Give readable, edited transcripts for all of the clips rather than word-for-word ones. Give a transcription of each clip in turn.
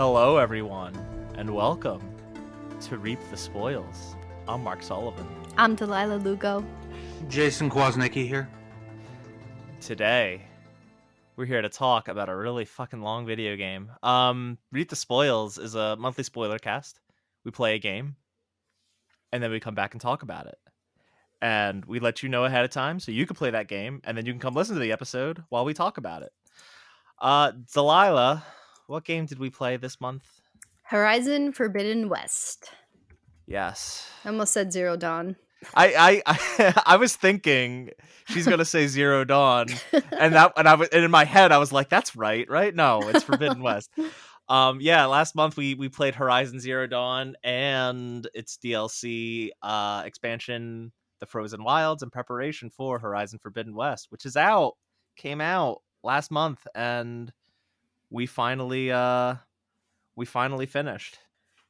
Hello, everyone, and welcome to Reap the Spoils. I'm Mark Sullivan. I'm Delaila Lugo. Jason Kwasnicki here. Today, we're here to talk about a really fucking long video game. Reap the Spoils is a monthly spoiler cast. We play a game, and then we come back and talk about it. And we let you know ahead of time so you can play that game, and then you can come listen to the episode while we talk about it. Delaila, what game did we play this month? Horizon Forbidden West. Yes. I almost said Zero Dawn. I was thinking she's gonna say Zero Dawn, and in my head I was like, that's right? No, it's Forbidden West. Last month we played Horizon Zero Dawn and its DLC expansion, The Frozen Wilds, in preparation for Horizon Forbidden West, which came out last month, and we finally finished.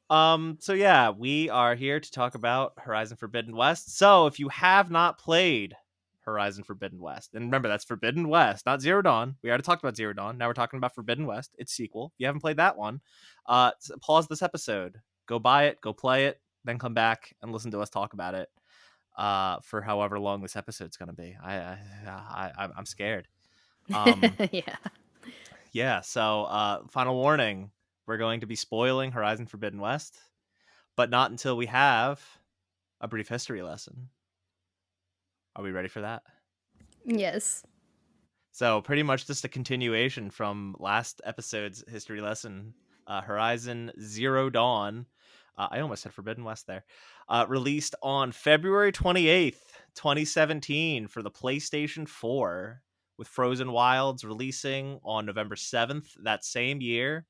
We are here to talk about Horizon Forbidden West. So if you have not played Horizon Forbidden West, and remember, that's Forbidden West, not Zero Dawn. We already talked about Zero Dawn. Now we're talking about Forbidden West, its sequel. If you haven't played that one, pause this episode, go buy it, go play it, then come back and listen to us talk about it for however long this episode's going to be. I'm scared. So final warning. We're going to be spoiling Horizon Forbidden West, but not until we have a brief history lesson. Are we ready for that? Yes. So pretty much just a continuation from last episode's history lesson. Horizon Zero Dawn. I almost said Forbidden West there. Released on February 28th, 2017 for the PlayStation 4, with Frozen Wilds releasing on November 7th that same year.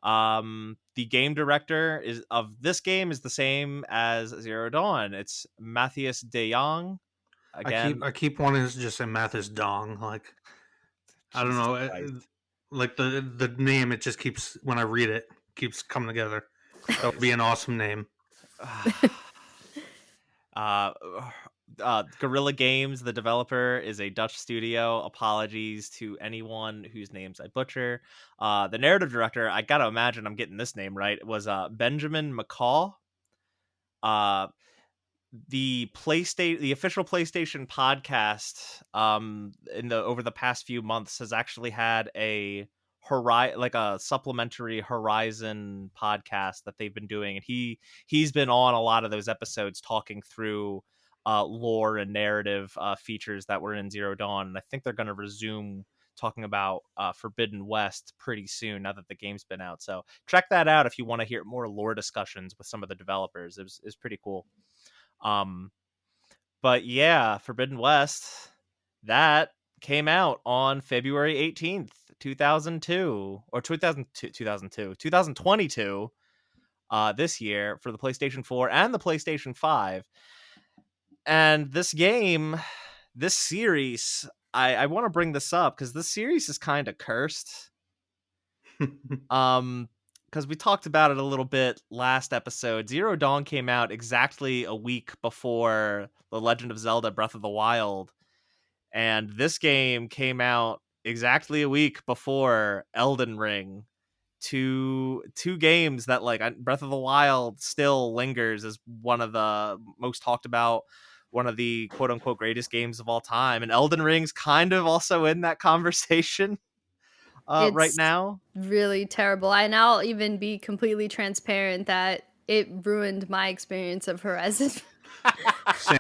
The game director of this game is the same as Zero Dawn. It's Matthias de Jong. Again, I keep wanting to just say Mathis Dong. Like, I don't know, like the name. It just keeps, when I read it, keeps coming together. That would be an awesome name. Guerrilla Games, the developer, is a Dutch studio. Apologies to anyone whose names I butcher. The narrative director, I gotta imagine I'm getting this name right, was Benjamin McCall. The official PlayStation podcast over the past few months has actually had a supplementary Horizon podcast that they've been doing, and he's been on a lot of those episodes talking through lore and narrative features that were in Zero Dawn, and I think they're going to resume talking about Forbidden West pretty soon now that the game's been out. So check that out if you want to hear more lore discussions with some of the developers. It was pretty cool. But yeah, Forbidden West, that came out on February 18th, 2022 this year for the PlayStation 4 and the PlayStation 5. And this series, I want to bring this up because this series is kind of cursed. Because we talked about it a little bit last episode. Zero Dawn came out exactly a week before The Legend of Zelda Breath of the Wild. And this game came out exactly a week before Elden Ring. Two games that, like, Breath of the Wild still lingers as one of the most talked about, one of the quote unquote greatest games of all time, and Elden Ring's kind of also in that conversation right now. Really terrible. And I'll even be completely transparent that it ruined my experience of Horizon. Same.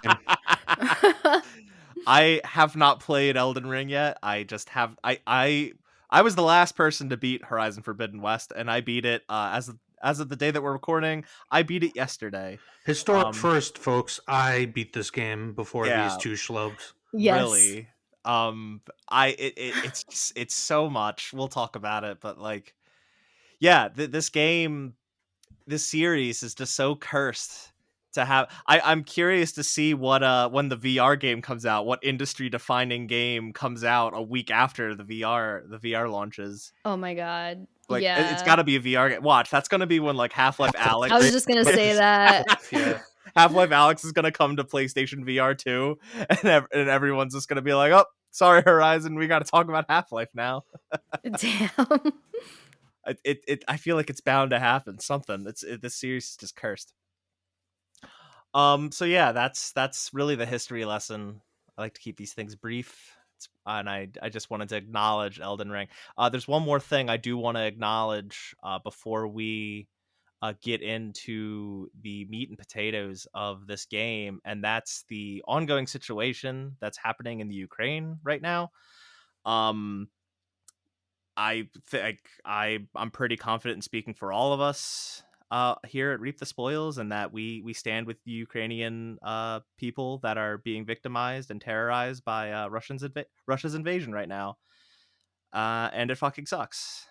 I have not played Elden Ring yet. I just have. I was the last person to beat Horizon Forbidden West, and I beat it as of the day that we're recording. I beat it yesterday. Historic first, folks. I beat this game before these two schlubs. Yes. Really. It's so much. We'll talk about it, but like, yeah, this series is just so cursed to have. I'm curious to see what when the VR game comes out, what industry defining game comes out a week after the VR launches. Oh my god. Like, yeah, it's got to be a VR game. Watch, that's going to be when like Half-Life Alyx. I was just gonna say that. Yeah. Half-Life Alyx is going to come to PlayStation VR 2, and everyone's just going to be like, oh, sorry, Horizon, we got to talk about Half-Life now. Damn. I feel like it's bound to happen. Something. This series is just cursed. So yeah, that's really the history lesson. I like to keep these things brief. And I just wanted to acknowledge Elden Ring. There's one more thing I do want to acknowledge before we get into the meat and potatoes of this game, and that's the ongoing situation that's happening in the Ukraine right now. I think I'm pretty confident in speaking for all of us here at Reap the Spoils, and that we stand with the Ukrainian people that are being victimized and terrorized by Russia's invasion right now, and it fucking sucks,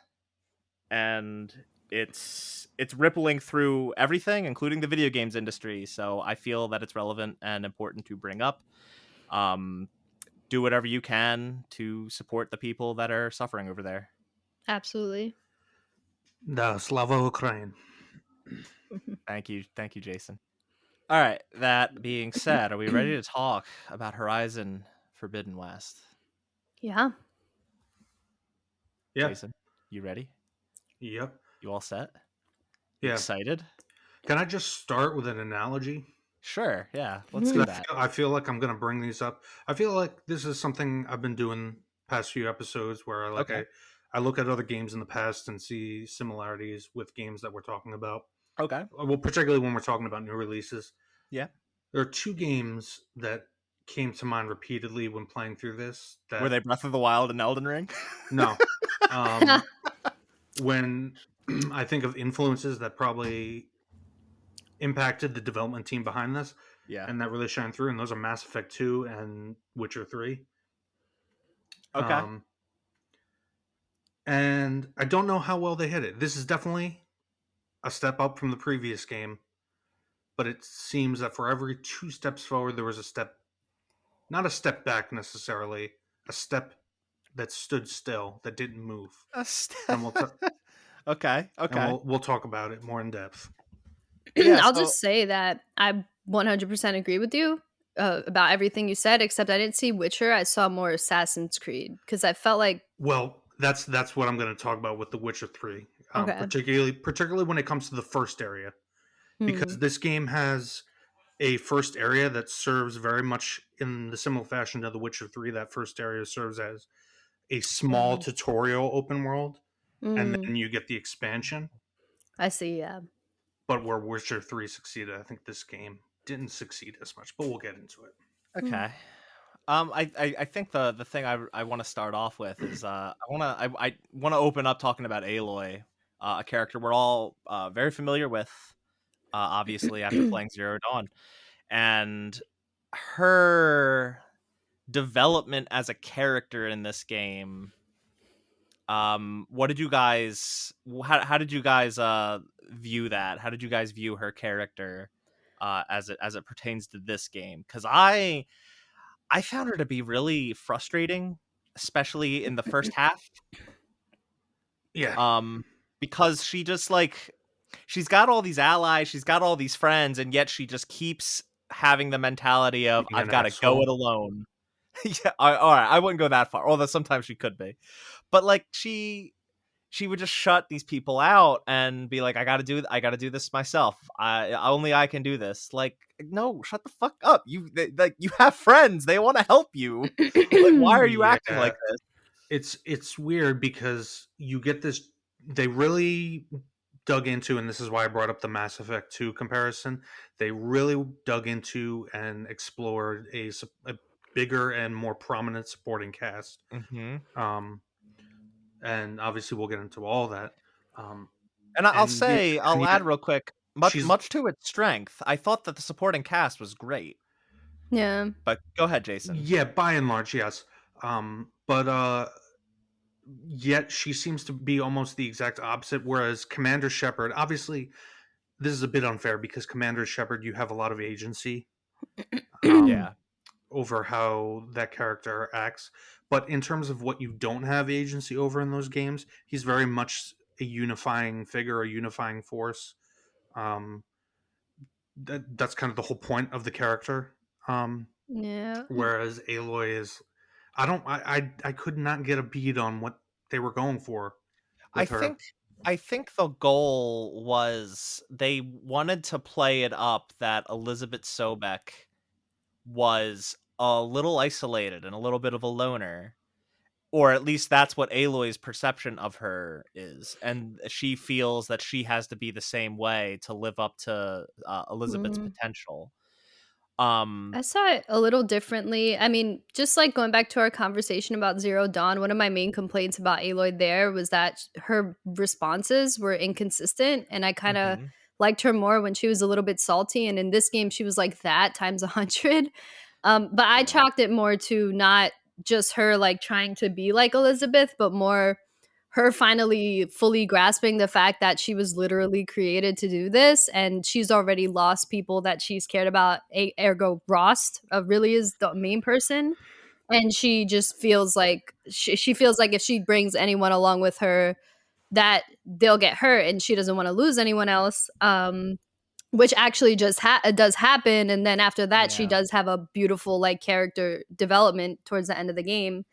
and it's rippling through everything, including the video games industry. So I feel that it's relevant and important to bring up. Do whatever you can to support the people that are suffering over there. Absolutely. Da Slava Ukraine. Thank you, Jason. All right. That being said, are we ready to talk about Horizon Forbidden West? Yeah. Yeah. Jason, you ready? Yep. You all set? You Yeah. excited? Can I just start with an analogy? Sure. Yeah. Let's do that. I feel like I'm going to bring these up. I feel like this is something I've been doing past few episodes where I look at other games in the past and see similarities with games that we're talking about. Okay. Well, particularly when we're talking about new releases. Yeah. There are two games that came to mind repeatedly when playing through this. Were they Breath of the Wild and Elden Ring? No. When I think of influences that probably impacted the development team behind this, yeah, and that really shine through, and those are Mass Effect 2 and Witcher 3. Okay. And I don't know how well they hit it. This is definitely a step up from the previous game, but it seems that for every 2 steps forward, there was a step, not a step back necessarily, a step that stood still, that didn't move. And we'll okay. And we'll talk about it more in depth. Yeah, I'll just say that I 100% agree with you about everything you said, except I didn't see Witcher. I saw more Assassin's Creed because I felt like. Well, that's what I'm going to talk about with The Witcher 3, Okay. particularly when it comes to the first area, because this game has a first area that serves very much in the similar fashion to The Witcher 3. That first area serves as a small tutorial open world, and then you get the expansion. I see, yeah. But where Witcher 3 succeeded, I think this game didn't succeed as much, but we'll get into it. Okay. I think the thing I want to start off with is I want to open up talking about Aloy, a character we're all very familiar with, obviously after playing Zero Dawn, and her development as a character in this game. What did you guys? How did you guys view that? How did you guys view her character as it pertains to this game? Because I found her to be really frustrating, especially in the first half. Yeah. Because she just she's got all these allies, she's got all these friends, and yet she just keeps having the mentality of I've got to go it alone. Yeah, all right, I wouldn't go that far. Although sometimes she could be, but she would just shut these people out and be like, I gotta do this myself. I can do this. Like, no, shut the fuck up. You have friends. They want to help you. Like, why are you acting like this? It's weird because you get this. They really dug into, and this is why I brought up the Mass Effect 2 comparison. They really dug into and explored a bigger and more prominent supporting cast. Mm-hmm. And obviously we'll get into all that. And I'll add real quick, much to its strength, I thought that the supporting cast was great. Yeah. But go ahead, Jason. Yeah, by and large, yes. But yet she seems to be almost the exact opposite, whereas Commander Shepard, obviously, this is a bit unfair because Commander Shepard, you have a lot of agency. Yeah. Over how that character acts, but in terms of what you don't have agency over in those games, he's very much a unifying figure, a unifying force. That's kind of the whole point of the character. Yeah. Whereas Aloy is, I could not get a bead on what they were going for with her. I think the goal was they wanted to play it up that Elizabeth Sobek was a little isolated and a little bit of a loner. Or at least that's what Aloy's perception of her is. And she feels that she has to be the same way to live up to Elizabeth's Mm. potential. I saw it a little differently. I mean, just like going back to our conversation about Zero Dawn, one of my main complaints about Aloy there was that her responses were inconsistent, and I kind of Mhm. liked her more when she was a little bit salty. And in this game, she was like that times 100. But I Yeah. chalked it more to not just her like trying to be like Elizabeth, but more her finally fully grasping the fact that she was literally created to do this, and she's already lost people that she's cared about. Ergo, Rost really is the main person, and she just feels like she feels like if she brings anyone along with her, that they'll get hurt, and she doesn't want to lose anyone else. Which actually just does happen, and then after that, she Yeah. does have a beautiful like character development towards the end of the game.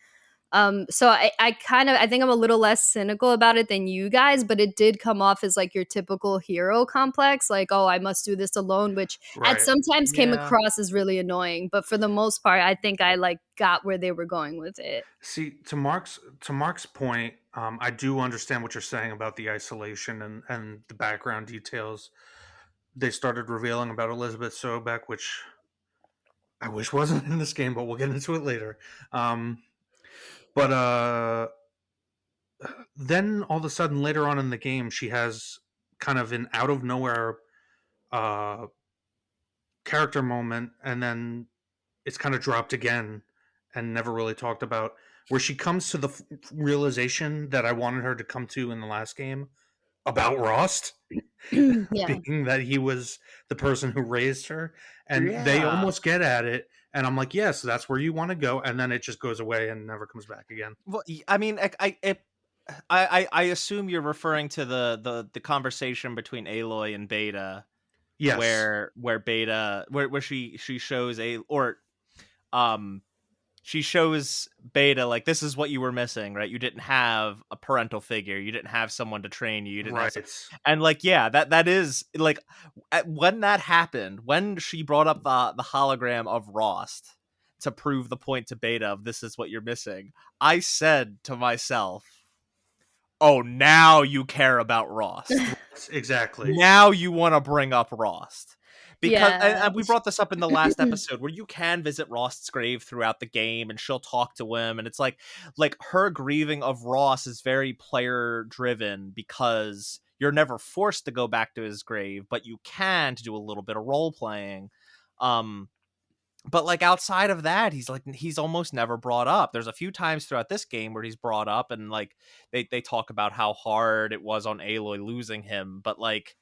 So I kind of I think I'm a little less cynical about it than you guys, but it did come off as like your typical hero complex, like, oh, I must do this alone, which at Right. sometimes came Yeah. across as really annoying. But for the most part, I think I like got where they were going with it. See, to Mark's point, I do understand what you're saying about the isolation and the background details they started revealing about Elizabeth Sobek, which I wish wasn't in this game, but we'll get into it later. Um, but then all of a sudden, later on in the game, she has kind of an out of nowhere uh, character moment, and then it's kind of dropped again and never really talked about. Where she comes to the realization that I wanted her to come to in the last game about Rost, Yeah. being that he was the person who raised her, and they Yeah. almost get at it, and I'm like, yes, that's where you want to go, and then it just goes away and never comes back again. Well, I mean, I assume you're referring to the conversation between Aloy and Beta, Yes, where Beta where she shows a or um she shows Beta like this is what you were missing, right? You didn't have a parental figure, you didn't have someone to train you, you didn't have right. and like yeah, that is like when that happened, when she brought up the hologram of Rost to prove the point to Beta of this is what you're missing, I said to myself, oh, now you care about Rost. Exactly. Now you want to bring up Rost. Because Yeah. and we brought this up in the last episode where you can visit Rost's grave throughout the game and she'll talk to him, and it's like her grieving of Rost is very player driven because you're never forced to go back to his grave, but you can to do a little bit of role playing. Um but like outside of that, he's almost never brought up. There's a few times throughout this game where he's brought up, and like they talk about how hard it was on Aloy losing him, but like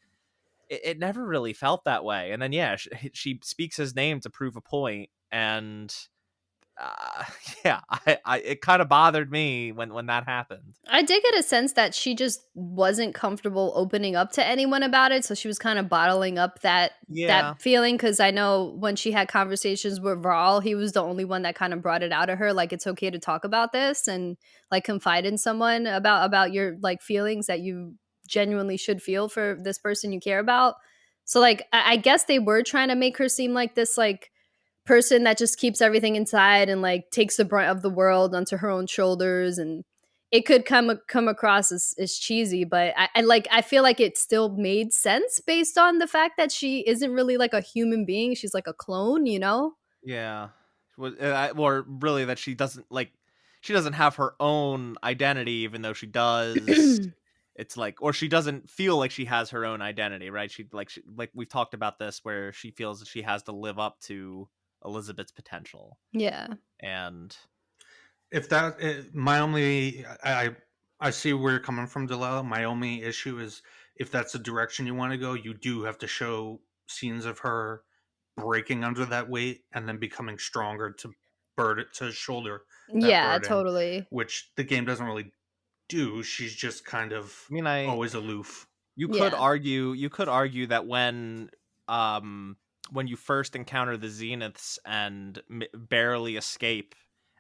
it never really felt that way. And then yeah, she speaks his name to prove a point, and uh, yeah, I it kind of bothered me when that happened. I did get a sense that she just wasn't comfortable opening up to anyone about it, so she was kind of bottling up that Yeah, feeling. Because I know when she had conversations with Varl, he was the only one that kind of brought it out of her, like it's okay to talk about this and like confide in someone about your like feelings that you genuinely should feel for this person you care about. So like I guess they were trying to make her seem like this like person that just keeps everything inside and like takes the brunt of the world onto her own shoulders, and it could come across as cheesy, but I feel like it still made sense based on the fact that she isn't really like a human being, she's like a clone, you know. yeah. Or really that she doesn't have her own identity, even though she does. It's like, or she doesn't feel like she has her own identity, right? Like we've talked about this, where she feels that she has to live up to Elizabeth's potential, Yeah. and If that my only I see where you're coming from, Delilah. My only issue is if that's the direction you want to go, you do have to show scenes of her breaking under that weight and then becoming stronger to shoulder that Yeah, burden, totally. which the game doesn't really do. She's just kind of I mean, I always aloof. Yeah. you could argue that um when you first encounter the Zeniths and barely escape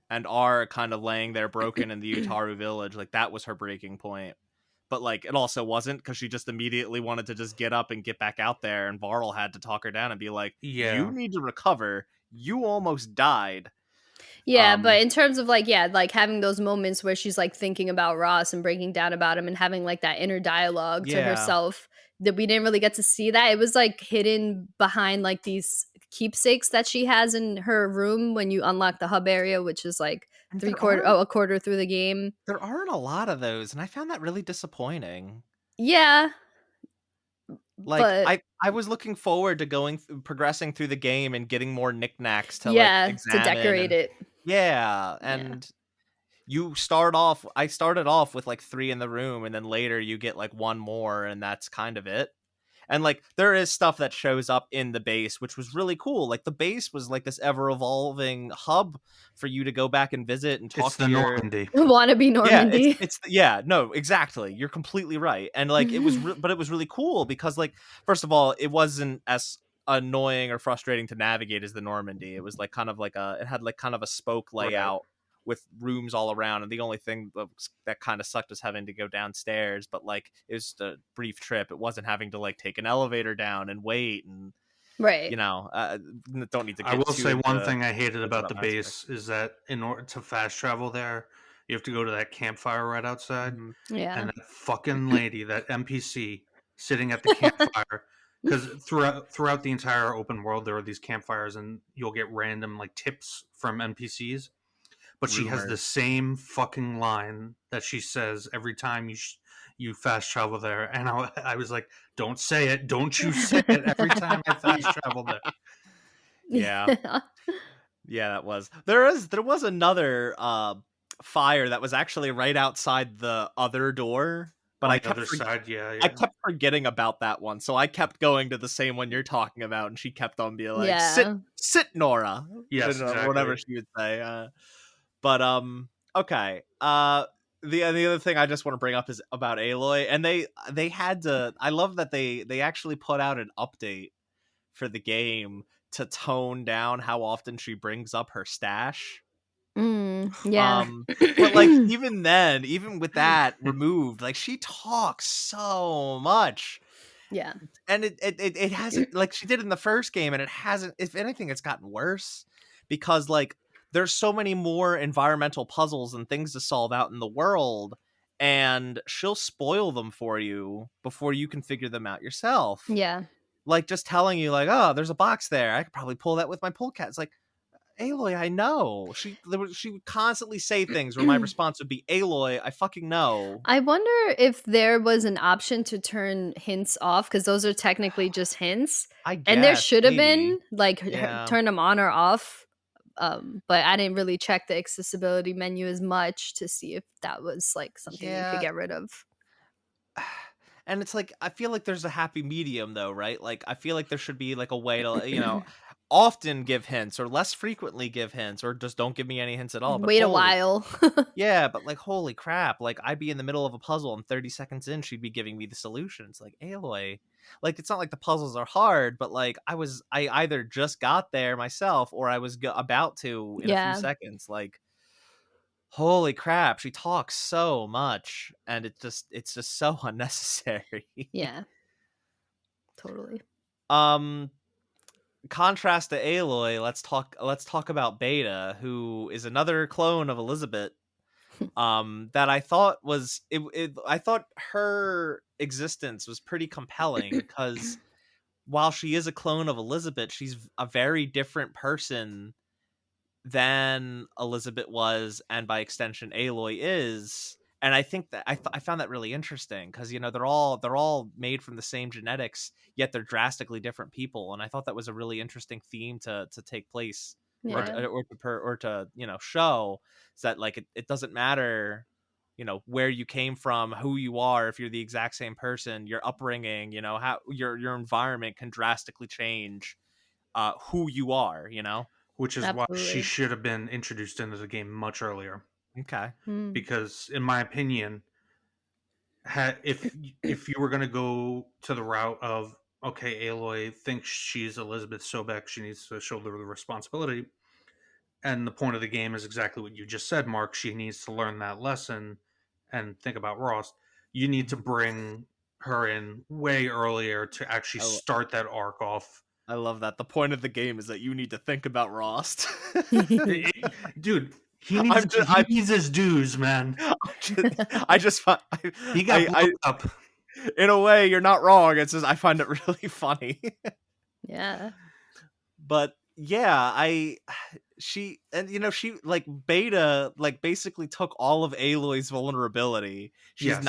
and are kind of laying there broken in the Utaru village, like that was her breaking point. but like it also wasn't, because she just immediately wanted to just get up and get back out there, and Varl had to talk her down and be like, you Yeah. need to recover, you almost died. Yeah, um but in terms of like, yeah, like having those moments where she's like thinking about Ross and breaking down about him and having like that inner dialogue to yeah, herself, that we didn't really get to see that. It was like hidden behind like these keepsakes that she has in her room when you unlock the hub area, which is like and a quarter through the game. there aren't a lot of those, and I found that really disappointing. Yeah, Like, but I was looking forward to progressing through the game and getting more knickknacks to, like, yeah, to examine, decorate and it. yeah, Yeah. and I started off with, like, 3 in the room, and then later you get, like, 1 more, and that's kind of it. And like there is stuff that shows up in the base, which was really cool. Like the base was like this ever evolving hub for you to go back and visit and It's talk the to your. Normandy. Wannabe Yeah, Normandy. yeah, no, exactly. You're completely right. And like but it was really cool because like first of all, it wasn't as annoying or frustrating to navigate as the Normandy. It was like kind of like it had like kind of a spoke Right. layout with rooms all around, and the only thing that kind of sucked was having to go downstairs, but like it was just a brief trip. It wasn't having to like take an elevator down and wait, and Right. you know, don't need to I get will too say one into thing I hated about that the aspect. base is that in order to fast travel there, you have to go to that campfire right outside, Mhm. and Yeah. that fucking lady, that NPC sitting at the campfire, because throughout the entire open world there are these campfires, and you'll get random like tips from NPCs, but she has the Rumors. same fucking line that she says every time you fast travel there, and I was like, don't say it, don't you say it every time I fast travel there. Yeah. Yeah. Yeah, that was. There was another fire that was actually right outside the other door, but On the other side, yeah, I yeah. kept forgetting about that one. So I kept going to the same one you're talking about, and she kept on being like, Yeah. sit Nora," Yes, and whatever exactly. she would say. But okay. The other thing I just want to bring up is about Aloy, and they had to. I love that they actually put out an update for the game to tone down how often she brings up her stash. Yeah. Um, but like even then, even with that removed, like she talks so much. Yeah. And it hasn't, like she did in the first game, and it hasn't, if anything, it's gotten worse because like there's so many more environmental puzzles and things to solve out in the world, and she'll spoil them for you before you can figure them out yourself. Yeah. Like just telling you like, oh, there's a box there, I could probably pull that with my pull cat. It's like, Aloy, I know. She would constantly say things where my response would be, Aloy, I fucking know. I wonder if there was an option to turn hints off, because those are technically just hints, I and there guess should have maybe. been like Yeah. turn them on or off. But I didn't really check the accessibility menu as much to see if that was like something you could Yeah. get rid of. And it's like I feel like there's a happy medium though, right? Like I feel like there should be like a way to, often give hints or less frequently give hints or just don't give me any hints at all. But Wait a holy, while. yeah, but like holy crap, like I'd be in the middle of a puzzle and 30 seconds in she'd be giving me the solution. It's like, Aloy, like it's not like the puzzles are hard, but like I either just got there myself or I was about to in a few Yeah. seconds. Like holy crap, she talks so much and it's just so unnecessary. Yeah. Totally. um Contrast to Aloy, let's talk about Beta, who is another clone of Elizabeth. That I thought I thought her existence was pretty compelling because while she is a clone of Elizabeth, she's a very different person than Elizabeth was, and by extension, Aloy is. And I think that I found that really interesting because they're all made from the same genetics, yet they're drastically different people. And I thought that was a really interesting theme to take place, or Yeah. to show, is that like it doesn't matter where you came from, who you are. If you're the exact same person, your upbringing, how your environment can drastically change who you are. Which is why she Absolutely. should have been introduced into the game much earlier. Okay. Mm. Because, in my opinion, if you were going to go to the route of, okay, Aloy thinks she's Elizabeth Sobek, she needs to shoulder the responsibility, and the point of the game is exactly what you just said, Mark. She needs to learn that lesson and think about Ross. you need to bring her in way earlier to actually I, start that arc off. I love that. The point of the game is that you need to think about Rost. Dude, I'm just, he needs his dues, man. I just find, He got blown up. in a way, you're not wrong. It's just I find it really funny. Yeah. But yeah, she like Beta like basically took all of Aloy's vulnerability. Yes.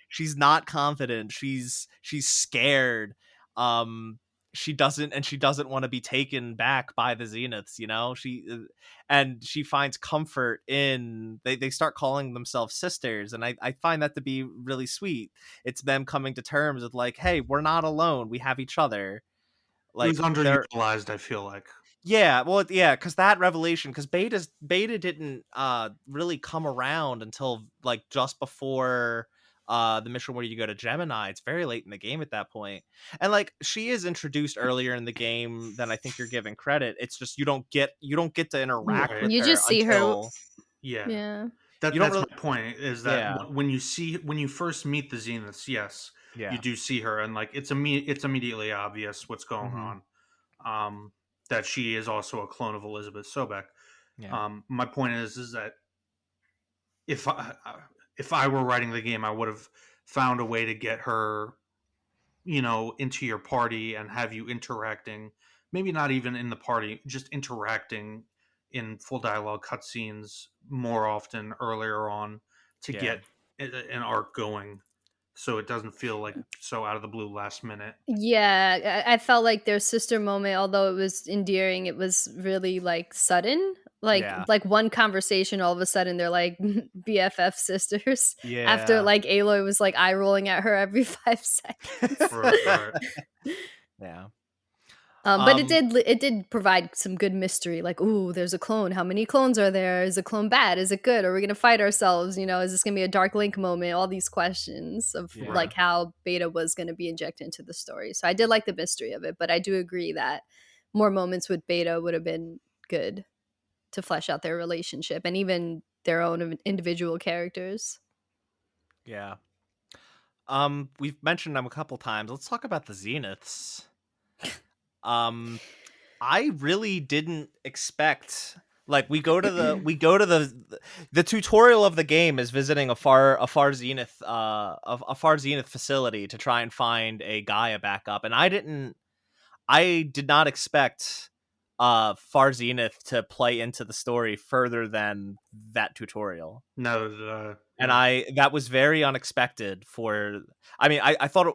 She's not confident. She's scared. Um she doesn't want to be taken back by the Zeniths, you know? And she finds comfort in they start calling themselves sisters, and I find that to be really sweet. It's them coming to terms with like, hey, we're not alone. We have each other. It was Like they're underutilized, I feel like. yeah, well, yeah, because that revelation, because Beta didn't really come around until like just before the mission where you go to Gemini. It's very late in the game at that point, and like she is introduced earlier in the game than I think you're giving credit. It's just you don't get to interact Right. with You her just see her. until Yeah. Yeah. you don't That's really. my point, is that Yeah, when you first meet the Zeniths, yes, you yeah, do see her, and like it's immediately obvious what's going hmm on. That she is also a clone of Elizabeth Sobek. yeah, My point is that if I if I were writing the game, I would have found a way to get her, into your party and have you interacting. Maybe not even in the party, just interacting in full dialogue cutscenes more often earlier on to yeah, get an arc going, so it doesn't feel like so out of the blue last minute. Yeah, I felt like their sister moment, although it was endearing, it was really like sudden. yeah, Like one conversation, all of a sudden they're like BFF sisters. After yeah. like Aloy was like eye rolling at her every 5 seconds. Right, right. Yeah. But Um. it did provide some good mystery. Like, ooh, there's a clone. How many clones are there? Is a clone bad? Is it good? Are we gonna fight ourselves? You know, is this gonna be a Dark Link moment? All these questions of Yeah. Right. like how Beta was gonna be injected into the story. So I did like the mystery of it, but I do agree that more moments with Beta would have been good to flesh out their relationship and even their own individual characters. Yeah. We've mentioned them a couple times. Let's talk about the Zeniths. Um, I really didn't expect like the tutorial of the game is visiting a far zenith a far zenith facility to try and find a Gaia backup, and I did not expect far zenith to play into the story further than that tutorial. No, And yeah. that was very unexpected for I mean, I thought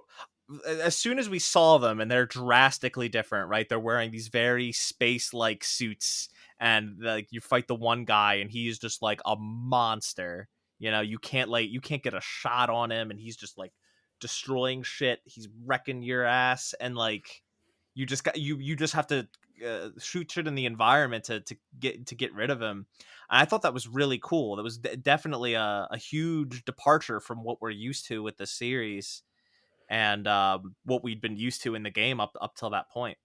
as soon as we saw them, and they're drastically different, right? They're wearing these very space-like suits, and like you fight the one guy and he's just like a monster. You know, you can't get a shot on him, and he's just like destroying shit. He's wrecking your ass, and like you just have to shoot shit in the environment to get rid of him. And I thought that was really cool. That was definitely a huge departure from what we're used to with the series, and what we'd been used to in the game up till that point.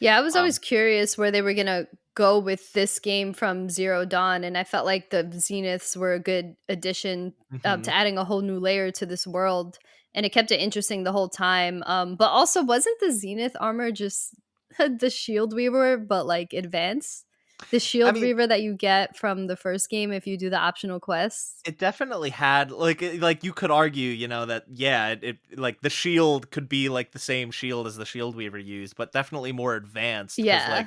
Yeah, I was always Um, curious where they were gonna go with this game from Zero Dawn, and I felt like the Zeniths were a good addition mhm. to adding a whole new layer to this world, and it kept it interesting the whole time. But also, wasn't the Zenith armor just the Shield Weaver, but like advanced? The I Shield mean, Weaver that you get from the first game if you do the optional quests. it definitely had like you could argue, that yeah, like the shield could be like the same shield as the Shield Weaver used, but definitely more advanced because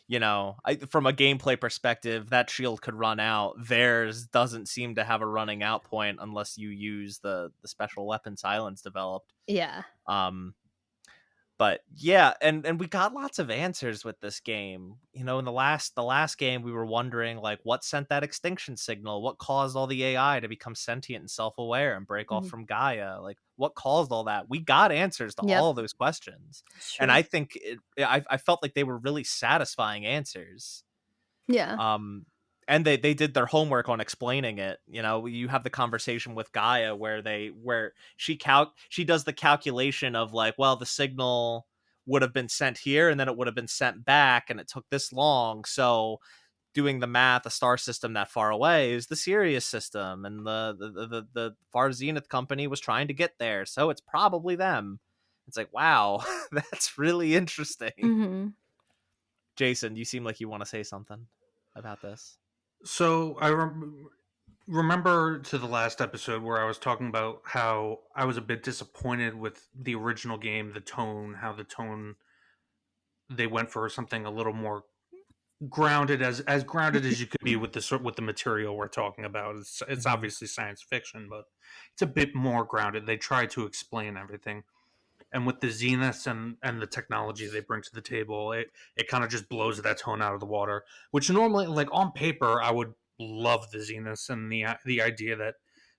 Yeah, from a gameplay perspective, that shield could run out. Theirs doesn't seem to have a running out point unless you use the special weapon Silence developed. yeah. Um, but yeah, and we got lots of answers with this game. In the last game, we were wondering like what sent that extinction signal, what caused all the AI to become sentient and self-aware and break off Mhm. from Gaia, like what caused all that. We got answers to Yep, all of those questions, it's and true. I think I felt like they were really satisfying answers. Yeah. um and they did their homework on explaining it. You have the conversation with Gaia where she does the calculation of like, well, the signal would have been sent here and then it would have been sent back and it took this long, so doing the math, a star system that far away is the Sirius system, and the Far Zenith company was trying to get there, so it's probably them. It's like, wow, that's really interesting. Mm-hmm. Jason, you seem like you want to say something about this. So I remember to the last episode where I was talking about how I was a bit disappointed with the original game, the tone, how the tone they went for something a little more grounded, as grounded as you could be with the material we're talking about. It's obviously science fiction, but it's a bit more grounded. They try to explain everything, and with the zeniths and the technology they bring to the table, it kind of just blows that tone out of the water. Which normally, like on paper, I would love the zeniths and the idea that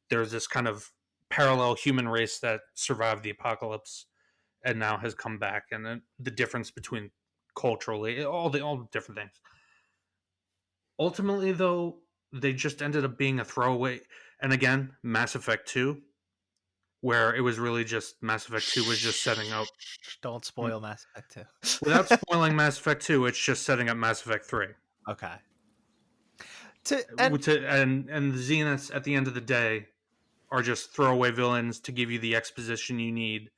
there's this kind of parallel human race that survived the apocalypse and now has come back, and then the difference between culturally, all the different things. Ultimately, though, they just ended up being a throwaway. And again, Mass Effect 2, where it was really just Mass Effect 2 was just setting up. Don't spoil Mass Effect 2. Without spoiling Mass Effect 2, it's just setting up Mass Effect 3. Okay. And the Zeniths, at the end of the day, are just throwaway villains to give you the exposition you need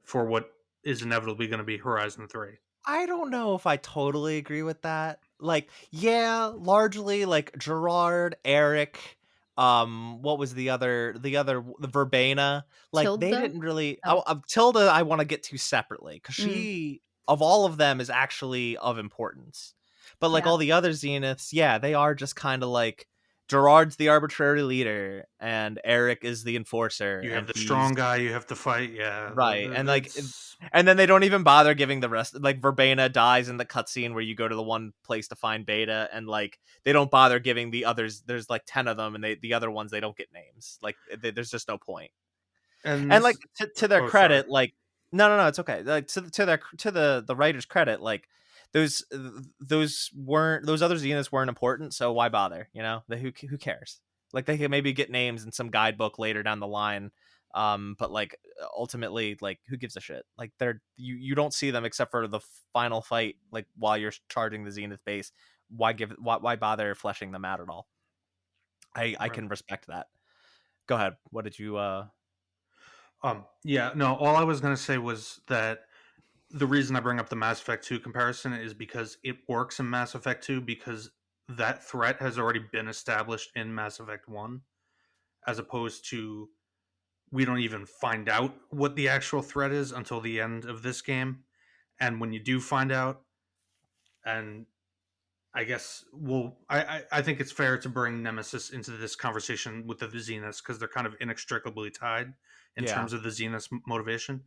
for what is inevitably going to be Horizon 3. I don't know if I totally agree with that. Like, yeah, largely like Gerard, Eric, what was the Verbena? Like, they Tilda? didn't really. Oh. Tilda, I want to get to separately because Mm. she, of all of them, is actually of importance. But like Yeah. all the other Zeniths, yeah, they are just kind of like Gerard's the arbitrary leader and Eric is the enforcer. You have and the he's strong guy you have to fight, yeah. right, and like. It's- And then they don't even bother giving the rest. Like Verbena dies in the cutscene where you go to the one place to find Beta, and like they don't bother giving the others. There's like 10 of them, and the other ones they don't get names. Like there's just no point. and And like this, to their oh, credit, sorry. like no, it's okay. Like to the writer's credit, like those other Zeniths weren't important, so why bother? You know, who cares? Like they could maybe get names in some guidebook later down the line. But like ultimately, like who gives a shit? Like you don't see them except for the final fight, like while you're charging the Zenith base. Why bother fleshing them out at all? I Right. can respect that. Go ahead. What did you Yeah, no, all I was going to say was that the reason I bring up the Mass Effect 2 comparison is because it works in Mass Effect 2 because that threat has already been established in Mass Effect 1, as opposed to we don't even find out what the actual threat is until the end of this game. And when you do find out, and I guess I think it's fair to bring Nemesis into this conversation with the Zeniths because they're kind of inextricably tied in Yeah. terms of the Zeniths motivation.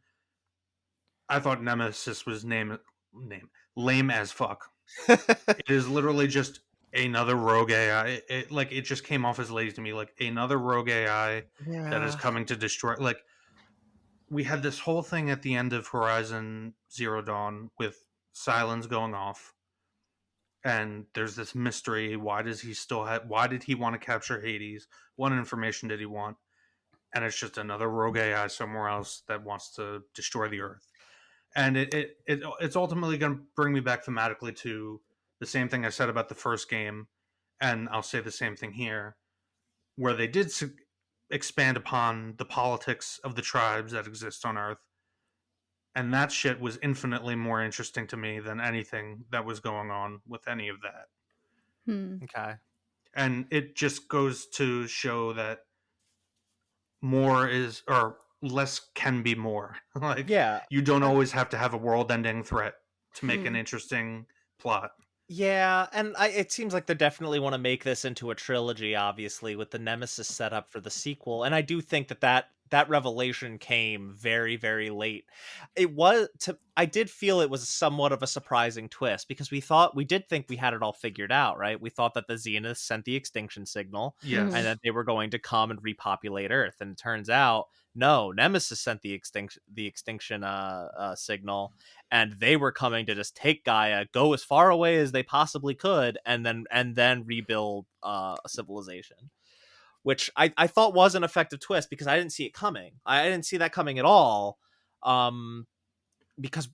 I thought Nemesis was lame as fuck. It is literally just another rogue AI. It just came off as lazy to me, like another rogue AI that is Yeah. coming to destroy. Like we had this whole thing at the end of Horizon Zero Dawn with Silence going off, and there's this mystery. Why does he still have? Why did he want to capture Hades? What information did he want? And it's just another rogue AI somewhere else that wants to destroy the Earth. And it's ultimately going to bring me back thematically to the same thing I said about the first game, and I'll say the same thing here, where they did expand upon the politics of the tribes that exist on Earth, and that shit was infinitely more interesting to me than anything that was going on with any of that. Okay. And it just goes to show that more is or less can be more. Like Yeah. you don't always have to have a world-ending threat to make an Hmm. interesting plot. Yeah, and it seems like they definitely want to make this into a trilogy, obviously, with the Nemesis set up for the sequel. And I do think that revelation came very, very late. I did feel it was somewhat of a surprising twist because we did think we had it all figured out, right? We thought that the Zenith sent the extinction signal and Yes. that they were going to come and repopulate Earth. And it turns out, no, Nemesis sent the extinction signal, and they were coming to just take Gaia, go as far away as they possibly could, and then rebuild a civilization. Which I thought was an effective twist because I didn't see it coming. I didn't see that coming at all. Because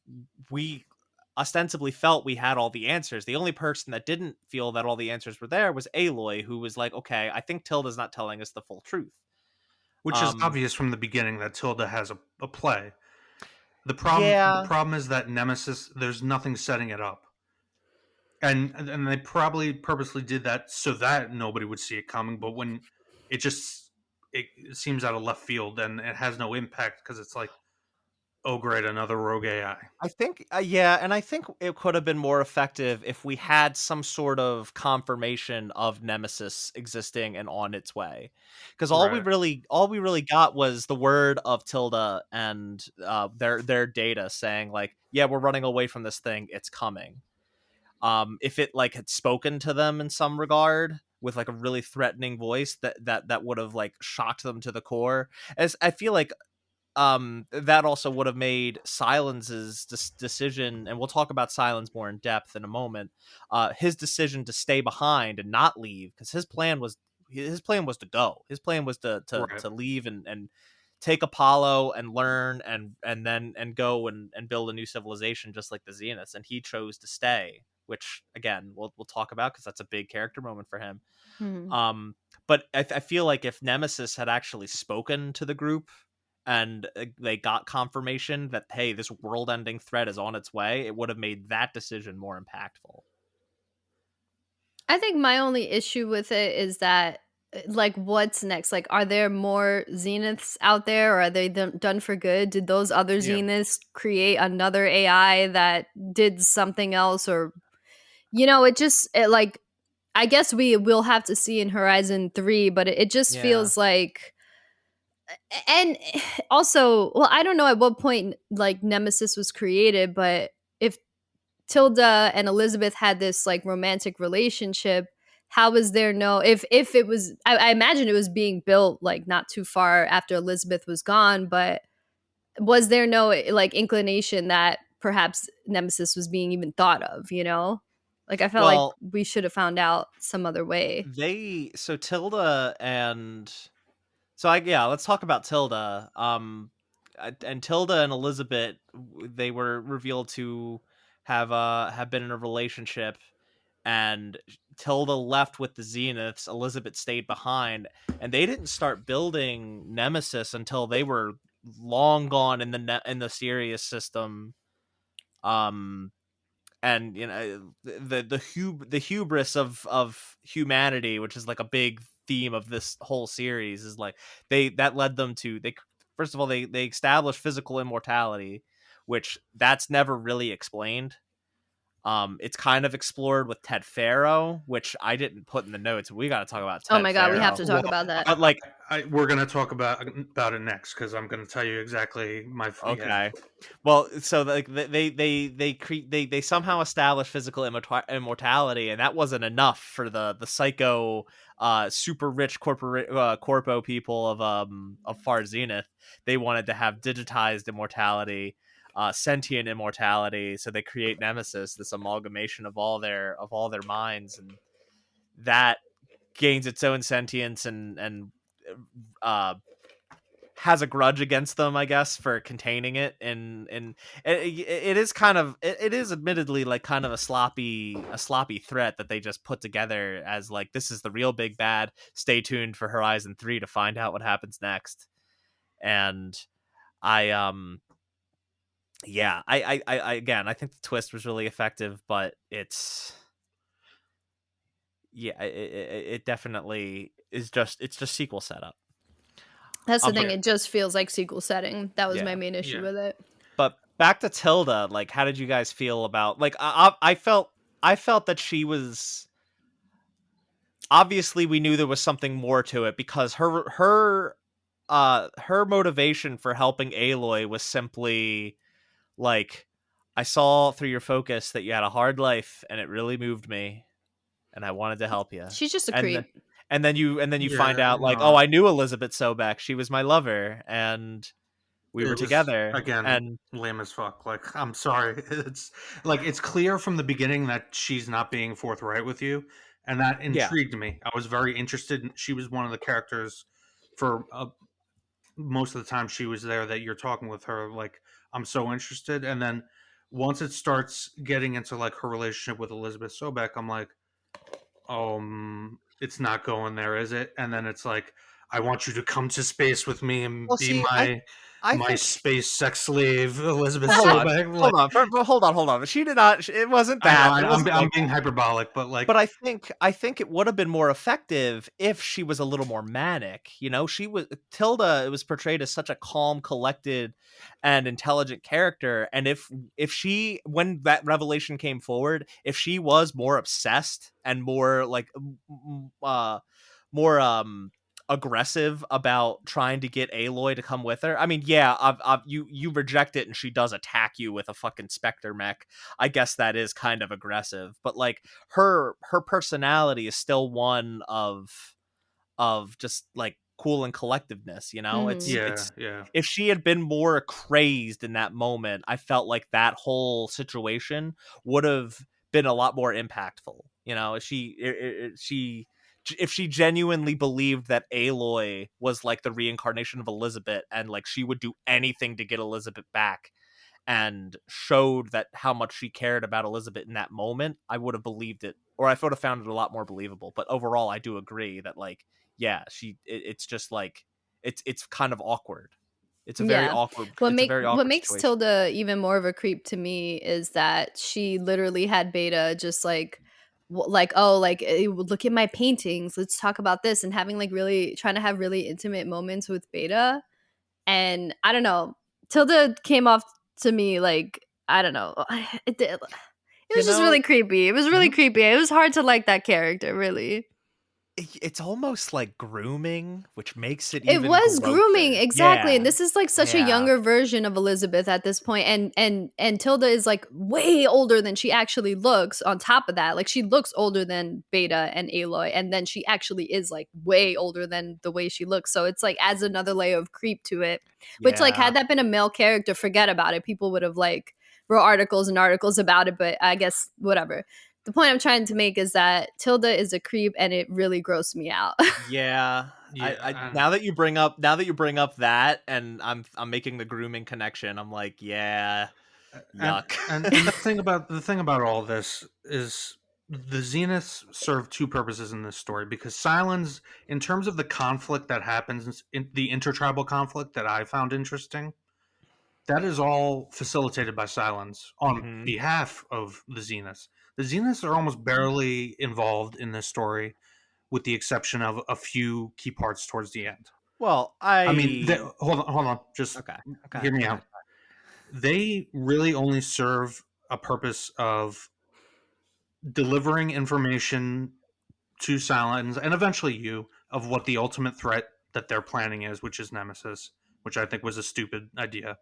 ostensibly felt we had all the answers. The only person that didn't feel that all the answers were there was Aloy, who was like, okay, I think Tilda's not telling us the full truth. Which is Um, obvious from the beginning that Tilda has a play. The yeah, problem is that Nemesis, there's nothing setting it up. And they probably purposely did that so that nobody would see it coming, but when it just it seems out of left field and it has no impact because it's like, oh great, another rogue AI. I think, yeah, and I think it could have been more effective if we had some sort of confirmation of Nemesis existing and on its way, because Right. all we really got was the word of Tilda and their data saying like, yeah, we're running away from this thing, it's coming. If it like had spoken to them in some regard with like a really threatening voice, that would have like shocked them to the core. As I feel like that also would have made Silence's decision, and we'll talk about Silence more in depth in a moment, his decision to stay behind and not leave, because his plan was to go. His plan was Right. to leave and take Apollo and learn and then and go and build a new civilization just like the Zeniths, and he chose to stay, which again we'll talk about because that's a big character moment for him. Hmm. But I feel like if Nemesis had actually spoken to the group and they got confirmation that, hey, this world-ending threat is on its way, it would have made that decision more impactful. I think my only issue with it is that, like, what's next? Like, are there more Zeniths out there, or are they done for good? Did those other Yeah. Zeniths create another AI that did something else, or it just like I guess we will have to see in Horizon 3, but it just Yeah. feels like. And also, well, I don't know at what point like Nemesis was created, but if Tilda and Elizabeth had this like romantic relationship, how was there no if it was I imagine it was being built like not too far after Elizabeth was gone, but was there no like inclination that perhaps Nemesis was being even thought of? Like I felt like Well, we should have found out some other way. Tilda and yeah, let's talk about Tilda. And Tilda and Elizabeth, they were revealed to have been in a relationship, and Tilda left with the Zeniths. Elizabeth stayed behind, and they didn't start building Nemesis until they were long gone in in the Sirius system. Um, and the hubris of humanity, which is like a big theme of this whole series, is like that led them to they first of all they established physical immortality, which that's never really explained. It's kind of explored with Ted Faro, which I didn't put in the notes. We got to talk about Oh Ted my god, we have Faro. to Well, talk about that. But like, we're gonna talk about it next because I'm gonna tell you exactly yeah. okay, well, so like they somehow established physical immortality, and that wasn't enough for the psycho super rich corpo people of Far Zenith. They wanted to have digitized immortality, sentient immortality, so they create Nemesis, this amalgamation of all their minds, and that gains its own sentience and uh has a grudge against them, I guess, for containing it. And it is kind of it is admittedly like kind of a sloppy threat that they just put together as like, this is the real big bad. Stay tuned for Horizon 3 to find out what happens next. And I yeah, I again, I think the twist was really effective, but it's yeah, it definitely is it's just sequel setup. That's the thing. But Yeah. It just feels like sequel setting. That was my yeah. main issue Yeah. with it. But back to Tilda, like, how did you guys feel about like I felt that she was obviously, we knew there was something more to it, because her motivation for helping Aloy was simply like, I saw through your focus that you had a hard life and it really moved me and I wanted to help you. She's just a And creep. and then you find Yeah. out like, oh, No, I knew Elizabeth Sobek. She was my lover and we were it was together. again And lame as fuck. Like, I'm sorry. It's like it's clear from the beginning that she's not being forthright with you, and that yeah. intrigued me. I was very interested. She was one of the characters for most of the time she was there that you're talking with her. Like, I'm so interested, and then once it starts getting into like her relationship with Elizabeth Sobek, I'm like, it's not going there, is it? And then it's like, I want you to come to space with me and Well, be see, I my think space sex slave, Elizabeth well, hold on, Sobek. hold Like, on, hold on. She did not. It wasn't I know that. It wasn't I'm like being hyperbolic, but like, but I think it would have been more effective if she was a little more manic. You know, she was Tilda. It was portrayed as such a calm, collected, and intelligent character. And if she, when that revelation came forward, if she was more obsessed and more like more aggressive about trying to get Aloy to come with her. I mean, yeah, you reject it and she does attack you with a fucking specter mech. I guess that is kind of aggressive, but like her personality is still one of just like cool and collectiveness, you know? Mhm. yeah, It's yeah, if she had been more crazed in that moment, I felt like that whole situation would have been a lot more impactful. You know, if she genuinely believed that Aloy was like the reincarnation of Elizabeth and like she would do anything to get Elizabeth back and showed that how much she cared about Elizabeth in that moment, I would have believed it, or I would have found it a lot more believable. But overall, I do agree that like, yeah, it's just like it's kind of awkward. It's a very Yeah. awkward. What It's a make very what awkward makes situation. Tilda even more of a creep to me is that she literally had Beta just like like, oh, like look at my paintings, let's talk about this, and having like really trying to have really intimate moments with Beta. And I don't know, Tilda came off to me like, I don't know, it You was just really know, creepy. It was really you creepy. It was hard to like that character, really. it's almost like grooming, which makes it It even was grooming, grosser. exactly, and Yeah, this is, like, such a yeah, younger version of Elizabeth at this point, and Tilda is, like, way older than she actually looks on top of that, like, she looks older than Beta and Aloy, and then she actually is, like, way older than the way she looks, so it's, like, adds another layer of creep to it, which, like, yeah. had that been a male character, forget about it, people would have, like, wrote articles and articles about it, but I guess whatever. The point I'm trying to make is that Tilda is a creep, and it really grossed me out. Yeah, I yeah. now that you bring up that, and I'm making the grooming connection. I'm like, yeah, and yuck. and the thing about all this is the Zeniths serve two purposes in this story, because Silence, in terms of the conflict that happens in the intertribal conflict that I found interesting, that is all facilitated by Silence on hmm behalf of the Zeniths. The Zeniths are almost barely involved in this story, with the exception of a few key parts towards the end. Well, I mean, I hold on, just okay, okay, hear me go out. ahead. They really only serve a purpose of delivering information to Silence and eventually you of what the ultimate threat that they're planning is, which is Nemesis, which I think was a stupid idea,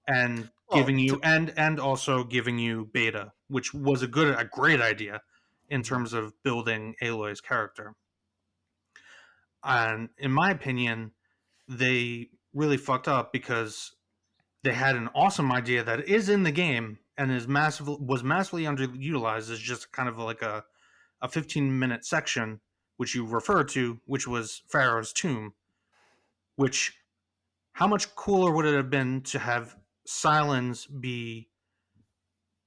and Well, giving you and also giving you Beta, which was a great idea in mhm. terms of building Aloy's character. And in my opinion, they really fucked up because they had an awesome idea that is in the game and is massively underutilized as just kind of like a 15-minute section, which you refer to, which was Pharaoh's tomb. Which, how much cooler would it have been to have Silence be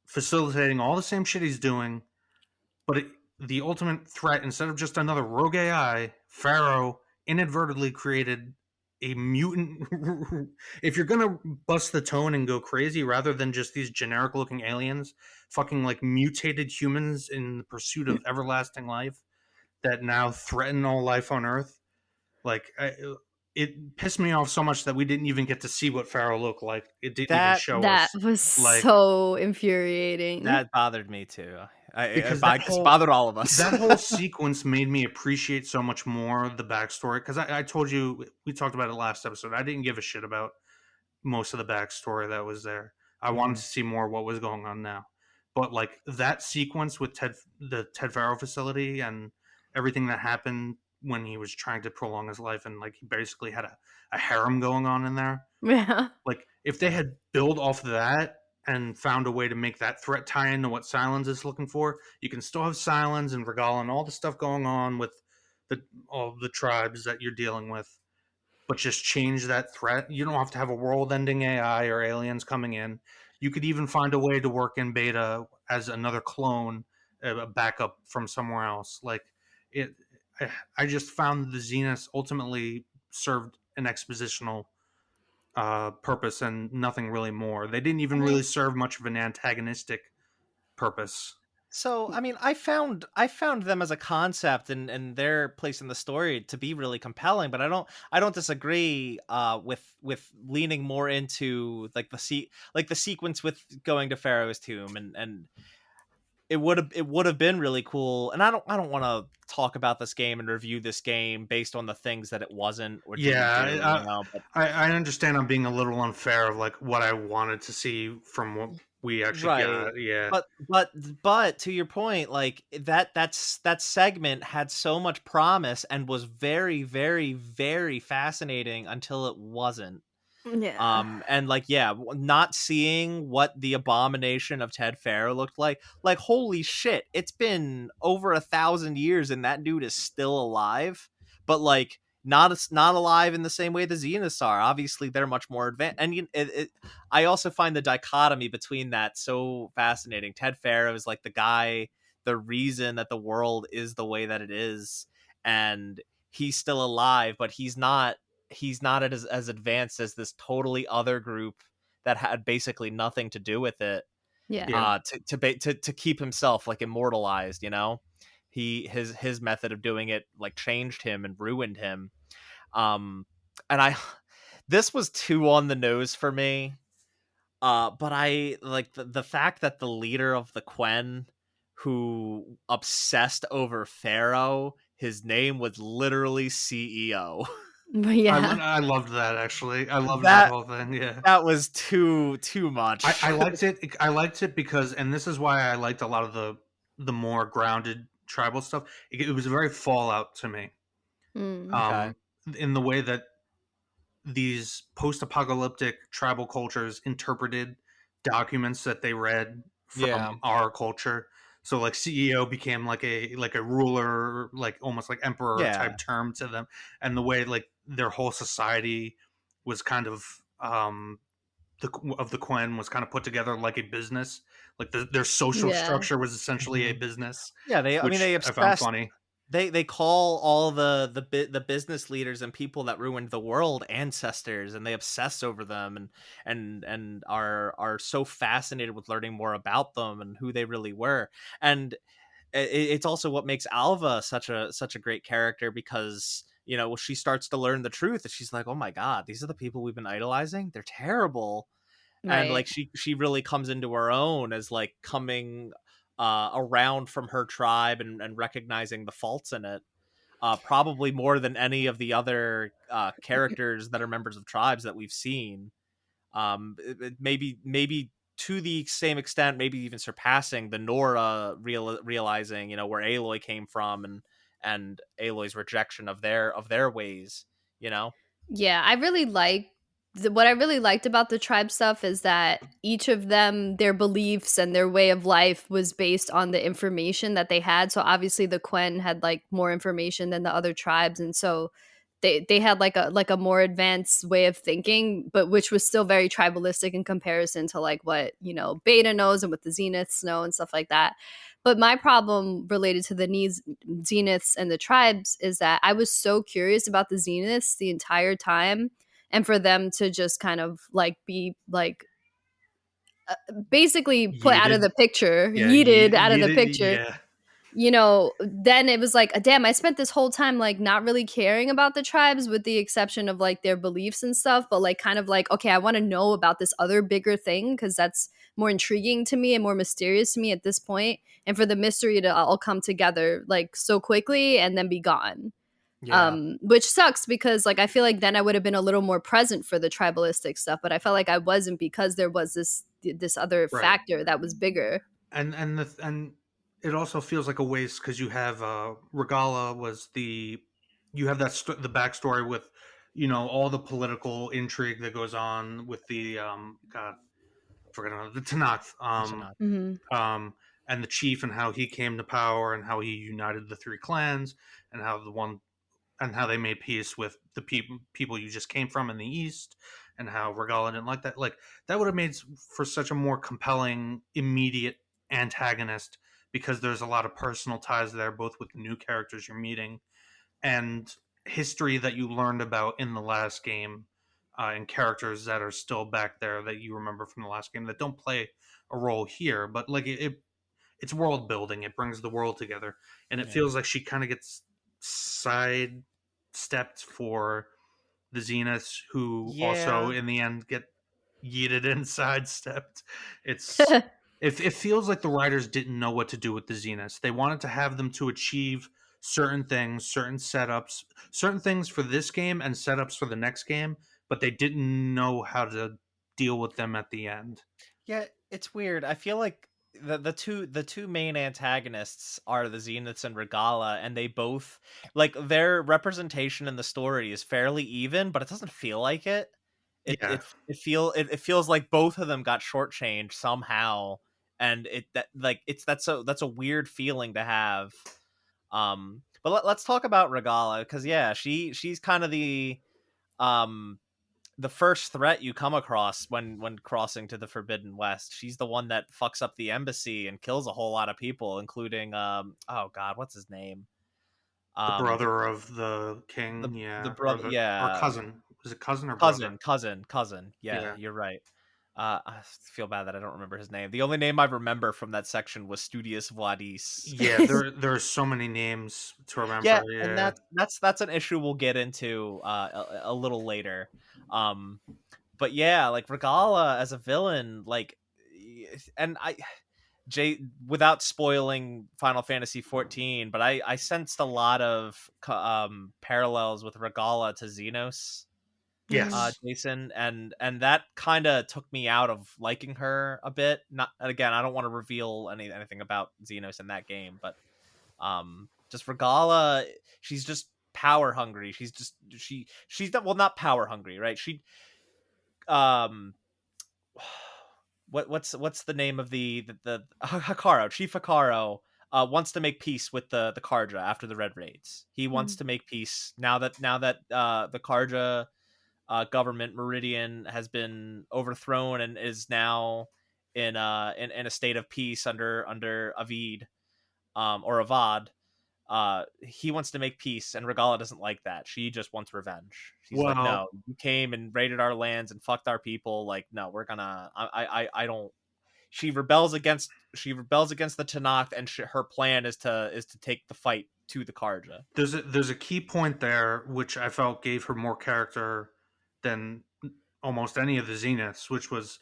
facilitating all the same shit he's doing, but the ultimate threat, instead of just another rogue AI, Pharaoh inadvertently created a mutant. If you're gonna bust the tone and go crazy, rather than just these generic looking aliens, fucking like mutated humans in the pursuit of everlasting life that now threaten all life on Earth, like it pissed me off so much that we didn't even get to see what Pharaoh looked like. It didn't even That show That us, was like, so infuriating. that bothered me too. because I guess it bothered all of us. that whole sequence made me appreciate so much more the backstory. Because I told you, we talked about it last episode. I didn't give a shit about most of the backstory that was there. I wanted Mhm. to see more what was going on now. But like that sequence with the Ted Faro facility and everything that happened when he was trying to prolong his life, and like he basically had a harem going on in there. Yeah. Like if they Yeah. had built off of that and found a way to make that threat tie into what Silence is looking for, you can still have Silence and Regal and all the stuff going on with all the tribes that you're dealing with, but just change that threat. You don't have to have a world-ending AI or aliens coming in. You could even find a way to work in beta as another clone, a backup from somewhere else. Like it, I just found the Zeniths ultimately served an expositional purpose and nothing really more. They didn't even really serve much of an antagonistic purpose. So, I mean, I found them as a concept and their place in the story to be really compelling, but I don't disagree with leaning more into like the sequence with going to Pharaoh's tomb, and it would have been really cool. And I don't want to talk about this game and review this game based on the things that it wasn't or didn't do, Yeah, but I understand I'm being a little unfair of like what I wanted to see from what we actually right. got. Yeah, But to your point, like that segment had so much promise and was very, very, very fascinating until it wasn't. Yeah. And like, yeah, not seeing what the abomination of Ted Farrow looked like, holy shit, it's been over 1,000 years and that dude is still alive, but like not alive in the same way the Zeniths are. Obviously, they're much more advanced, and I also find the dichotomy between that so fascinating. Ted Farrow is like the guy, the reason that the world is the way that it is, and he's still alive, but he's not as advanced as this totally other group that had basically nothing to do with it, Yeah. yeah, to keep himself like immortalized, his method of doing it like changed him and ruined him. And I this was too on the nose for me, but I like the fact that the leader of the Quen, who obsessed over Pharaoh, his name was literally CEO. But yeah. I loved that actually. I loved that that whole thing. Yeah, that was too much. I liked it. I liked it because, and this is why I liked a lot of the more grounded tribal stuff. It was very Fallout to me, Mm. Okay. um, in the way that these post-apocalyptic tribal cultures interpreted documents that they read Yeah. from our culture. So like CEO became like a ruler, like almost like emperor Yeah. type term to them, and the way like their whole society was kind of the Quen was kind of put together like a business. Like their social Yeah. structure was essentially a Mhm. business, Yeah, I mean, which they I found obsessed. funny. They call all the business leaders and people that ruined the world ancestors, and they obsess over them, and are so fascinated with learning more about them and who they really were. And it's also what makes Alva such a great character, because she starts to learn the truth and she's like, oh my god, these are the people we've been idolizing, they're terrible. And Right. like she really comes into her own as like coming around from her tribe and recognizing the faults in it, probably more than any of the other characters that are members of tribes that we've seen. Maybe to the same extent, maybe even surpassing the Nora realizing where Aloy came from, and Aloy's rejection of their ways. You know. Yeah, I really like what I really liked about the tribe stuff is that each of them, their beliefs and their way of life was based on the information that they had. So obviously the Quen had like more information than the other tribes, and so they had like a more advanced way of thinking, but which was still very tribalistic in comparison to like what Beta knows and what the Zeniths know and stuff like that. But my problem related to the needs Zeniths and the tribes is that I was so curious about the Zeniths the entire time, and for them to just kind of like be like basically put out of Yeeted, the picture, yeah, yeeted out of the yeeted, picture, yeah, then it was like, damn, I spent this whole time like not really caring about the tribes with the exception of like their beliefs and stuff, but like kind of like, okay, I want to know about this other bigger thing because that's more intriguing to me and more mysterious to me at this point, and for the mystery to all come together like so quickly and then be gone. Yeah. Which sucks because like I feel like then I would have been a little more present for the tribalistic stuff, but I felt like I wasn't because there was this other right. factor that was bigger. And it also feels like a waste because you have Regala was you have the backstory with all the political intrigue that goes on with the God, I forgot about the Tanakh, It's not. um and the chief and how he came to power and how he united the three clans and and how they made peace with the people you just came from in the East, and how Regala didn't like that. Like that would have made for such a more compelling, immediate antagonist, because there's a lot of personal ties there, both with the new characters you're meeting and history that you learned about in the last game, and characters that are still back there that you remember from the last game that don't play a role here. But like it's world building. It brings the world together, and it Yeah. feels like she kind of gets sidestepped for the Zeniths, who also Yeah. in the end get yeeted and sidestepped. It's it feels like the writers didn't know what to do with the Zeniths. They wanted to have them to achieve certain things, certain setups, certain things for this game and setups for the next game, but they didn't know how to deal with them at the end. Yeah, it's weird. I feel like the two main antagonists are the Zeniths and Regala, and they both like their representation in the story is fairly even, but it doesn't feel like it. It Yeah. it it feels like both of them got shortchanged somehow, and it that like it's that's a weird feeling to have. But let's talk about Regala, because yeah, she's kind of um the first threat you come across when crossing to the Forbidden West. She's the one that fucks up the embassy and kills a whole lot of people, including oh god, what's his name? The The brother of the the king, the yeah, brother, or yeah, cousin. Was it cousin or brother? cousin. Yeah, Yeah, you're right. I feel bad that I don't remember his name. The only name I remember from that section was Studius Vladis. yeah. There are so many names to Yeah, remember. and Yeah, that's an issue we'll get into a little later. Um, but yeah, like Regala as a villain, like, and I, Jay, without spoiling Final Fantasy 14, but I sensed a lot of parallels with Regala to Xenos, Mm. yes. Jason, and that kind of took me out of liking her a bit. Not again, I don't want to reveal anything about Xenos in that game, but just Regala, she's just power hungry. She's not, well, not power hungry, right? She um what's the name of the Hikaru, Chief Hikaru wants to make peace with the Karja after the Red Raids. He wants Mm. to make peace now that the Karja government Meridian has been overthrown and is now in a state of peace under Avid, or Avad. He wants to make peace, and Regala doesn't like that. She just wants revenge. She's like, Well, no, you came and raided our lands and fucked our people. Like, no, we're gonna. I don't. She rebels against the Tanakh, and her plan is to take the fight to the Karja. there's a key point there which I felt gave her more character than almost any of the Zeniths, which was,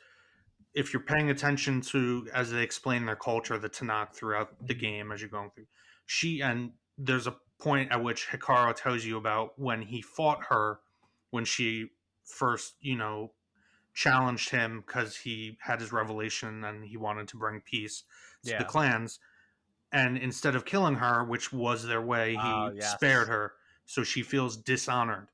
if you're paying attention to as they explain their culture, the Tanakh, throughout the game as you're going through, and there's a point at which Hikaru tells you about when he fought her, when she first, challenged him because he had his revelation and he wanted to bring peace to the Yeah. clans. And instead of killing her, which was their way, Oh he spared yes. her. So she feels dishonored.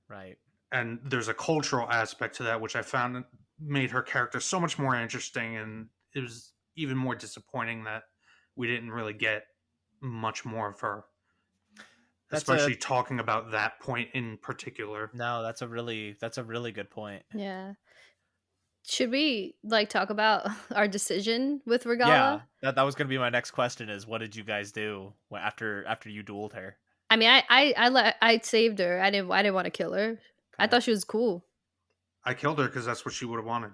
Right. And there's a cultural aspect to that, which I found made her character so much more interesting. And it was even more disappointing that we didn't really get much more of her, That's a especially talking about that point in particular. no. That's a really good point. Yeah. Should we like talk about our decision with Regala? Yeah, that was gonna be my next question. Is what did you guys do after you dueled her? I mean, I saved her. I didn't want to kill her. I Okay. thought she was cool. I killed her because that's what she would have wanted.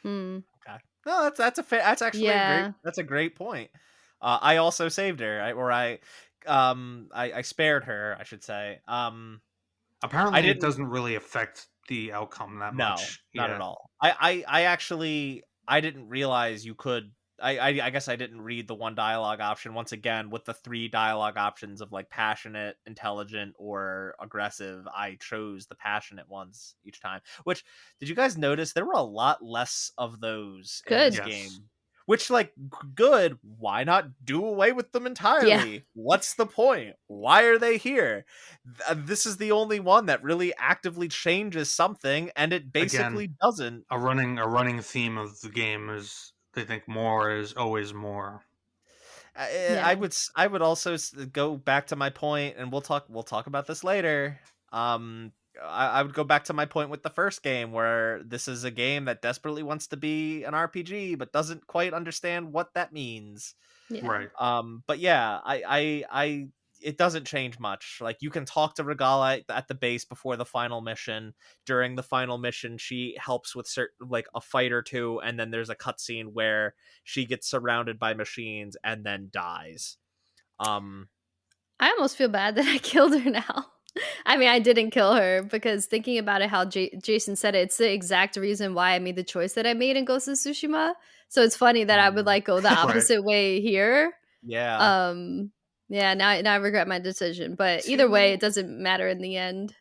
Hmm. Okay. No, that's actually Yeah. a great point. I also saved her, I spared her, I should say. I Apparently, it didn't. doesn't really affect the outcome that No, much. not at Yeah. all. I actually I didn't realize you could. I guess I didn't read the one dialogue option once again with the three dialogue options of like passionate, intelligent, or aggressive. I chose the passionate ones each time. Which, did you guys notice there were a lot less of those in this Good. Yes. game? Which, like, good. Why not do away with them Yeah. entirely? What's the point? Why are they here? This is the only one that really actively changes something, and it Again, basically doesn't. a running theme of the game is they think more is always more. I Yeah. would I would also go back to my point, and we'll talk about this later. I would go back to my point with the first game, where this is a game that desperately wants to be an RPG, but doesn't quite understand what that means. Yeah. Right. But yeah, it doesn't change much. Like, you can talk to Regala at the base before the final mission. During the final mission, she helps with certain, like, a fight or two, and then there's a cutscene where she gets surrounded by machines and then dies. Um, I almost feel bad that I killed her now. I mean, I didn't kill her because thinking about it, how Jason said it, it's the exact reason why I made the choice that I made in Ghost of Tsushima. So it's funny that I would like go the Right. opposite way here. yeah. Um, yeah, now I regret my decision, but either way, it To doesn't matter in the end.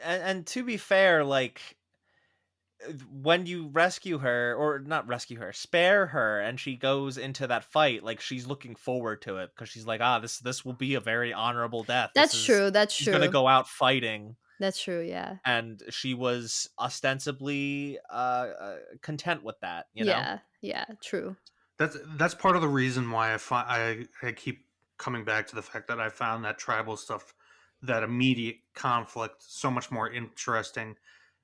and to be fair, like, when you rescue her, or not rescue her, spare her, and she goes into that fight, like, she's looking forward to it, because she's like, this will be a very honorable death. That's true. That's She's gonna true. go out fighting, That's true. Yeah. and she was ostensibly content with that, you know. Yeah. Yeah. True. That's part of the reason why I keep coming back to the fact that I found that tribal stuff, that immediate conflict, so much more interesting.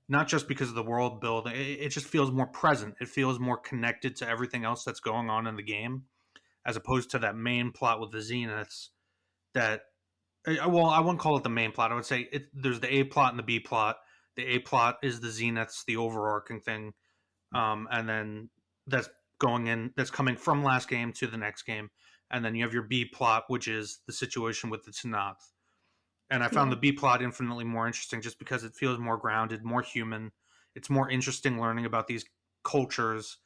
Not just because of the world building, it just feels more present. It feels more connected to everything else that's going on in the game, as opposed to that main plot with the Zeniths. That well, I wouldn't call it the main plot. I would say there's the A plot and the B plot. The A plot is the Zeniths, the overarching thing, and then that's that's coming from last game to the next game, and then you have your B plot, which is the situation with the Tanakh. And I found Yeah. the B plot infinitely more interesting, just because it feels more grounded, more human. It's more interesting learning about these cultures,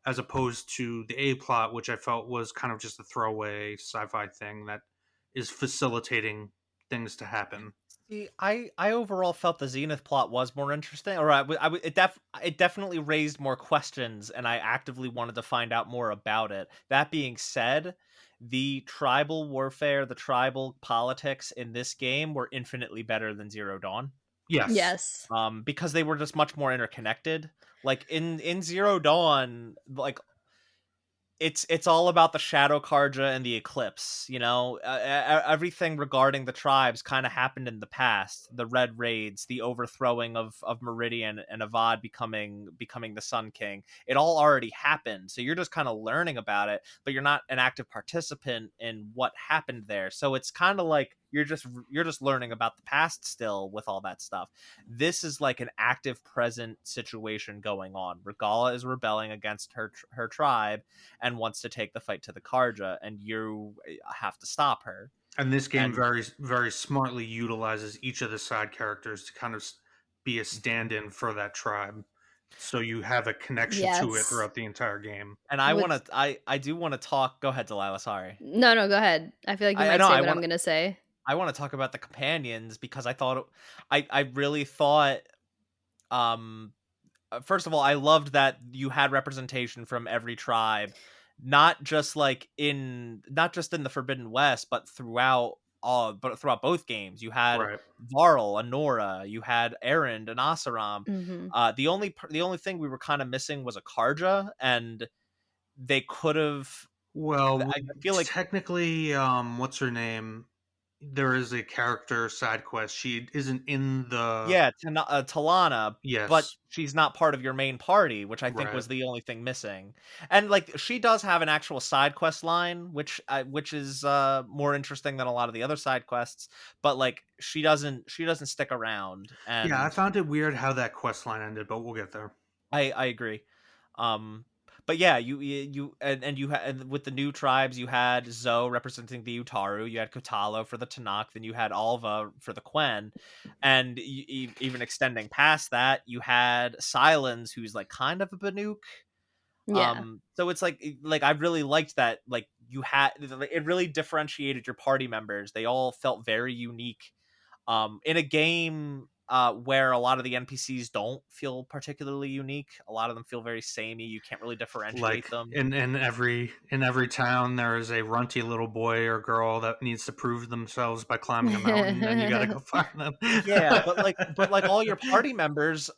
as opposed to the A plot, which I felt was kind of just a throwaway sci-fi thing that is facilitating things to happen. See, I overall felt the Zenith plot was more interesting. Or it definitely raised more questions, and I actively wanted to find out more about it. That being said, the tribal warfare, the tribal politics in this game were infinitely better than Zero Dawn. Yes. Yes. Because they were just much more interconnected. Like, in Zero Dawn, like, it's all about the Shadow Karja and the Eclipse, you know. Everything regarding the tribes kind of happened in the past. The Red Raids, the overthrowing of Meridian, and Avad becoming the Sun King. It all already happened. So you're just kind of learning about it, but you're not an active participant in what happened there. So it's kind of like you're just learning about the past still with all that stuff. This is like an active present situation going on. Regala is rebelling against her tribe and wants to take the fight to the Karja, and you have to stop her. And this game And very, very smartly utilizes each of the side characters to kind of be a stand-in for that tribe, so you have a connection to it Yes. throughout the entire game. I want With to I do want to talk. Go ahead, Delilah. Sorry. No, no, go ahead. I feel like you I might know say I what I'm want gonna say. I want to talk about the companions, because I thought I really thought, um first of all, I loved that you had representation from every tribe, not just in the Forbidden West, but throughout both games. You had Right. Varl, Anora, you had Erend and Asaram. Mhm. The only thing we were kind of missing was a Karja, and they could have. Well, I feel like, technically, what's her name? There is a character side quest. She isn't in the. yeah, Talana, but Yes. she's not part of your main party, which I think Right. was the only thing missing. And, like, she does have an actual side quest line, which is more interesting than a lot of the other side quests. But, like, she doesn't stick around, Yeah, I and found it weird how that quest line ended, but we'll get there. I agree. Um, but yeah, and with the new tribes, you had Zoe representing the Utaru, you had Kotalo for the Tanakh, then you had Alva for the Quen, and even extending past that, you had Silence, who's like kind of a Banuk. Yeah. So it's like I really liked that. Like, it really differentiated your party members. They all felt very unique. In a game where a lot of the NPCs don't feel particularly unique. A lot of them feel very samey. You can't really differentiate Like them. in every town, there is a runty little boy or girl that needs to prove themselves by climbing a mountain, and you got to go find them. Yeah, but all your party members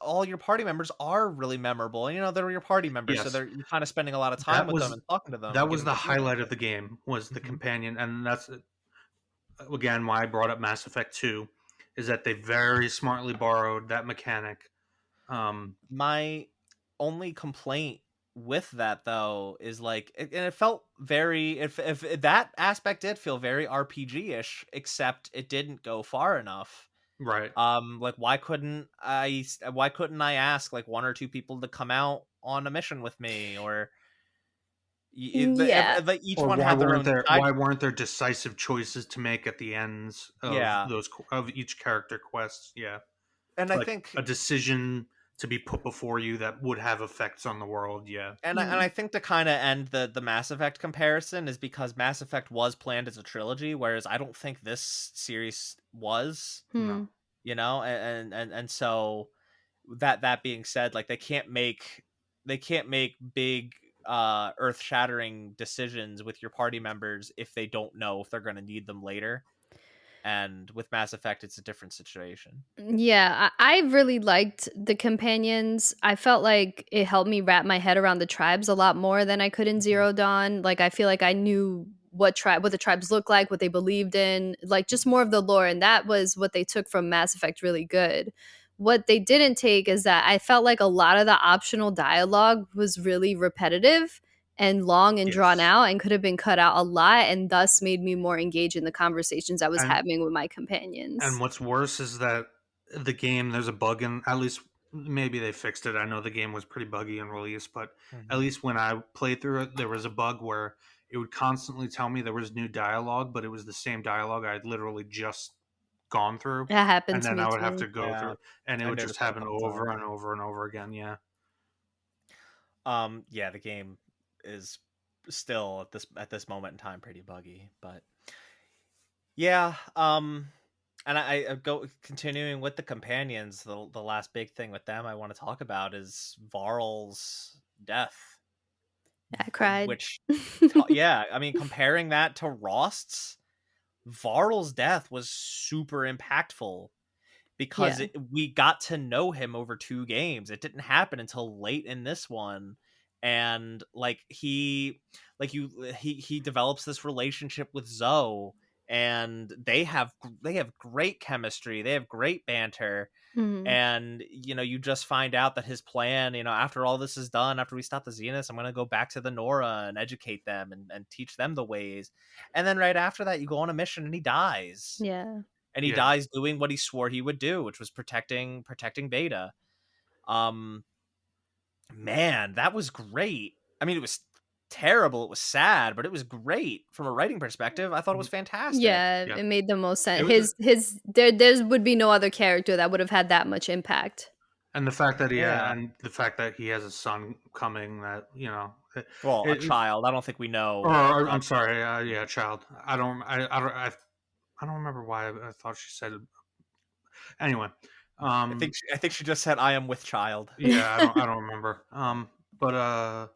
are really memorable. You know, they're your party members, so Yes, you're kind of spending a lot of time that with them was and talking to them that and was getting the to know them. highlight of the game, was the Mhm. companion, and that's again why I brought up Mass Effect 2, is that they very smartly borrowed that mechanic. My only complaint with that though is like and it felt very if that aspect did feel very RPG-ish, except it didn't go far enough. Right. Like why couldn't I ask like one or two people to come out on a mission with me, or Yeah. each Or one had their own side. why weren't there decisive choices to make at the ends of Yeah, of each character quest? Yeah, and I like think a decision to be put before you that would have effects on the world. Yeah, and I think to kind of end the Mass Effect comparison is because Mass Effect was planned as a trilogy, whereas I don't think this series was. no, Hmm. You know, and so that being said, like they can't make big earth-shattering decisions with your party members if they don't know if they're going to need them later. And with Mass Effect it's a different situation. Yeah, I really liked the companions. I felt like it helped me wrap my head around the tribes a lot more than I could in Mhm. Zero Dawn. Like I feel like I knew what the tribes looked like, what they believed in, like just more of the lore, and that was what they took from Mass Effect really good. What they didn't take is that I felt like a lot of the optional dialogue was really repetitive and long and drawn yes, out and could have been cut out a lot and thus made me more engaged in the conversations I was and having with my companions. what's worse is that the game, there's a bug in, at least maybe they fixed it. I know the game was pretty buggy in release, but at Mhm. least when I played through it, there was a bug where it would constantly tell me there was new dialogue, but it was the same dialogue I'd literally just gone through, That happened and to then me I would have too. to go Yeah, through, and it I would just noticed that a happen couple over times. and over and over again. Yeah, Yeah, the game is still at this moment in time pretty buggy, but yeah. And I go continuing with the companions. The last big thing with them I want to talk about is Varl's death, I cried. which yeah, I mean comparing that to Rost's, Varl's death was super impactful because Yeah. we got to know him over 2 games. It didn't happen until late in this one, and like he develops this relationship with Zoe, and they have great chemistry. They have great banter, Mhm. and you just find out that his plan, after all this is done, after we stop the Zeniths, I'm gonna go back to the Nora and educate them and teach them the ways. And then right after that, you go on a mission and he dies, Yeah. and he yeah, dies doing what he swore he would do, which was protecting Beta. Um, man, that was great. I mean, it was terrible, it was sad, but it was great from a writing perspective. I thought it was Mhm. fantastic. Yeah, Yeah. it made the most It sense. was, There would be no other character that would have had that much impact. and Yeah. the fact that he has a son coming, that Well, a it, child. I don't think we or know. I'm sorry, yeah, child. I don't remember why I thought she said. Anyway, um, I think she just said, "I am with child." yeah, I don't remember. But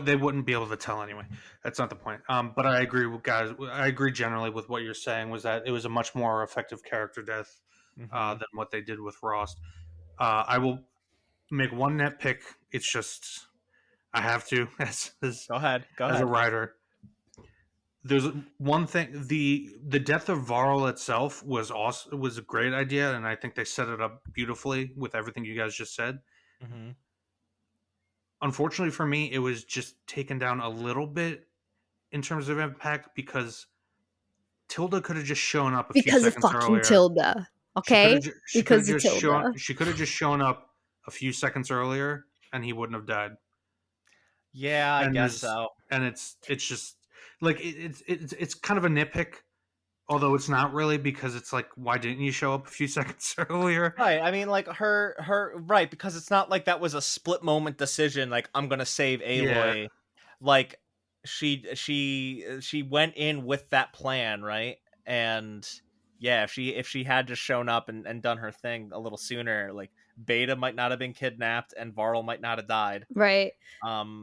they wouldn't be able to tell anyway. That's not the point. But I agree with guys. I agree generally with what you're saying. Was that it was a much more effective character death Hmm. than what they did with Rost. I will make one nitpick. It's just I have to Go ahead. Go as a ahead. writer. There's one thing, the death of Varl itself was awesome, was a great idea, and I think they set it up beautifully with everything you guys just said. Hmm. Unfortunately for me, it was just taken down a little bit in terms of impact because Tilda could have just shown up a few Because of seconds fucking earlier. Tilda, okay? Because of Tilda. She could have just shown up a few seconds earlier and he wouldn't have died. Yeah, I And guess so. it's just like it's kind of a nitpick, although it's not really, because it's like, why didn't you show up a few seconds earlier? Right. I mean, like her right, because it's not like that was a split moment decision. Like I'm gonna save Yeah, Aloy. Like she went in with that plan, right? And yeah, if she had just shown up and done her thing a little sooner, like Beta might not have been kidnapped and Varl might not have died. Right.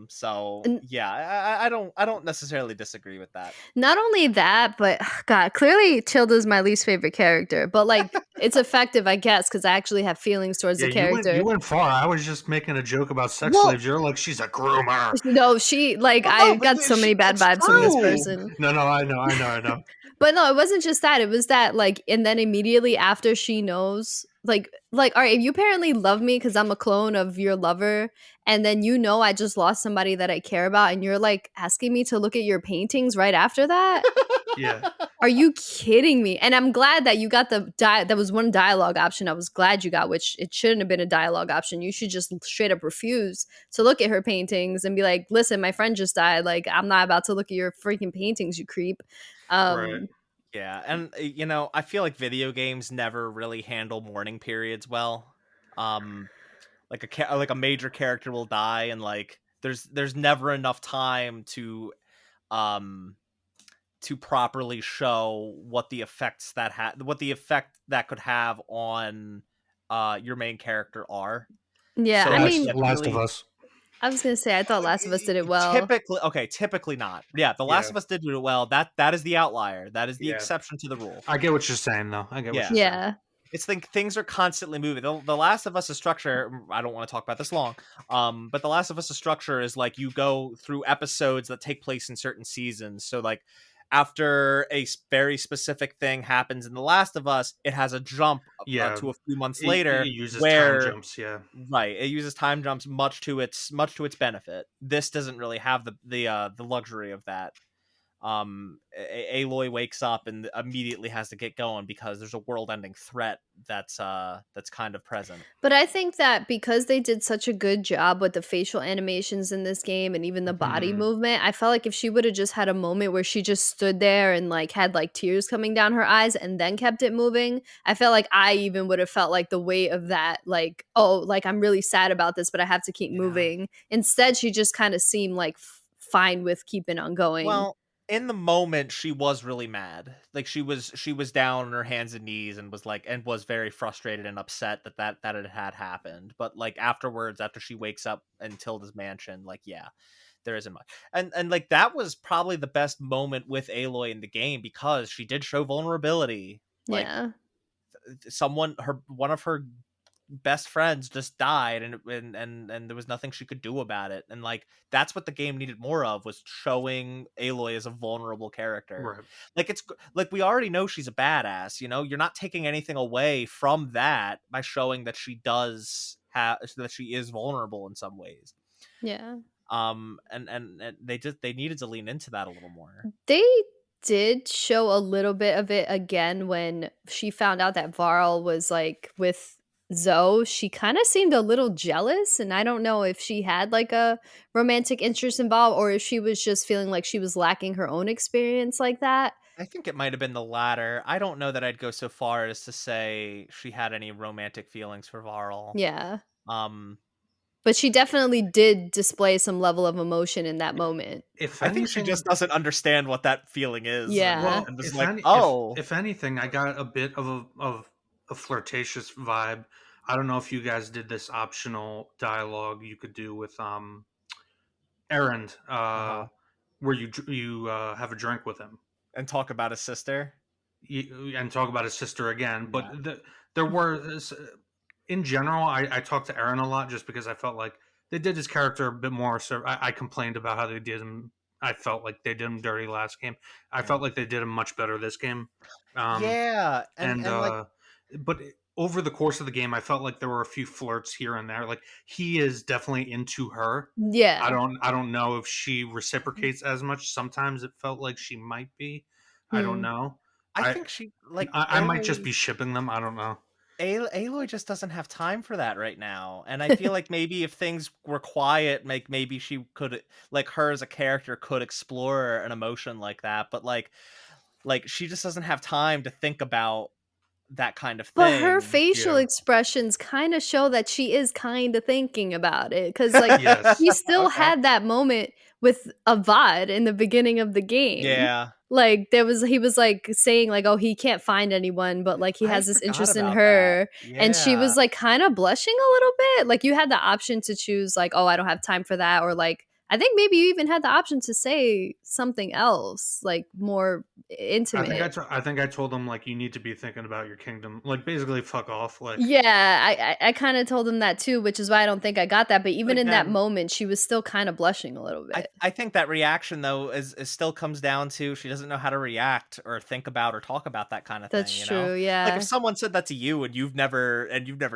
So And yeah, I don't necessarily disagree with that. not only that, but God, clearly Tilda's my least favorite character. But like, it's effective, I guess, because I actually have feelings towards Yeah, the you character. went far. I was just making a joke about sex Well, slaves. You're like, she's a groomer. no, she like Well, I no, but got so many bad it's vibes from this true. person. No, I know. But no, it wasn't just that. It was that like, and then immediately after she knows, all right, you apparently love me because I'm a clone of your lover, and then I just lost somebody that I care about, and you're like asking me to look at your paintings right after that. Yeah. Are you kidding me? And I'm glad that you got that was one dialogue option. I was glad you got, which it shouldn't have been a dialogue option. You should just straight up refuse to look at her paintings and be like, listen, my friend just died. Like, I'm not about to look at your freaking paintings, you creep. Right. Yeah, and I feel like video games never really handle mourning periods well. Like a major character will die, and like there's never enough time um to properly show what the effect that could have on your main character are. Yeah, So I like, mean, Last of really, Us. I was gonna say I thought Last of Us did it well. typically not. Yeah, The Last Yeah. of Us did do it well. That is the outlier. That is the Yeah. exception to the rule. I get what you're saying, though. I get what Yeah. you're saying. Yeah. It's things are constantly moving. The Last of Us' structure, I don't want to talk about this long, but The Last of Us' structure is like you go through episodes that take place in certain seasons. So like after a very specific thing happens in The Last of Us, it has a jump Yeah. to a few months It later uses where time jumps, yeah. right, it uses time jumps much to its benefit. This doesn't really have the luxury of that. Aloy wakes up and immediately has to get going because there's a world-ending threat that's kind of present. But I think that because they did such a good job with the facial animations in this game and even the body Mhm. movement, I felt like if she would have just had a moment where she just stood there and like had like tears coming down her eyes and then kept it moving, I felt like I even would have felt like the weight of that, like, oh, like I'm really sad about this, but I have to keep Yeah. moving. Instead, she just kind of seemed like fine with keeping on going. Well, in the moment she was really mad. Like she was down on her hands and knees and was very frustrated and upset that it had happened. But like afterwards, after she wakes up in Tilda's mansion, like yeah, there isn't much. And like that was probably the best moment with Aloy in the game because she did show vulnerability. Like Yeah. one of her best friends just died, and there was nothing she could do about it. And like that's what the game needed more of, was showing Aloy as a vulnerable character. Right. Like it's like we already know she's a badass, you're not taking anything away from that by showing that that she is vulnerable in some ways. Yeah. And they needed to lean into that a little more. They did show a little bit of it again when she found out that Varl was like with Zoe. She kind of seemed a little jealous, and I don't know if she had like a romantic interest involved or if she was just feeling like she was lacking her own experience like that. I think it might have been the latter. I don't know that I'd go so far as to say she had any romantic feelings for Varl. Yeah. Um, But she definitely did display some level of emotion in that moment. If I think she anything, just doesn't understand what that feeling is. Yeah. well, And just if, like, any, oh, if anything, I got a bit of a flirtatious vibe. I don't know if you guys did this optional dialogue you could do with Errand, where you have a drink with him and talk about his sister. and talk about his sister again. Yeah. But there were in general, I talked to Aaron a lot just because I felt like they did his character a bit more. So I complained about how they did him. I felt like they did him dirty last game. I felt like they did him much better this game. Yeah, and like, But over the course of the game, I felt like there were a few flirts here and there. Like he is definitely into her. Yeah. I don't know if she reciprocates as much. Sometimes it felt like she might be. I don't know. I think she like I might just be shipping them. I don't know. Aloy just doesn't have time for that right now. And I feel like maybe if things were quiet, maybe she could, like, her as a character could explore an emotion like that. But like she just doesn't have time to think about that kind of But her thing. facial Yeah. expressions kind of show that she is kind of thinking about it. Because, like, Yes. we still Okay. had that moment with Avad in the beginning of the game. Yeah. Like he was like saying like, oh, he can't find anyone, but like he I has this forgot interest in about that. her, and she Yeah. was like kind of blushing a little bit. Like you had the option to choose like, oh, I don't have time for that, or like I think maybe you even had the option to say something else, like more intimate. I think I told him like you need to be thinking about your kingdom, like basically fuck off, Yeah, I kind of told him that too, which is why I don't think I got that. But But even in that again, moment, she was still kind of blushing a little bit. I think that reaction though is still comes down to she doesn't know how to react or think about or talk about that kind of That's thing, you know? true. Like if Yeah. someone said that to you and you've never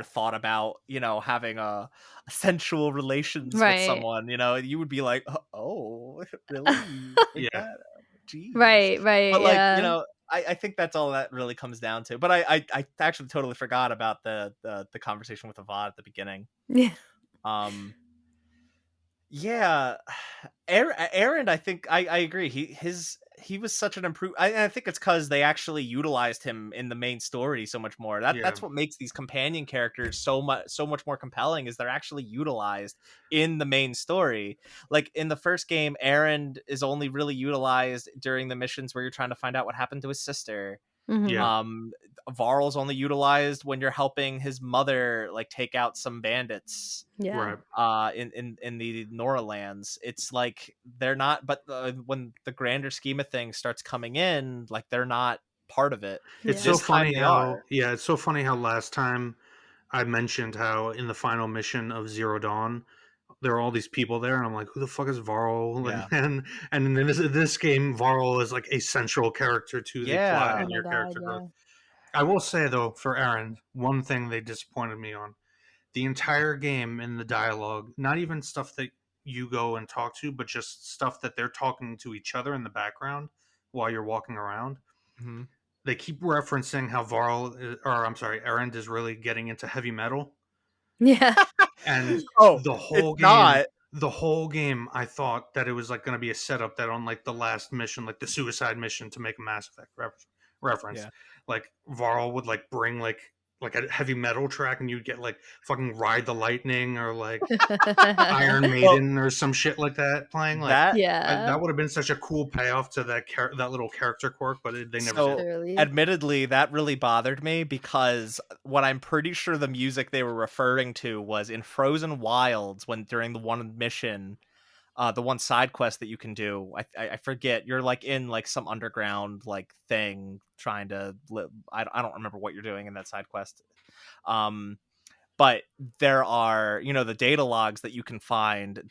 thought about, having a sensual relations with Right. someone, you would be like, "Oh, really? You think yeah. that? Jeez." Right. Right. But like, Yeah. I think that's all that really comes down to. But I actually totally forgot about the conversation with Avad at the beginning. Yeah. Um yeah, Aaron, I think I agree. He was such an improve. I think it's because they actually utilized him in the main story so much more. Yeah. That's what makes these companion characters so much more compelling. Is they're actually utilized in the main story. Like in the first game, Aaron is only really utilized during the missions where you're trying to find out what happened to his sister. Hmm. Yeah. Varl's only utilized when you're helping his mother like take out some bandits Yeah. Right. in the Nora lands. It's like they're not, but when the grander scheme of things starts coming in, like they're not part of it. It's Yeah. so This time funny they are. how it's so funny how last time I mentioned how in the final mission of Zero Dawn there are all these people there, and I'm like, who the fuck is Varl? Yeah. And in this game, Varl is like a central character to the plot Yeah. Oh and my your god. character growth. Yeah. I will say though, for Aaron, one thing they disappointed me on the entire game in the dialogue, not even stuff that you go and talk to, but just stuff that they're talking to each other in the background while you're walking around. Mhm. They keep referencing how or I'm sorry, Aaron is really getting into heavy metal, Yeah. and Oh, the it's whole game not. the whole game I thought that it was like going to be a setup that on like the last mission, like the suicide mission to make a Mass Effect reference, Yeah. like Varl would like bring like a heavy metal track and you'd get like fucking Ride the Lightning or like Iron Well, Maiden or some shit like that playing. Like that Yeah. that would have been such a cool payoff to that little character quirk, but they never did. so Literally. admittedly that really bothered me because what I'm pretty sure the music they were referring to was in Frozen Wilds when during the one mission, the one side quest that you can do. I forget. You're like in like some underground like thing trying to I don't remember what you're doing in that side quest. Um, but there are the data logs that you can find.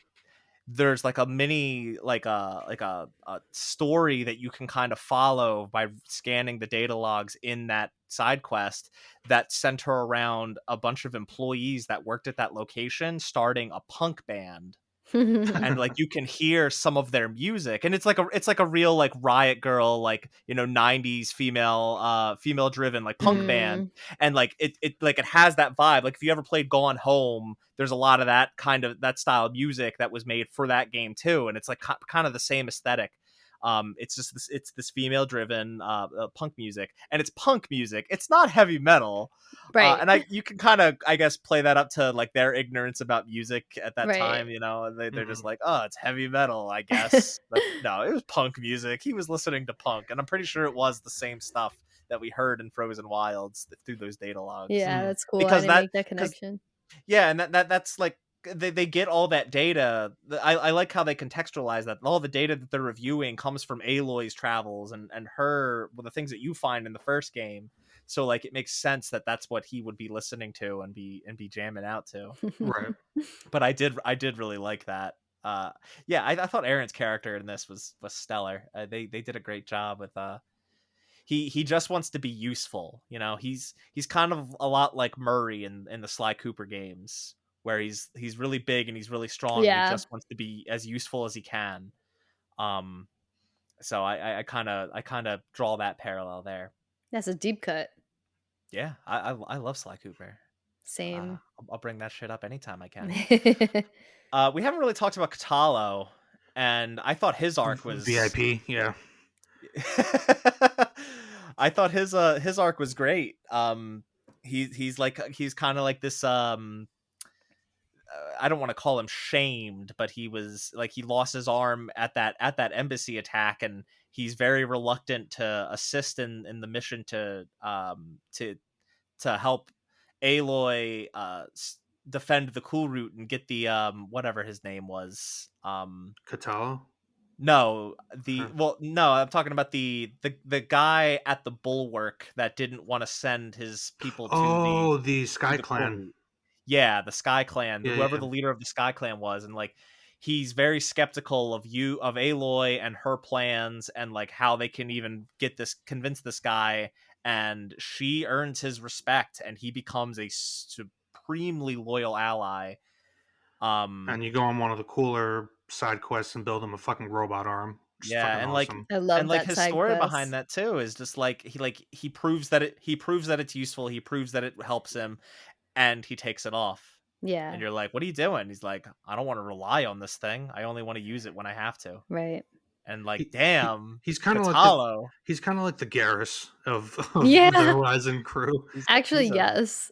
There's like a mini like a story that you can kind of follow by scanning the data logs in that side quest that center around a bunch of employees that worked at that location starting a punk band, and like you can hear some of their music, and it's like a real like Riot Girl, like 90s female driven like punk band, Mm. and like it has that vibe. Like if you ever played Gone Home, there's a lot of that style of music that was made for that game too, and it's like kind of the same aesthetic. It's just this female driven punk music, and it's punk music, it's not heavy metal. Right. And you can kind of, I guess, play that up to like their ignorance about music at that Right. time. They're just Mhm. like, oh, it's heavy metal, I guess. But no, it was punk music. He was listening to punk, and I'm pretty sure it was the same stuff that we heard in Frozen Wilds through those data logs. Yeah, Mhm. that's cool. I Because didn't make that because connection. yeah, and that's like they get all that data. I like how they contextualize that. All the data that they're reviewing comes from Aloy's travels and her, well, the things that you find in the first game. So like it makes sense that that's what he would be listening to and be jamming out to. Right. But I did really like that. Yeah, I thought Aaron's character in this was stellar. They did a great job with he just wants to be useful. He's kind of a lot like Murray in the Sly Cooper games, where he's really big and he's really strong and he Yeah. just wants to be as useful as he can. Um, so I kind of draw that parallel there. That's a deep cut. Yeah, I love Sly Cooper. Same. I'll bring that shit up anytime I can. We haven't really talked about Katalo, and I thought his arc was VIP, yeah. I thought his arc was great. He's kind of like this I don't want to call him shamed, but he was like, he lost his arm at that embassy attack, and he's very reluctant to assist in the mission to help Aloy defend the cool route and get the whatever his name was. Katala? No, Huh. no, I'm talking about the guy at the bulwark that didn't want to send his people to Oh, the Sky the cool Clan. route. Yeah, the Sky Clan, Yeah, whoever yeah. the leader of the Sky Clan was, and like he's very skeptical of Aloy and her plans, and like how they can even convince this guy, and she earns his respect, and he becomes a supremely loyal ally. And you go on one of the cooler side quests and build him a fucking robot arm, which is Yeah, fucking awesome. I love that his side story behind quest. that too is just like he proves that it's useful, he proves that it helps him, and he takes it off. And Yeah, you're like, "What are you doing?" He's like, "I don't want to rely on this thing. I only want to use it when I have to." right. And like, He, he damn, he's kind of like Katalo. the Garrus of the Yeah, Horizon crew. actually, He's a yes.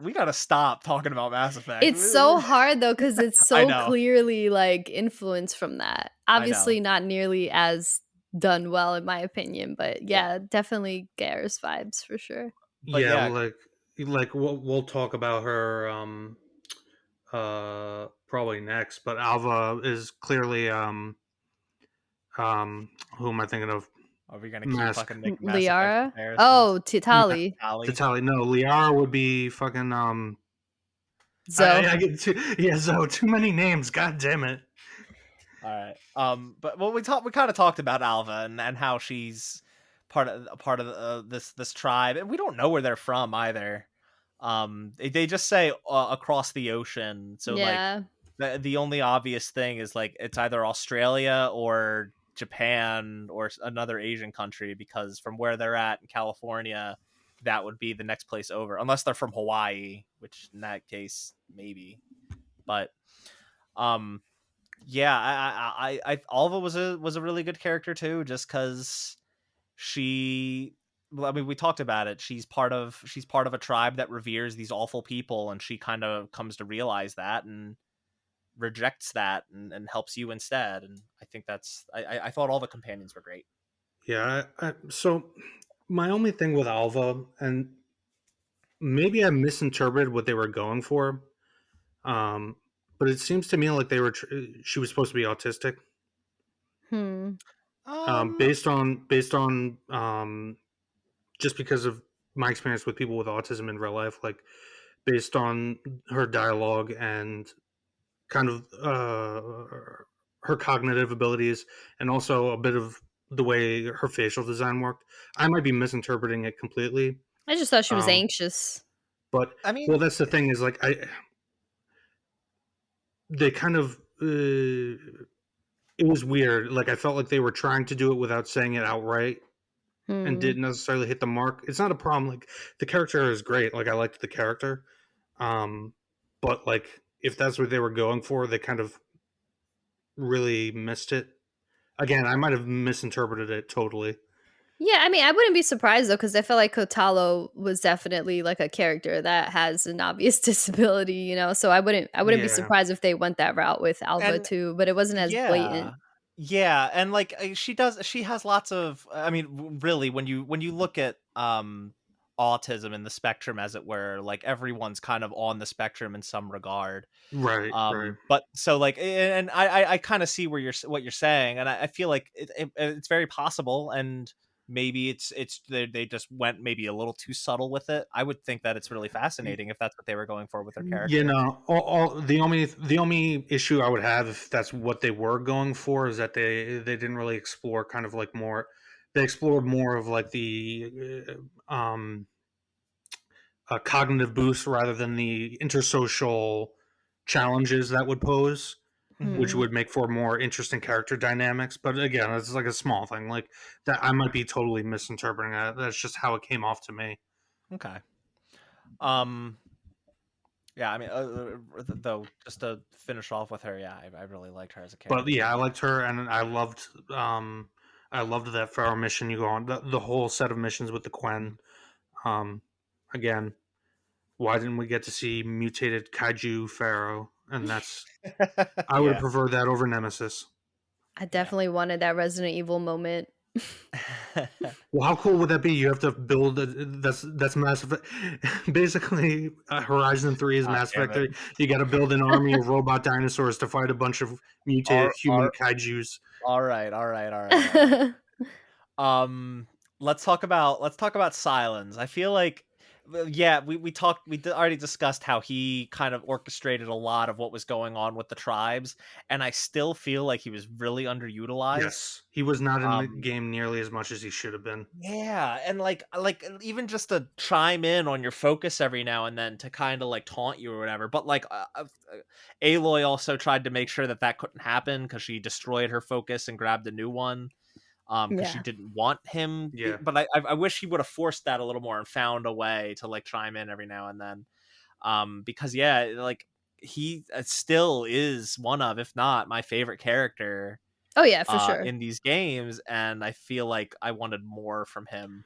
we gotta stop talking about Mass Effect. It's so hard though because it's I so know, clearly like influenced from that. I know. Obviously, not nearly as done well in my opinion, but Yeah, yeah, definitely Garrus vibes for sure. but Yeah, yeah, like we'll talk about her probably next, but Alva is clearly who am I thinking of? are we gonna keep Mask. fucking making Mass Effect Liara? comparisons? Oh, Titali. Tali. Tatali. No, Liara would be fucking Zoe. I get too many names, god damn it. All right. But we kind of talked about Alva and how she's part of this tribe, and we don't know where they're from either. They just say across the ocean, so like Yeah. the only obvious thing is like it's either Australia or Japan or another Asian country, because from where they're at in California, that would be the next place over, unless they're from Hawaii, which in that case maybe. But um yeah, Alva was a really good character too, just because she. Well, I mean, we talked about it. She's part of a tribe that reveres these awful people, and she kind of comes to realize that and rejects that and helps you instead. And I think I thought all the companions were great. Yeah, so my only thing with Alva, and maybe I misinterpreted what they were going for, um, but it seems to me like she was supposed to be autistic, Hmm. Um, based on just because of my experience with people with autism in real life, like based on her dialogue and kind of her cognitive abilities, and also a bit of the way her facial design worked. I might be misinterpreting it completely, I just thought she was um, anxious. but I mean, well, that's the thing is like they kind of it was weird. Like I felt like they were trying to do it without saying it outright, and Hmm. didn't necessarily hit the mark. It's not a problem. Like the character is great. Like I liked the character, um, but like if that's what they were going for, they kind of really missed it. Again, I might have misinterpreted it totally. Yeah, I mean, I wouldn't be surprised though, because I feel like Kotalo was definitely like a character that has an obvious disability, you know. So I wouldn't be Yeah, surprised if they went that route with Alva and too, but it wasn't as yeah, blatant. yeah, and like she has lots of. I mean, really, when you look at autism in the spectrum, as it were, like everyone's kind of on the spectrum in some regard. right, right. But so like, and I kind of see what you're saying, and I feel like it's very possible, and maybe they just went maybe a little too subtle with it. I would think that it's really fascinating if that's what they were going for with their You character. know, all the only issue I would have if that's what they were going for is that they didn't really explore kind of like more. They explored more of like the cognitive boost rather than the intersocial challenges that would pose, Hmm. which Hmm. would make for more interesting character dynamics. But again, it's like a small thing. Like that, I might be totally misinterpreting that. That's just how it came off to me. Okay. Um. Yeah. I mean, though, just to finish off with her, yeah, I really liked her as a But yeah, character. I liked her, and I loved that Pharaoh mission you go on. The whole set of missions with the Quen. Mhm. Um, again, why didn't we get to see mutated kaiju Pharaoh? and I would have Yeah. preferred that over Nemesis. I Yeah. definitely wanted that Resident Evil moment. Well, how cool would that be? You have to build that's Mass Effect. Basically, Horizon 3 is God Mass damn Effect it. 3. You got to build an army of robot dinosaurs to fight a bunch of mutated All, human all, kaijus. all right, all right, all right, all right. Um, let's talk about Silence. I feel like, well, yeah, already discussed how he kind of orchestrated a lot of what was going on with the tribes, and I still feel like he was really underutilized. Yes, he was not in the Um, game nearly as much as he should have been. yeah, and like even just to chime in on your focus every now and then to kind of like taunt you or whatever. But like, Aloy also tried to make sure that that couldn't happen because she destroyed her focus and grabbed a new one. Because she Yeah. didn't want him. Yeah, But I wish he would have forced that a little more and found a way to like chime in every now and then. Because yeah, like he still is one of, if not my favorite character Oh yeah, for sure. in these games, and I feel like I wanted more from him.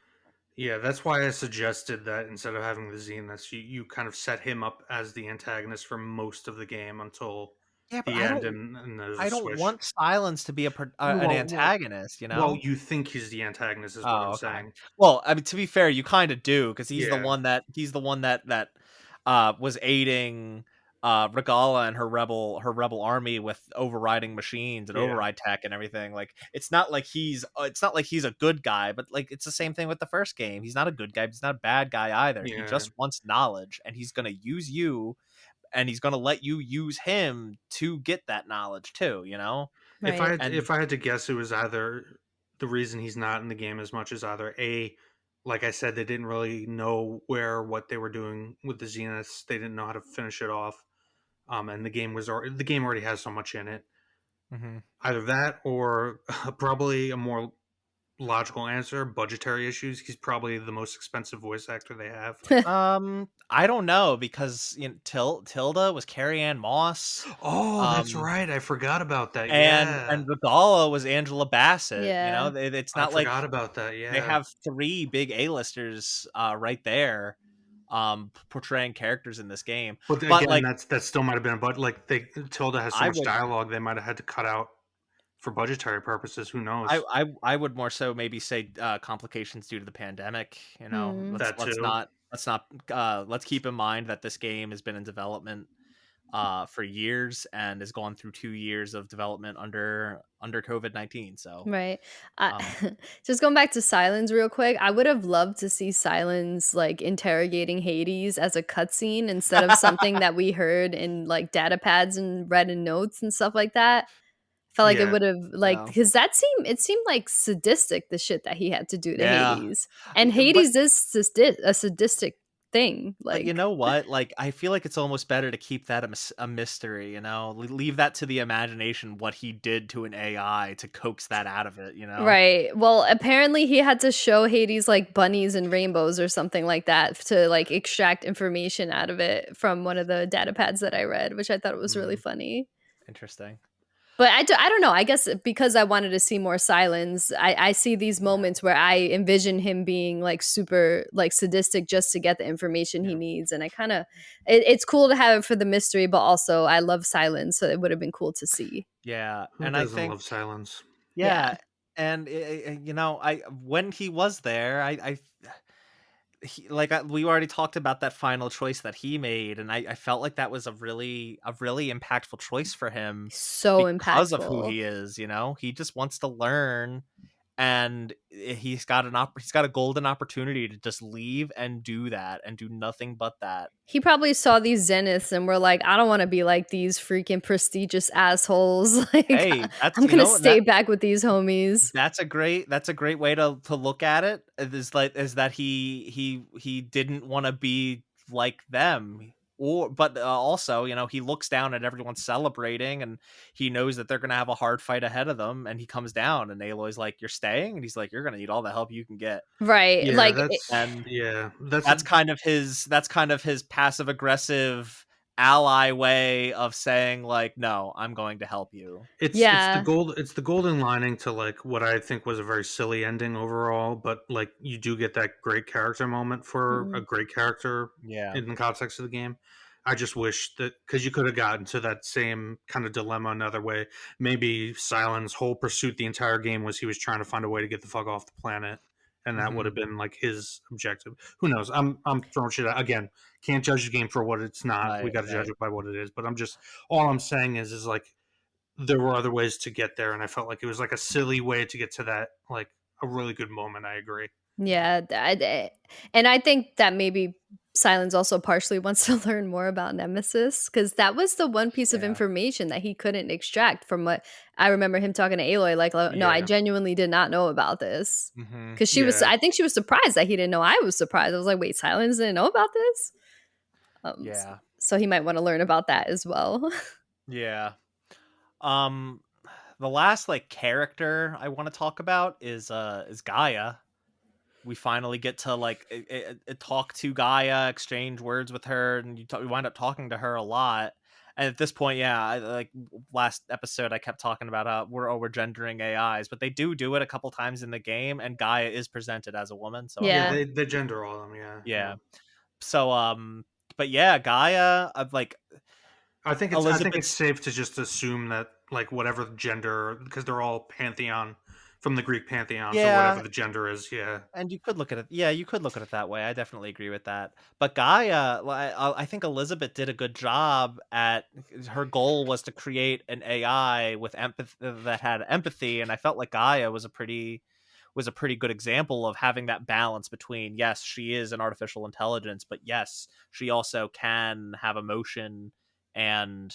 yeah. That's why I suggested that instead of having the Zeniths, you kind of set him up as the antagonist for most of the game until Yeah, but the end, and there's a I don't switch. want Silence to be an Well, well, antagonist, you well. know? You think he's the antagonist, is what Oh, I'm okay. saying. Well, I mean, to be fair, you kind of do because Yeah, he's the one that was aiding Regala and her rebel army with overriding machines and yeah, override tech and everything. Like it's not like he's a good guy, but like it's the same thing with the first game. He's not a good guy, but he's not a bad guy either. He yeah. just wants knowledge, and he's gonna use you, and he's gonna let you use him to get that knowledge too. You know, Right. and If I had to guess, it was either the reason he's not in the game as much as either a, like I said, they didn't really know what they were doing with the Zeniths. They didn't know how to finish it off. And the game already has so much in it. Mhm. Either that, or probably a more logical answer: budgetary issues. He's probably the most expensive voice actor they have. I don't know because Tilda was Carrie Ann Moss, Oh, that's um, right. I forgot about that. and Yeah, Regala was Angela Bassett. You know, Yeah. it's I not like forgot about that. they Yeah. have three big A-listers right there, portraying characters in this game. But But again, like, that still might have been, but like Tilda has so I much would, dialogue, they might have had to cut out for budgetary purposes. Who knows? I would more so maybe say complications due to the pandemic. You know, Hmm. That too. let's keep in mind that this game has been in development for years and has gone through 2 years of development under COVID-19. So Right. um Just going back to Silence real quick, I would have loved to see Silence like interrogating Hades as a cutscene instead of something that we heard in like data pads and read in notes and stuff like that. Felt like it Yeah. would have like yeah, because it seemed like sadistic the shit that he had to do to yeah. Hades, and But Hades is a sadistic thing. you Like know what? Like, I feel like it's almost better to keep that a mystery, you know? Leave that to the imagination what he did to an AI to coax that out of it, you know? right. Well, apparently he had to show Hades like bunnies and rainbows or something like that to like extract information out of it from one of the data pads that I read, which I thought was really Mm, funny. interesting. But I don't know. I guess because I wanted to see more Silence, I see these Yeah. moments where I envision him being like super like sadistic just to get the information he Yeah. needs, and I kind of it's cool to have it for the mystery, but also I love Silence, so it would have been cool to see. Yeah. Who And I doesn't think, love silence? Yeah, yeah. And, you know, when he was there, we already talked about that final choice that he made, and I felt like that was a really impactful choice for him so because of who impactful. he is. You know, he just wants to learn, and he's got a golden opportunity to just leave and do that and do nothing but that. He probably saw these Zeniths and were like, I don't want to be like these freaking prestigious assholes. Like, Hey, that's I'm you gonna know stay back with these homies. that's a great way to look at it. Is that he didn't want to be like them, or but also, you know, he looks down at everyone celebrating, and he knows that they're gonna have a hard fight ahead of them, and he comes down, and Aloy's like, "You're staying," and he's like, "You're gonna need all the help you can get," Right. Yeah, Like, and that's that's kind of his passive aggressive ally way of saying like, "No, I'm going to help you." yeah. it's the golden lining to like what I think was a very silly ending overall, but like you do get that great character moment for a Mm. great character Yeah. in the context of the game. I just wish that, because you could have gotten to that same kind of dilemma another way. Maybe Silent's whole pursuit the entire game was he was trying to find a way to get the fuck off the planet, and that would Mm-hmm. have been like his objective. Who knows? I'm throwing shit out again. Can't judge the game for what it's not. We Right, got to judge right. it by what it is. But I'm just all I'm saying is like there were other ways to get there, and I felt like it was like a silly way to get to that, like a really good moment. I agree. Yeah, and I think that maybe Silence also partially wants to learn more about Nemesis because that was the one piece of Yeah. information that he couldn't extract from what I remember him talking to Aloy. Like, no, I Yeah, genuinely did not know about this Mm-hmm. because she was. yeah, I think she was surprised that he didn't know. I was surprised. I was like, wait, Silence didn't know about this. Yeah. So he might want to learn about that as well. Yeah. Um, the last like character I want to talk about is Gaia. We finally get to like talk to Gaia, exchange words with her, and you wind up talking to her a lot. And at this point, yeah, like last episode, I kept talking about we're gendering AIs, but they do it a couple times in the game, and Gaia is presented as a woman. So I'm yeah. Yeah. They gender all of them. Yeah, yeah. yeah. So but yeah, Gaia, like I think it's Elizabeth's. safe to just assume that like whatever gender, because they're all pantheon from the Greek pantheon, so whatever Yeah, the gender is, yeah, and you could look at it. Yeah, you could look at it that way. I definitely agree with that. But Gaia, I think Elizabeth did a good job at her goal was to create an AI with empathy that had empathy, and I felt like Gaia was a pretty good example of having that balance between yes, she is an artificial intelligence, but yes, she also can have emotion and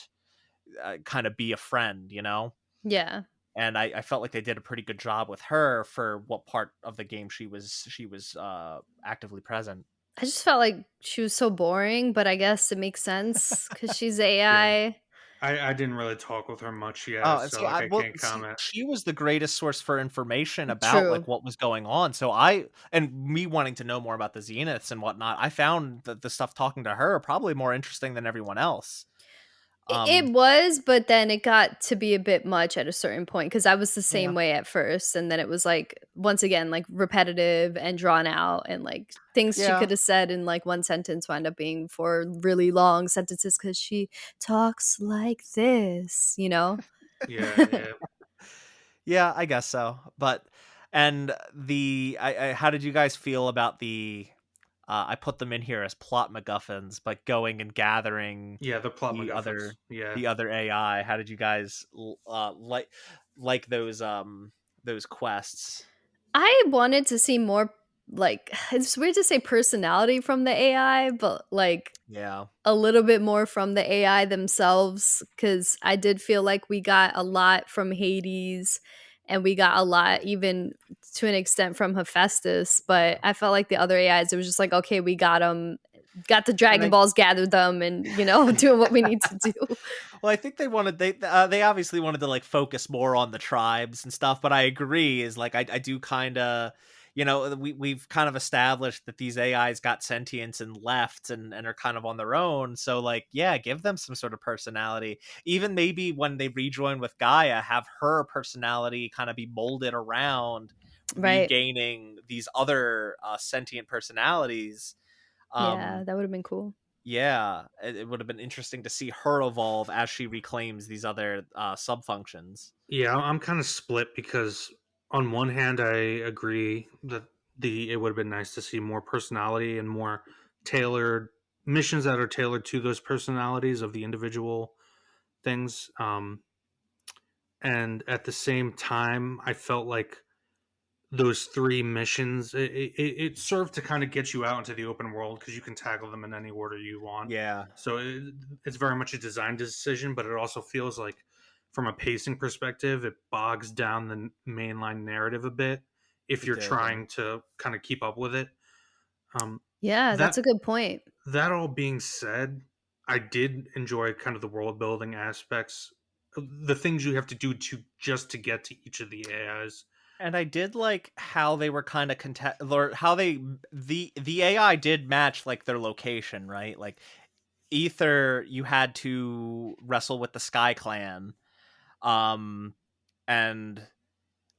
kind of be a friend, you know? Yeah. And I felt like they did a pretty good job with her for what part of the game she was actively present. I just felt like she was so boring, but I guess it makes sense because she's yeah. AI. I didn't really talk with her much, yeah, Oh, so see, like I well, can't see, comment. she was the greatest source for information about True. like what was going on. So and me wanting to know more about the Zeniths and whatnot, I found that the stuff talking to her probably more interesting than everyone else. It was, but then it got to be a bit much at a certain point because I was the Yeah, same way at first, and then it was like once again like repetitive and drawn out, and like things she yeah, could have said in like one sentence wound up being four really long sentences because she talks like this, you know? Yeah, yeah. yeah. I guess so. But and how did you guys feel about the I put them in here as plot MacGuffins, but going and gathering Yeah, the plot the MacGuffins. other Yeah. the other AI. How did you guys like those quests? I wanted to see more like it's weird to say personality from the AI, but like Yeah, a little bit more from the AI themselves because I did feel like we got a lot from Hades and we got a lot even to an extent from Hephaestus, but I felt like the other AIs, it was just like, okay, we got them, got the and Dragon I Balls, gathered them, and doing what we need to do. well, I think they obviously wanted to like focus more on the tribes and stuff, but I agree is like I do kind of we've kind of established that these AIs got sentience and left and are kind of on their own. So like yeah, give them some sort of personality. Even maybe when they rejoin with Gaia, have her personality kind of be molded around Right. regaining these other sentient personalities. Yeah, Um that would have been cool. yeah, it would have been interesting to see her evolve as she reclaims these other sub functions. Yeah, I'm kind of split because on one hand I agree that the it would have been nice to see more personality and more tailored missions that are tailored to those personalities of the individual things. And at the same time, I felt like those three missions it served to kind of get you out into the open world because you can tackle them in any order you want. Yeah, So it's very much a design decision, but it also feels like from a pacing perspective it bogs down the mainline narrative a bit if it you're did. Yeah, trying to kind of keep up with it. um, Yeah, that's that a good point. that all being said, I did enjoy kind of the world building aspects, the things you have to do to just to get to each of the AIs. and I did like how they were kind of or how the AI did match like their location, right? Like Ether, you had to wrestle with the Sky Clan, um, and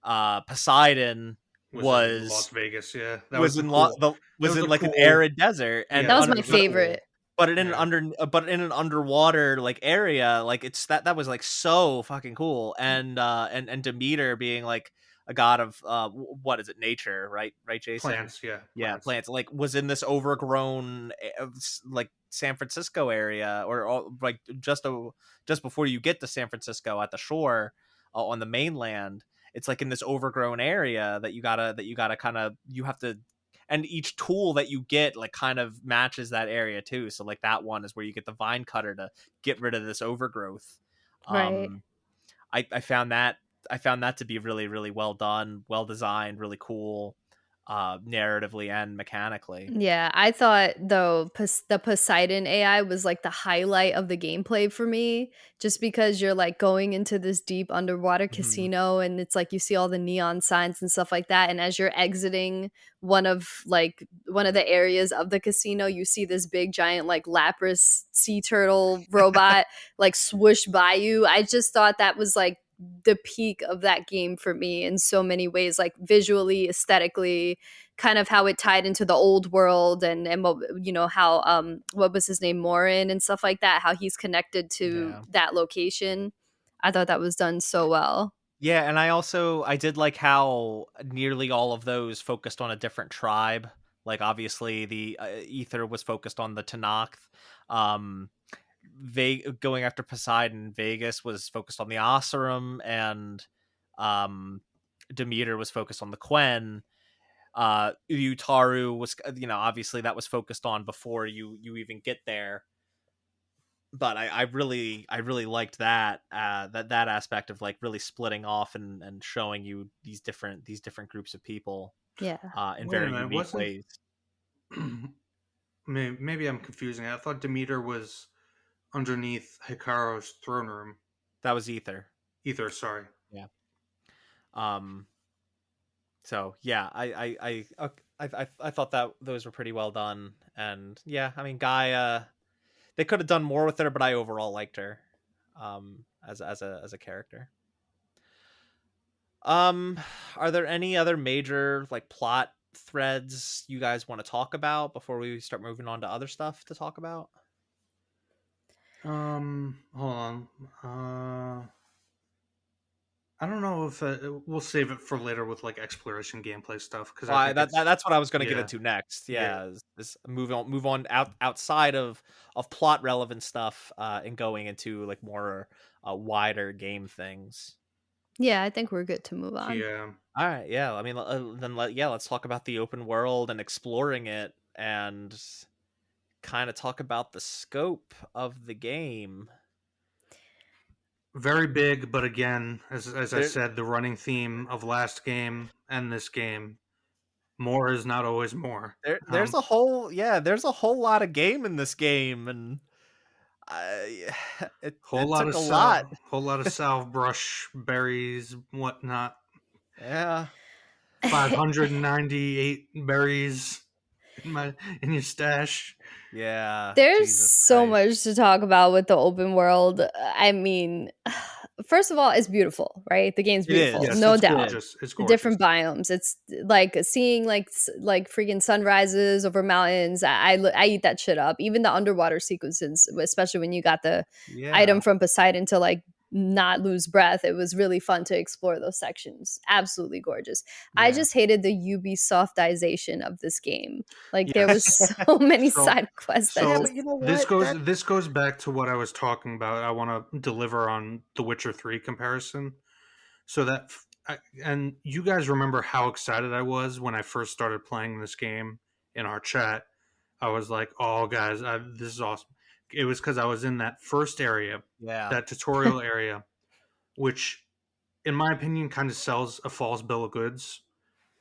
Poseidon Was in Las was Vegas. Yeah, that was was the in cool. That was was in the like an cool. arid desert, Yeah, and That that was was my really cool. favorite. but in an Yeah. underwater like area, like it's that was like so fucking cool. And Demeter being like a god of what is it, nature, right, Jason? Plants, yeah, Yeah, plants. plants, like was in this overgrown like San Francisco area, or like just before you get to San Francisco at the shore, on the mainland. It's like in this overgrown area that you gotta kind of, you have to, and each tool that you get like kind of matches that area too. So like that one is where you get the vine cutter to get rid of this overgrowth. Right. um I found that to be really, really well done, well designed, really cool, narratively and mechanically. Yeah, I thought though the Poseidon AI was like the highlight of the gameplay for me, just because you're like going into this deep underwater Mhm. casino and it's like you see all the neon signs and stuff like that, and as you're exiting one of the areas of the casino, you see this big giant like Lapras sea turtle robot like swoosh by you. I just thought that was like the peak of that game for me in so many ways, like visually, aesthetically, kind of how it tied into the old world, and what, how what was his name, Morin, and stuff like that, how he's connected to Yeah. that location. I thought that was done so well. Yeah, and I did like how nearly all of those focused on a different tribe. Like obviously the Ether was focused on the Tanakh. Um, going after Poseidon, Vegas was focused on the Oseram, and um, Demeter was focused on the Quen. Utaru was, obviously that was focused on before you even get there. But I really liked that aspect of like really splitting off and showing you these different groups of people Yeah. in Wait a very minute, unique wasn't ways. maybe I'm confusing it. I thought Demeter was underneath Hikaru's throne room. That was Ether. Ether, sorry. Yeah. Um. So yeah, I thought that those were pretty well done, and yeah, I mean Gaia, they could have done more with her, but I overall liked her, as a character. Um, are there any other major like plot threads you guys want to talk about before we start moving on to other stuff to talk about? Hold on. I don't know if we'll save it for later with like exploration gameplay stuff because Well, I think it's that's what I was going to get yeah, into next. yeah, Yeah, is move on outside of plot relevant stuff, and going into like more wider game things. Yeah, I think we're good to move on. yeah. All right, yeah. I mean, let's talk about the open world and exploring it, and kind of talk about the scope of the game. Very big, but again, as I There, said, the running theme of last game and this game, more is not always more. there's a whole, yeah, there's a whole lot of game in this game, and I, it took a lot. Whole lot of salve brush, berries, whatnot. Yeah, 598 berries in your stash. yeah, There's Jesus so Christ. much to talk about with the open world. I mean, first of all, it's beautiful, right? The game's It is. beautiful, Yes, no it's It doubt. is. gorgeous. It's The gorgeous. different biomes. It's like seeing like freaking sunrises over mountains. I eat that shit up. Even the underwater sequences, especially when you got the item Yeah, from Poseidon to like not lose breath. It was really fun to explore those sections. Absolutely gorgeous. I yeah. just hated the Ubisoftization of this game. Like there was Yes. so many So side quests that Yeah, so but just you know what? That this goes back to what I was talking about. I want to deliver on the Witcher 3 comparison. So and you guys remember how excited I was when I first started playing this game in our chat. I was like, "Oh guys, this is awesome." It was cuz I was in that first area, yeah. that tutorial area, which in my opinion kind of sells a false bill of goods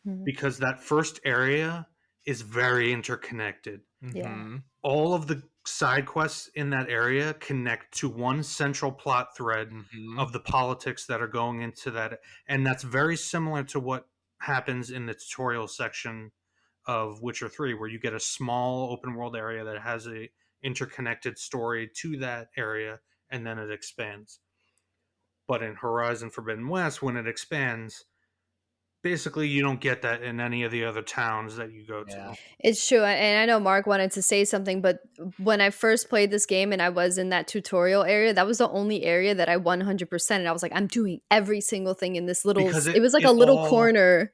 Mhm. because that first area is very interconnected. Yeah. Mhm. All of the side quests in that area connect to one central plot thread Mhm. of the politics that are going into that, and that's very similar to what happens in the tutorial section of Witcher 3, where you get a small open world area that has a interconnected story to that area, and then it expands. But in Horizon Forbidden West, when it expands, Basically, you don't get that in any of the other towns that you go Yeah. to. It's true, and I know Mark wanted to say something, but when I first played this game and I was in that tutorial area, that was the only area that I 100%, and I was like, I'm doing every single thing in this little. Because It was like a little corner.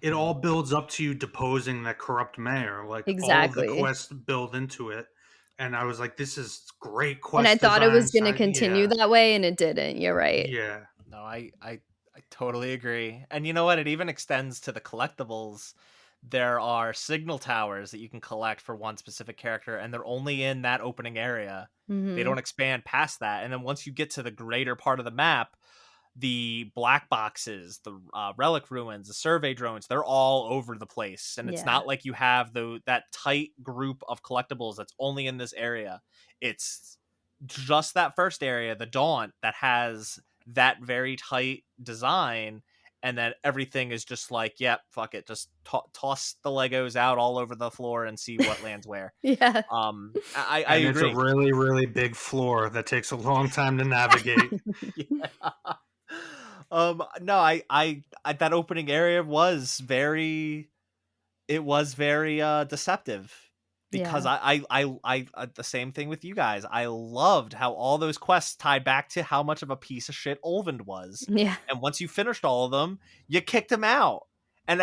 it all Mhm. builds up to you deposing that corrupt mayor. Like all of the Exactly. quests build into it, and I was like, "This is great And I quest thought it design." was going to Side, continue yeah, that way, and it didn't. You're right. yeah, No, I totally agree. And you know what? It even extends to the collectibles. There are signal towers that you can collect for one specific character, and they're only in that opening area. They Hmm. don't expand past that. And then once you get to the greater part of the map, the black boxes, the relic ruins, the survey drones, they're all over the place. And it's Yeah. not like you have that tight group of collectibles that's only in this area. It's just that first area, the Daunt, that has that very tight design. And then everything is just like, yep, fuck it. Just toss the Legos out all over the floor and see what lands where. Yeah. I and it's a agree. really, really big floor that takes a long time to navigate. Yeah. No, I that opening area was very, it was very deceptive, because Yeah. the same thing with you guys. I loved how all those quests tied back to how much of a piece of shit Olvind was. Yeah. And once you finished all of them, you kicked him out. And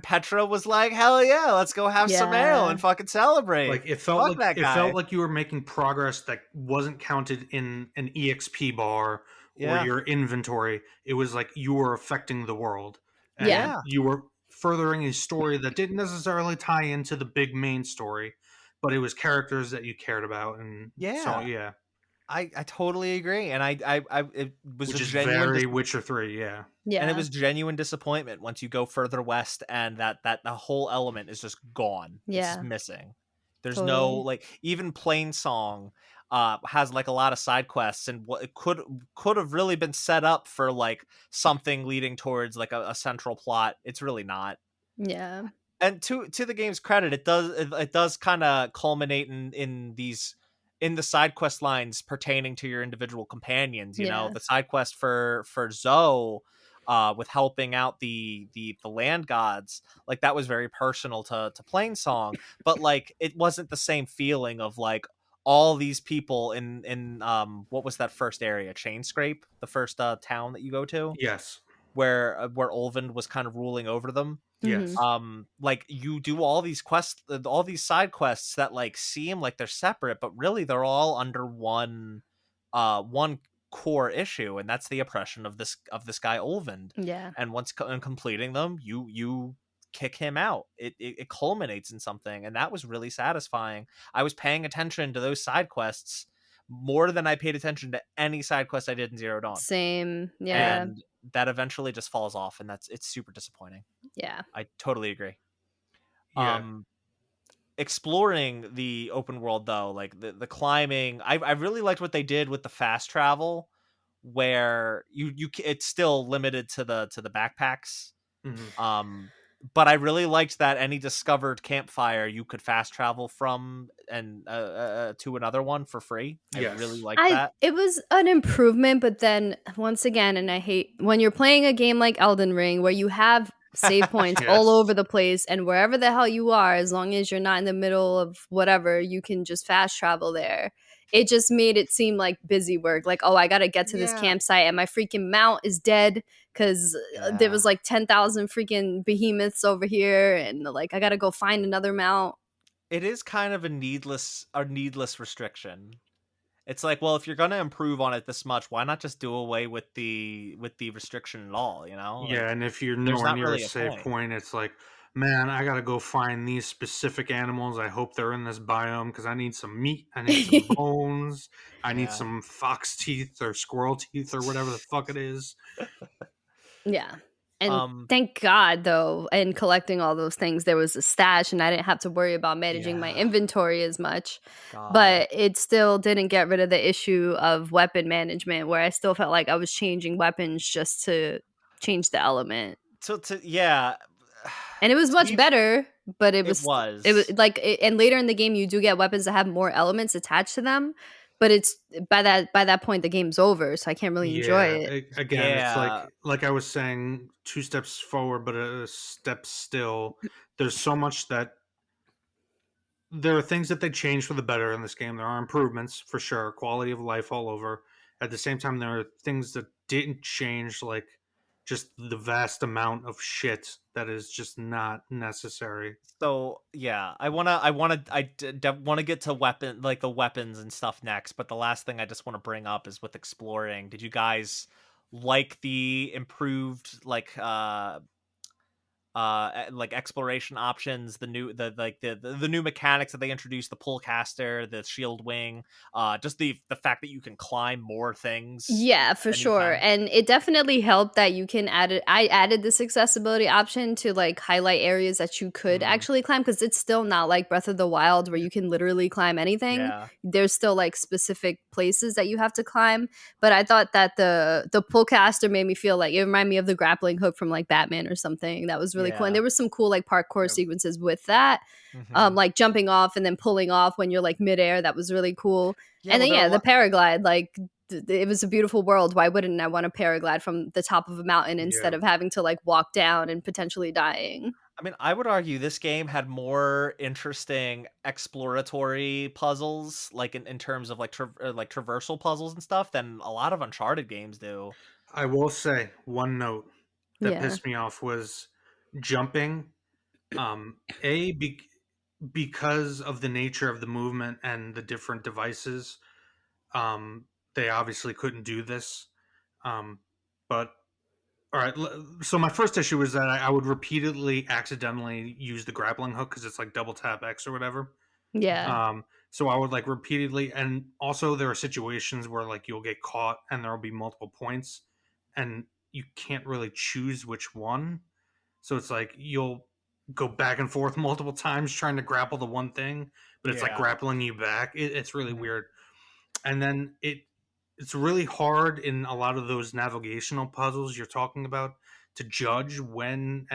Petra was like, "Hell yeah, let's go have some ale Yeah. and fucking celebrate. Like Fuck that it felt guy." like you were making progress that wasn't counted in an EXP bar or Yeah. your inventory. It was like you were affecting the world, Yeah. and Yeah. you were furthering a story that didn't necessarily tie into the big main story, but it was characters that you cared about, and so Yeah. yeah, I totally agree, and I it was a which is genuine very Witcher 3. Yeah, and it Yeah. was genuine disappointment once you go further west, and that the whole element is just gone. It's just Yeah. missing. There's no, Totally. like, even Plain Song has like a lot of side quests, and what it could have really been set up for like something leading towards like a central plot. It's really not. Yeah. And to the game's credit, it does kind of culminate in the side quest lines pertaining to your individual companions. You know, Yeah. the side quest for Zoe, with helping out the land gods, like that was very personal to Plainsong, but like it wasn't the same feeling of like all these people in what was that first area, Chainscrape, the first town that you go to, yes, where Olvind was kind of ruling over them. Hmm. yes, Like you do all these quests, all these side quests that like seem like they're separate, but really they're all under one core issue, and that's the oppression of this guy Olvind. Yeah. And once in completing them, you kick him out. It culminates in something, and that was really satisfying. I was paying attention to those side quests more than I paid attention to any side quest I did in Zero Dawn, Same. Yeah. and that eventually just falls off, and it's super disappointing. Yeah. I totally agree. yeah. Exploring the open world though, like the climbing, I really liked what they did with the fast travel, where it's still limited to the backpacks. Mhm. But I really liked that any discovered campfire you could fast travel from and to another one for free. I really Yes, liked that. It was an improvement, but then once again, and I hate when you're playing a game like Elden Ring where you have save points all over yes, the place, and wherever the hell you are, as long as you're not in the middle of whatever, you can just fast travel there. It just made it seem like busy work. Like, oh, I gotta get to this Yeah. campsite and my freaking mount is dead because there Yeah. was like 10,000 freaking behemoths over here, and like I gotta go find another mount. It is kind of a needless restriction. It's like, well, if you're gonna improve on it this much, why not just do away with the restriction at all? You know, yeah. like And if you're there's nowhere not near a really a save point. point, it's like, man, I gotta go find these specific animals. I hope they're in this biome because I need some meat. I need some bones. I need Yeah. some fox teeth or squirrel teeth or whatever the fuck it is. Yeah. And Um. thank God, though, in collecting all those things, there was a stash and I didn't have to worry about managing my Yeah. inventory as much. God. But it still didn't get rid of the issue of weapon management, where I still felt like I was changing weapons just to change the element. Yeah. And it was To much be, better, but it it was was. like, and later in the game, you do get weapons that have more elements attached to them. but it's by that point the game's over, so I can't really enjoy Yeah, it. again, it's Yeah. like I was saying, two steps forward, but a step still. There's so much that there are things that they changed for the better in this game. There are improvements for sure, quality of life all over. At the same time, there are things that didn't change, like just the vast amount of shit that is just not necessary. So yeah, want to get to the weapons and stuff next. But the last thing I just want to bring up is with exploring. Did you guys like the improved like exploration options, the new the new mechanics that they introduced, the pull caster, the shield wing, just the fact that you can climb more things Yeah, for sure. anytime? And it definitely helped that you can add it. I added this accessibility option to like highlight areas that you could Mhm. actually climb, because it's still not like Breath of the Wild where you can literally climb anything. Yeah. There's still like specific places that you have to climb. But I thought that the pullcaster made me feel like it reminded me of the grappling hook from like Batman or something. That was really cool. And Yeah. there was some cool like parkour Yep. sequences with that. Hmm. Like jumping off and then pulling off when you're like midair. That was really cool. Yeah. And Well, then there are a yeah, the lot. paraglide, like it was a beautiful world. Why wouldn't I want to paraglide from the top of a mountain instead Yeah. of having to like walk down and potentially dying? I mean, I would argue this game had more interesting exploratory puzzles, like in terms of like traversal puzzles and stuff, than a lot of Uncharted games do. I will say one note that Yeah. pissed me off was jumping. A because of the nature of the movement and the different devices, um, they obviously couldn't do this. Um, but all right, so my first issue was that I would repeatedly accidentally use the grappling hook because it's like double tap X or whatever. Yeah. So I would like repeatedly, and also there are situations where like you'll get caught and there will be multiple points, and you can't really choose which one. So it's like you'll go back and forth multiple times trying to grapple the one thing, but it's like Yeah. grappling you back. It's really Mhm. weird. And then it's really hard in a lot of those navigational puzzles you're talking about to judge when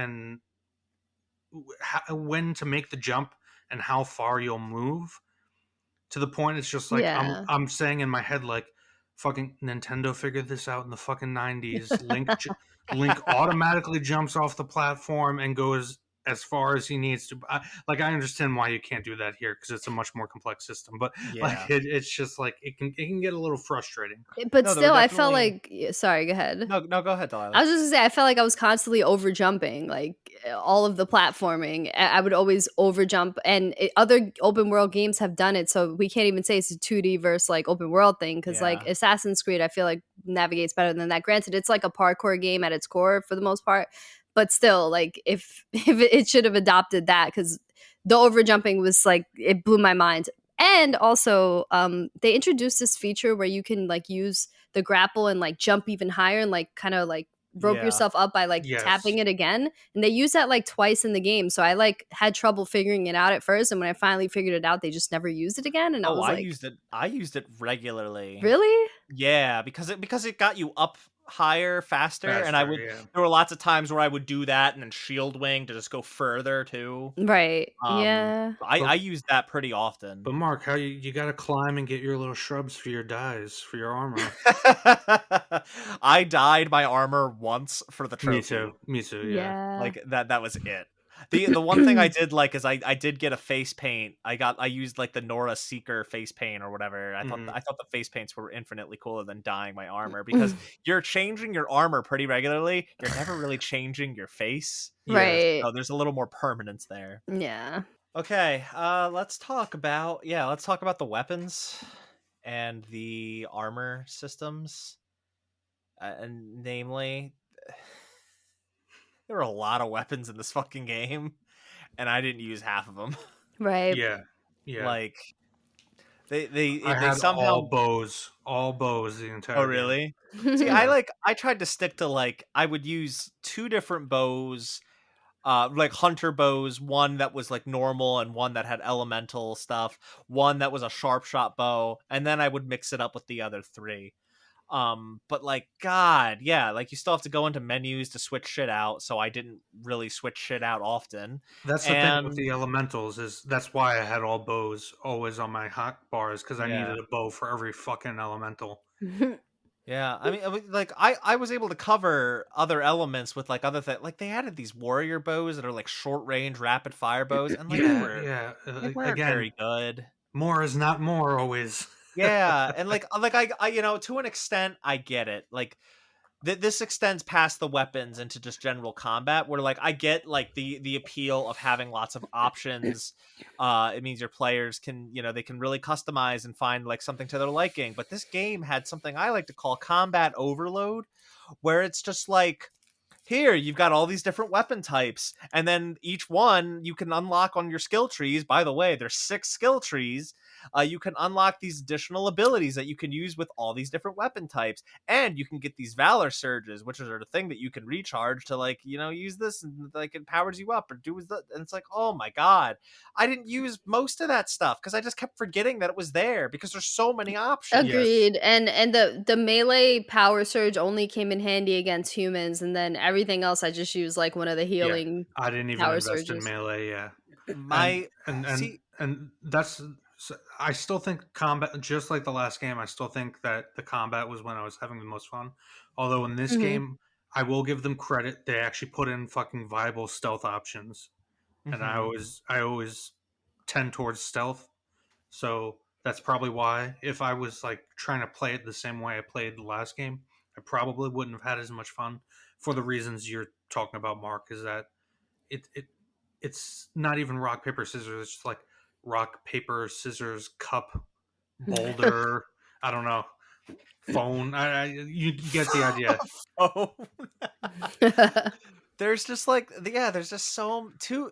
to make the jump and how far you'll move, to the point it's just like Yeah. I'm saying in my head like fucking Nintendo figured this out in the fucking 90s. Link automatically jumps off the platform and goes as far as he needs to. I understand why you can't do that here because it's a much more complex system, but like Yeah. it's just like it can get a little frustrating. But No, there were still, I felt definitely. like sorry, go ahead. No, no, go ahead, I Delilah. was just gonna say, I felt like I was constantly over jumping, like all of the platforming. I would always over jump, and other open world games have done it, so we can't even say it's a 2D versus like open world thing. Because like Yeah. Assassin's Creed, I feel like navigates better than that. Granted, it's like a parkour game at its core for the most part, but still, like if it should have adopted that, because the over jumping was like it blew my mind. And also, they introduced this feature where you can like use the grapple and like jump even higher and like kind of like rope Yeah. yourself up by like Yes. tapping it again, and they use that like twice in the game, so I like had trouble figuring it out at first, and when I finally figured it out they just never used it again, and I Oh, was I like, used it. I used it regularly. really? Yeah, because it got you up higher faster, and Faster, yeah. there were lots of times where I would do that and then shield wing to just go further too. Right, Um, yeah. I But used that pretty often. but Mark, how you got to climb and get your little shrubs for your dyes for your armor? I dyed my armor once for the Me too. trophy. Me too. Yeah. Yeah. Like that was it. The one thing I did like is I did get a face paint. I used like the Nora Seeker face paint or whatever. Hmm. I thought the face paints were infinitely cooler than dyeing my armor, because you're changing your armor pretty regularly. You're never really changing your face. Yes. Right. So there's a little more permanence there. Yeah. Okay, let's talk about the weapons and the armor systems. And namely, there were a lot of weapons in this fucking game, and I didn't use half of them. Right. Yeah. Yeah. Like they they I they had somehow. all bows the Oh, entire game. really? See, Yeah. I tried to stick to like I would use two different bows, like hunter bows, one that was like normal and one that had elemental stuff, one that was a sharp shot bow, and then I would mix it up with the other three. But like, God, yeah, like you still have to go into menus to switch shit out. So I didn't really switch shit out often. That's the thing with And the elementals is that's why I had all bows always on my hot bars because I yeah. needed a bow for every fucking elemental. Yeah, I mean, like I was able to cover other elements with like other things. Like they added these warrior bows that are like short range, rapid fire bows, and like Yeah, yeah. they weren't Again, very good. more is not more always. Yeah, and like I to an extent I get it. Like this extends past the weapons into just general combat where like I get like the appeal of having lots of options. It means your players can, they can really customize and find like something to their liking, but this game had something I like to call combat overload, where it's just like, here you've got all these different weapon types, and then each one you can unlock on your skill trees. By the way, there's 6 skill trees. You can unlock these additional abilities that you can use with all these different weapon types, and you can get these valor surges, which are the thing that you can recharge to like, use this, and like it powers you up or do with and it's like, oh my God, I didn't use most of that stuff because I just kept forgetting that it was there because there's so many options. Yes. Agreed. And the melee power surge only came in handy against humans, and then everything else I just used like one of the Yeah. healing I didn't even power invest in surges. melee, yeah. And My and and see and that's I still think combat just like the last game, I still think that the combat was when I was having the most fun. Although in this Mhm. game, I will give them credit, they actually put in fucking viable stealth options. And Mhm. I always tend towards stealth. So that's probably why if I was like trying to play it the same way I played the last game, I probably wouldn't have had as much fun for the reasons you're talking about, Mark, is that it's not even rock paper scissors, it's just like rock paper scissors cup boulder, I don't know, phone. You get the idea. phone. There's just like, yeah, there's just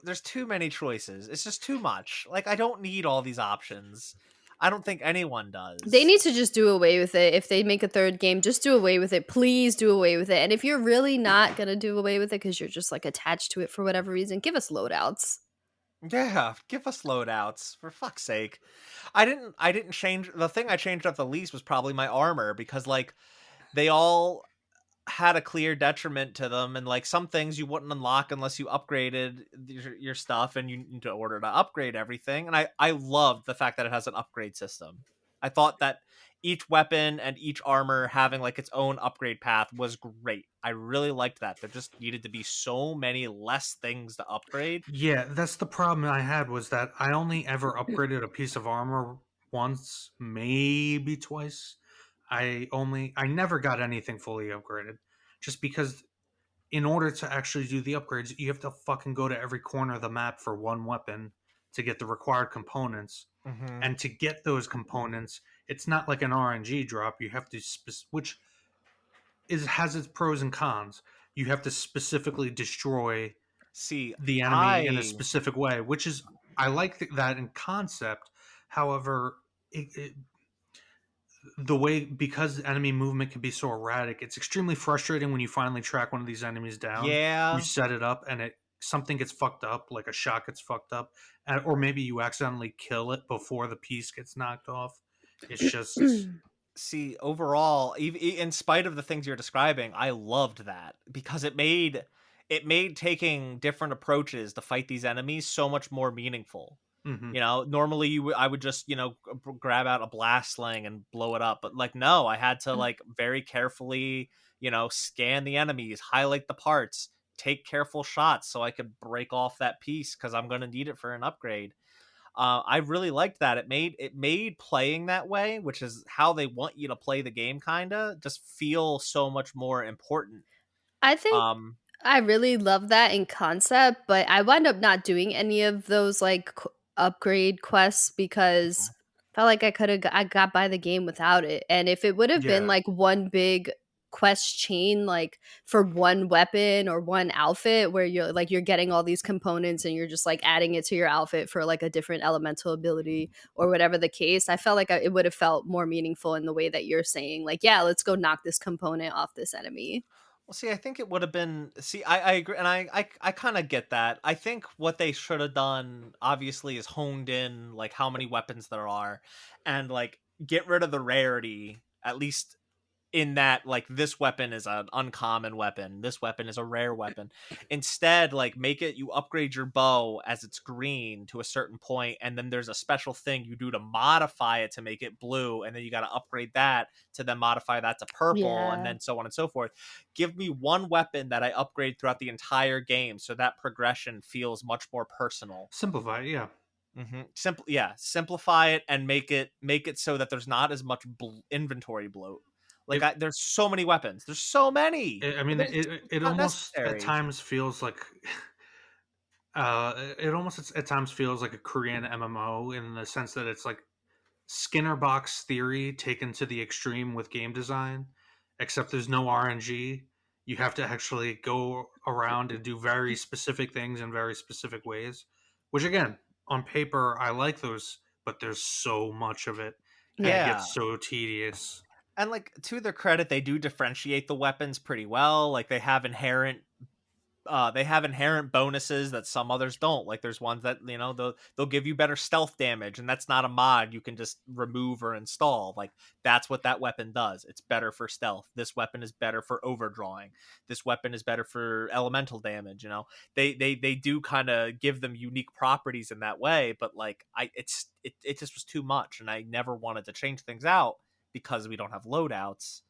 there's too many choices. It's just too much. Like I don't need all these options. I don't think anyone They does. need to just do away with it. If they make a third game, just do away with it. Please do away with it. And if you're really not gonna do away with it because you're just like attached to it for whatever reason, give us loadouts. Yeah, give us loadouts for fuck's sake. I didn't change the thing I changed up the least was probably my armor because like they all had a clear detriment to them, and like some things you wouldn't unlock unless you upgraded your stuff, and you need to order to upgrade everything. And I loved the fact that it has an upgrade system. I thought that each weapon and each armor having like its own upgrade path was great. I really liked that. There just needed to be so many less things to upgrade. Yeah, that's the problem I had was that I only ever upgraded a piece of armor once, maybe twice. I never got anything fully upgraded just because in order to actually do the upgrades, you have to fucking go to every corner of the map for one weapon to get the required components. Hmm. And to get those components, it's not like an RNG drop. You have to, which is has its pros and cons. You have to specifically destroy See, the enemy in a I specific way, which is I like that in concept. However, the way because enemy movement can be so erratic, it's extremely frustrating when you finally track one of these enemies down. You yeah. set it up and it something gets fucked up, like a shot gets fucked up, or maybe you accidentally kill it before the piece gets knocked off. It's just See, overall, even in spite of the things you're describing, I loved that because it made taking different approaches to fight these enemies so much more meaningful. mhm. Normally I would just, grab out a blast sling and blow it up, but like no, I had to like very carefully, scan the enemies, highlight the parts, take careful shots so I could break off that piece cuz I'm going to need it for an upgrade. I really liked that. It made playing that way, which is how they want you to play the game, kinda, just feel so much more important. I think Um, I really love that in concept, but I wound up not doing any of those like upgrade quests because I felt like I got by the game without it. And if it would have been Yeah, like one big quest chain like for one weapon or one outfit where you're getting all these components and you're just like adding it to your outfit for like a different elemental ability or whatever the case, I felt like it would have felt more meaningful in the way that you're saying like, yeah, let's go knock this component off this enemy. well, see, I think it would have been. See, I agree, and I kind of get that. I think what they should have done, obviously, is honed in like how many weapons there are, and like get rid of the rarity, at least in that like this weapon is an uncommon weapon, this weapon is a rare weapon. Instead, like make it you upgrade your bow as it's green to a certain point, and then there's a special thing you do to modify it to make it blue, and then you got to upgrade that to then modify that to purple, and Yeah. then so on and so forth. Give me one weapon that I upgrade throughout the entire game, so that progression feels much more personal. Simplify it, yeah. Simplify it and make it so that there's not as much inventory bloat. Like there's so many weapons. There's so many. I mean, it Not almost at necessary. times feels like it almost at times feels like a Korean MMO in the sense that it's like Skinner box theory taken to the extreme with game design, except there's no RNG. You have to actually go around and do very specific things in very specific ways, which again, on paper, I like those, but there's so much of it, and it Yeah. gets so tedious. And like to their credit, they do differentiate the weapons pretty well. Like they have inherent bonuses that some others don't. Like there's ones that, you know, they'll give you better stealth damage, and that's not a mod you can just remove or install. Like that's what that weapon does. It's better for stealth. This weapon is better for overdrawing. This weapon is better for elemental damage. You know, they do kind of give them unique properties in that way. But like it just was too much, and I never wanted to change things out because we don't have loadouts.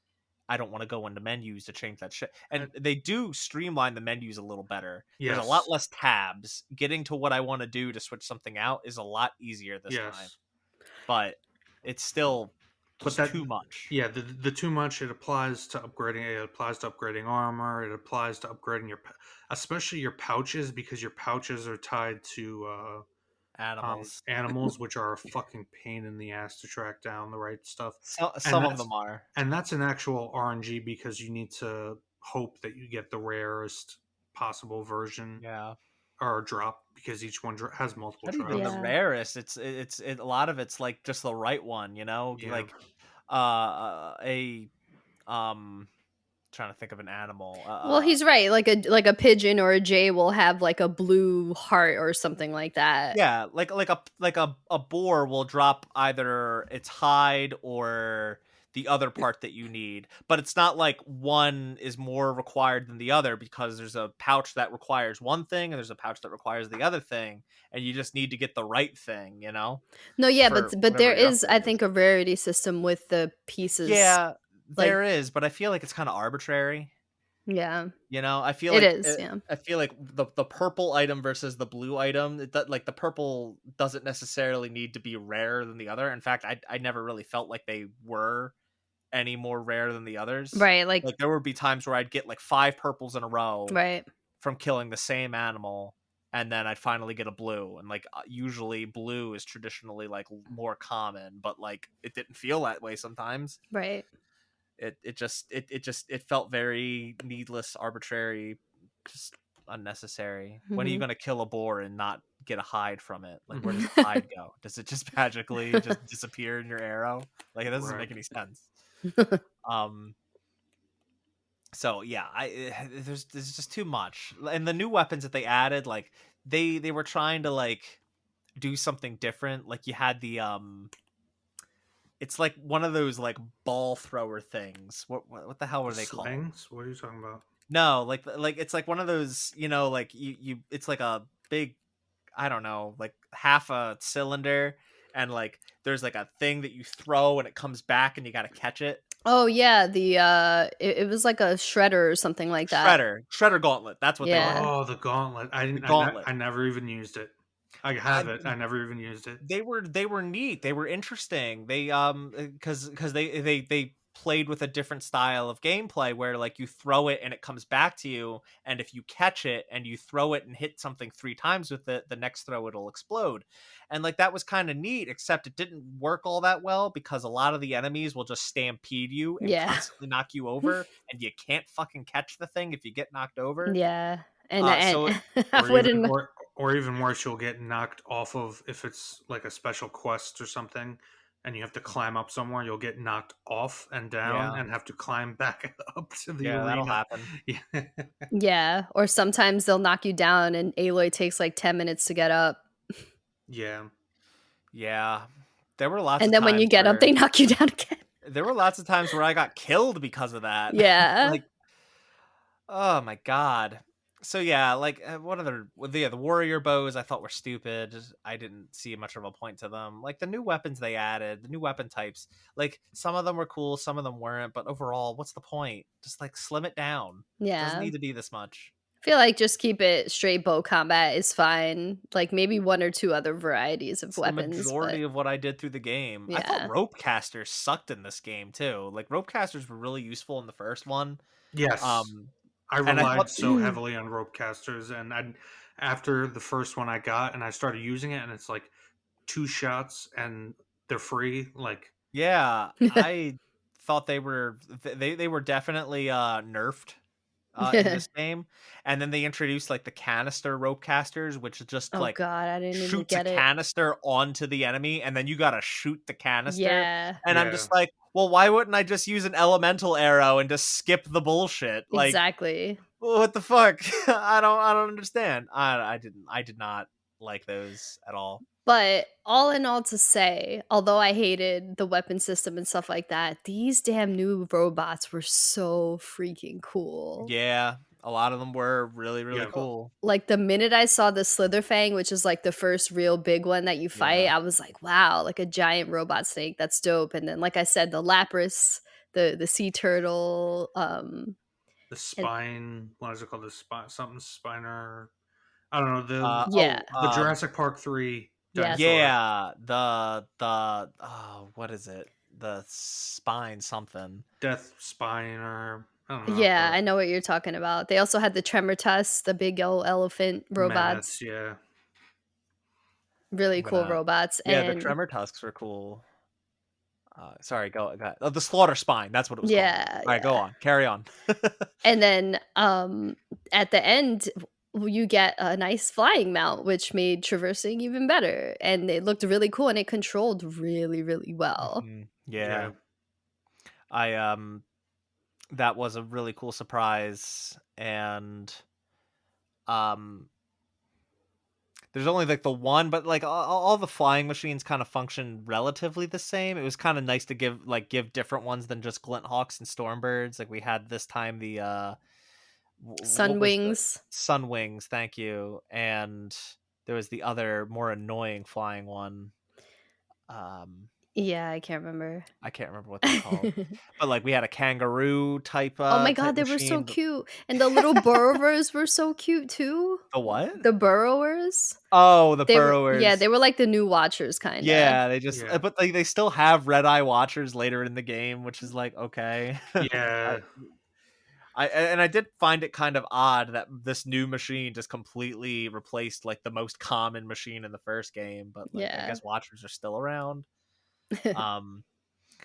I don't want to go into menus to change that shit. And they do streamline the menus a little better. Yes. There's a lot less tabs. Getting to what I want to do to switch something out is a lot easier this time. But it's still too much. Yeah, the too much, it applies to upgrading. It applies to upgrading armor. It applies to upgrading especially your pouches, because your pouches are tied to animals, which are a fucking pain in the ass to track down the right stuff. Some of them are, and that's an actual RNG because you need to hope that you get the rarest possible version. Yeah, or drop, because each one has multiple drops. Not even the rarest. It's a lot of it's like just the right one. You know, like trying to think of an animal. Well, he's right. Like a pigeon or a jay will have like a blue heart or something like that. Yeah, like a boar will drop either its hide or the other part that you need, but it's not like one is more required than the other, because there's a pouch that requires one thing and there's a pouch that requires the other thing, and you just need to get the right thing, you know? No, yeah, but there is, I think, a rarity system with the pieces. Yeah, there is, but I feel like it's kind of arbitrary. Yeah, you know, I feel it like is. Yeah, I feel like the purple item versus the blue item, like the purple doesn't necessarily need to be rarer than the other. In fact, I never really felt like they were any more rare than the others. Right, like there would be times where I'd get like 5 purples in a row, right, from killing the same animal, and then I'd finally get a blue. And like usually blue is traditionally like more common, but like it didn't feel that way sometimes. Right. It felt very needless, arbitrary, just unnecessary. Mm-hmm. When are you going to kill a boar and not get a hide from it? Like, where does the hide go? Does it just magically just disappear in your arrow? Like, it doesn't make any sense. So yeah, there's just too much. And the new weapons that they added, like they were trying to like do something different. Like you had the it's like one of those like ball thrower things. What the hell were they called? What are you talking about? No, like it's like one of those, you know, like you it's like a big, I don't know, like half a cylinder, and like there's like a thing that you throw and it comes back and you got to catch it. Oh yeah, it was like a shredder or something like that. Shredder gauntlet. That's what they were. Oh, the gauntlet. I never even used it. I have it. I never even used it. They were neat. They were interesting. They because they played with a different style of gameplay where like you throw it and it comes back to you, and if you catch it and you throw it and hit something 3 times with it, the next throw it'll explode. And like that was kind of neat, except it didn't work all that well because a lot of the enemies will just stampede you and constantly knock you over, and you can't fucking catch the thing if you get knocked over. Yeah. Or even worse, you'll get knocked off of, if it's like a special quest or something and you have to climb up somewhere, you'll get knocked off and down and have to climb back up to the arena. That'll happen. Yeah, or sometimes they'll knock you down and Aloy takes like 10 minutes to get up. Yeah. There were lots and then when you get up, they knock you down again. There were lots of times where I got killed because of that. Yeah. Like, oh my god. So yeah, like what other? Well, yeah, the warrior bows I thought were stupid. I didn't see much of a point to them. Like the new weapons they added, the new weapon types. Like some of them were cool, some of them weren't. But overall, what's the point? Just like slim it down. Doesn't Yeah. need to be this much. I feel like just keep it straight bow combat is fine. Like maybe one or two other varieties of It's the weapons, but majority of what I did through the game. I thought yeah. rope casters sucked in this game too. Like rope casters were really useful in the first one. Yes, Um, I and I thought relied so heavily on rope casters, and after the first one I got, and I started using it, and it's like 2 shots, and they're free. Like, yeah, I thought they were definitely nerfed in this game. And then they introduced like the canister rope casters, which is just Oh like god, I didn't even shoots a get it. canister onto the enemy and then you gotta shoot the canister. Yeah, And I'm yeah, just like, well, why wouldn't I just use an elemental arrow and just skip the bullshit? Like, exactly. what the fuck? I don't understand. I did not like those at all. But all in all to say, although I hated the weapon system and stuff like that, these damn new robots were so freaking cool. Yeah, a lot of them were really, really yeah. cool. Like the minute I saw the Slitherfang, which is like the first real big one that you fight, Yeah. I was like, wow, like a giant robot snake. That's dope. And then like I said, the Lapras, the sea turtle, The and spine, what is it called? The spine, something spiner. I don't know. yeah, The Jurassic Park 3 yes. dinosaur, Yeah, what is it? The spine something. Death Spiner. I don't know how Yeah, to I know what you're talking about. They also had the Tremor Tusk, the big old elephant mammoths. robots. Yeah, Really I'm cool gonna robots. Yeah, the And tremor tusks were cool. Sorry, go ahead. Oh, the slaughter spine, that's what it was called. yeah, Alright, go yeah. on. Carry on. And then at the end you get a nice flying mount which made traversing even better and it looked really cool and it controlled really really well. Mhm. yeah. Yeah. I that was a really cool surprise and um there's only like the one, but like all the flying machines kind of function relatively the same. It was kind of nice to give different ones than just glint hawks and stormbirds. Like we had this time the what Sun was the wings. sun wings? Thank you. And there was the other more annoying flying one. Um, Yeah, I can't remember. I can't remember what they're called, but like we had a kangaroo Oh my type god, they were so machine. cute and the little burrowers were so cute too. The what? The burrowers, Oh, the they were, yeah, burrowers. they were like the new watchers kind of. Yeah, they just Yeah. but they still have red eye watchers later in the game, which is like okay. Yeah. I did find it kind of odd that this new machine just completely replaced like the most common machine in the first game, but like I Yeah. guess watchers are still around. Um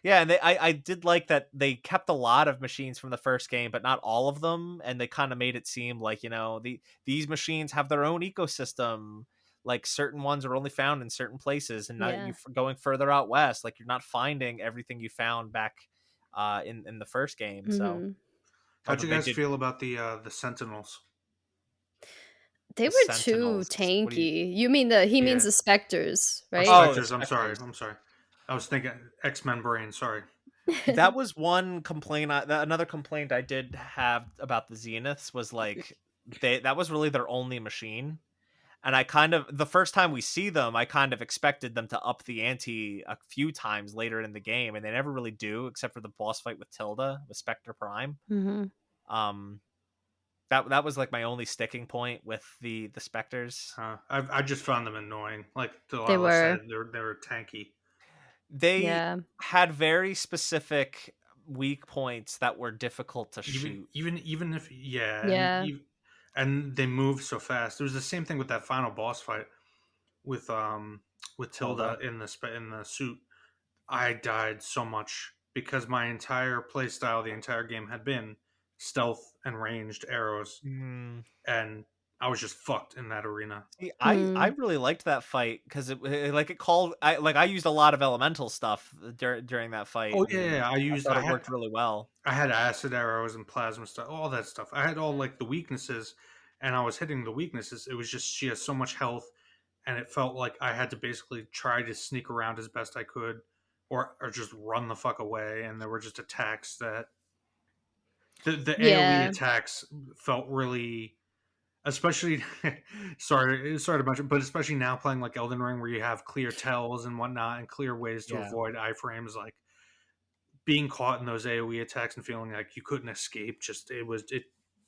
yeah, and I did like that they kept a lot of machines from the first game, but not all of them, and they kind of made it seem like, these machines have their own ecosystem. Like certain ones are only found in certain places, and now Yeah. going further out west, like you're not finding everything you found back in the first game. So Mhm. How'd although you they guys did feel about the Sentinels? They the were too Sentinels, what do you? tanky. You mean the he means Yeah. the specters, Or right? Oh, the Spectres? I'm sorry. specters. I'm sorry. I was thinking X-Men brain. Sorry. That was one complaint. Another complaint I did have about the Zeniths was like that was really their only machine. And I kind of the first time we see them, I kind of expected them to up the ante a few times later in the game, and they never really do, except for the boss fight with Tilda with Spectre Prime. Mhm. Um, that was like my only sticking point with the Spectres. I just found them annoying. Like They Delilah were. said, they were tanky. They Yeah. had very specific weak points that were difficult to Even shoot. even even if yeah, Yeah. and they move so fast. It was the same thing with that final boss fight with Tilda Tilda. in the suit. I died so much because my entire play style the entire game had been stealth and ranged arrows, and I was just fucked in that arena. See, I Hmm. really liked that fight because it called I used a lot of elemental stuff during that fight, Oh yeah, and yeah. I thought it worked really well. I had acid arrows and plasma stuff, all that stuff. I had all like the weaknesses, and I was hitting the weaknesses. It was just she has so much health, and it felt like I had to basically try to sneak around as best I could or just run the fuck away, and there were just attacks that the AoE Yeah. attacks felt really, especially sorry to mention, but especially now playing like Elden Ring, where you have clear tells and whatnot and clear ways to Yeah. avoid iframes, like being caught in those AoE attacks and feeling like you couldn't escape, it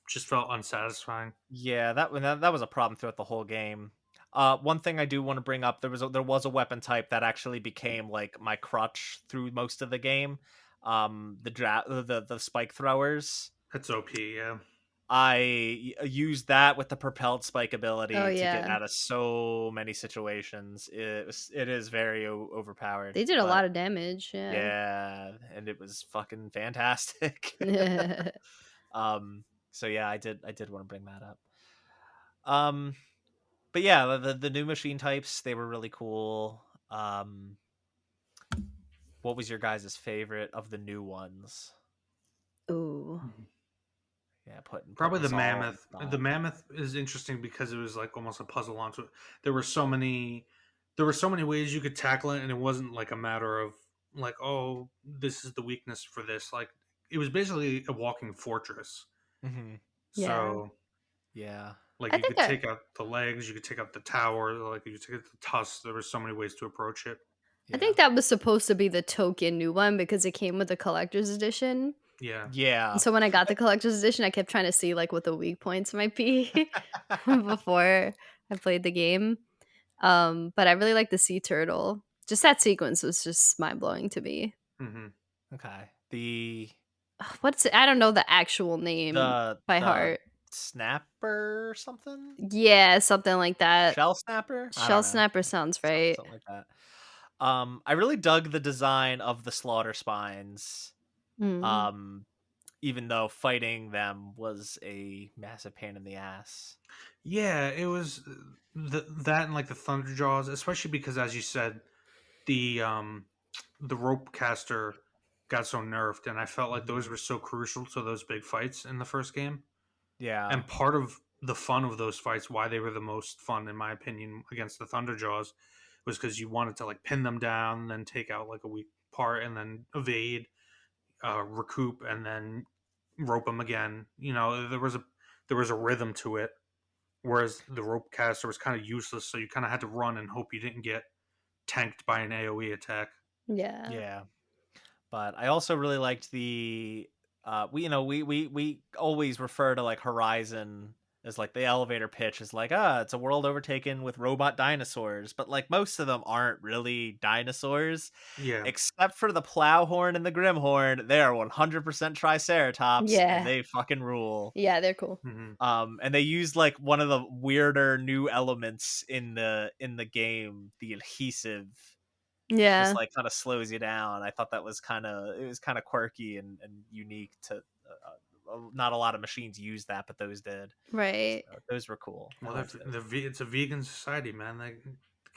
just felt unsatisfying. Yeah, that was a problem throughout the whole game. One thing I do want to bring up, there was a weapon type that actually became like my crutch through most of the game. The spike throwers. That's OP, yeah. Used that with the propelled spike Oh ability to get yeah. out of so many situations. It is very overpowered, They did a but lot of damage. Yeah. yeah, and it was fucking fantastic. um, so yeah, I did want to bring that up. Um, but yeah, the new machine types, they were really cool. What was your guys' favorite of the new ones? Ooh. Yeah, putting Probably the us all on mammoth. the The spot. mammoth is interesting because it was like almost a puzzle onto it. There were so many ways you could tackle it, and it wasn't like a matter of like, oh, this is the weakness for this. Like it was basically a walking fortress. Hmm. Yeah. So Yeah, like I you think could that take out the legs, you could take out the tower, like you could take out the tusks. There were so many ways to approach it. I yeah, think that was supposed to be the token new one because it came with the collector's edition. Yeah. And yeah. so when I got the collector's edition, I kept trying to see like what the weak points might be before I played the game. But I really like the sea turtle. Just that sequence was just mind blowing to me. Hmm. Okay. The Ugh, what's it? I don't know the actual name the by the heart. snapper or something? Yeah, something like that. Shell snapper? I Shell don't know. snapper sounds right. Something like that. I really dug the design of the slaughter spines. Mm. Um, even though fighting them was a massive pain in the ass. Yeah, it was that and like the thunder jaws, especially because, as you said, the um the rope caster got so nerfed, and I felt like those Mhm. were so crucial to those big fights in the first game. Yeah. And part of the fun of those fights, why they were the most fun in my opinion against the Thunderjaws, was because you wanted to like pin them down, then take out like a weak part, and then evade, recoup, and then rope them again. You know, there was a rhythm to it, whereas the rope caster was kind of useless, so you kind of had to run and hope you didn't get tanked by an AoE attack. Yeah. Yeah. But I also really liked the we always refer to like Horizon as like the elevator pitch is like, it's a world overtaken with robot dinosaurs, but like most of them aren't really dinosaurs Yeah. except for the Plowhorn and the Grimhorn. They are 100% triceratops and Yeah. they fucking rule. Yeah, they're cool. Hmm. And they used like one of the weirder new elements in the game, the adhesive, which just Yeah. like kind of slows you down. I thought that was it was kind of quirky and unique to not a lot of machines use that, but those did. Right. So those were cool. I Well, liked those. it's a vegan society, man. They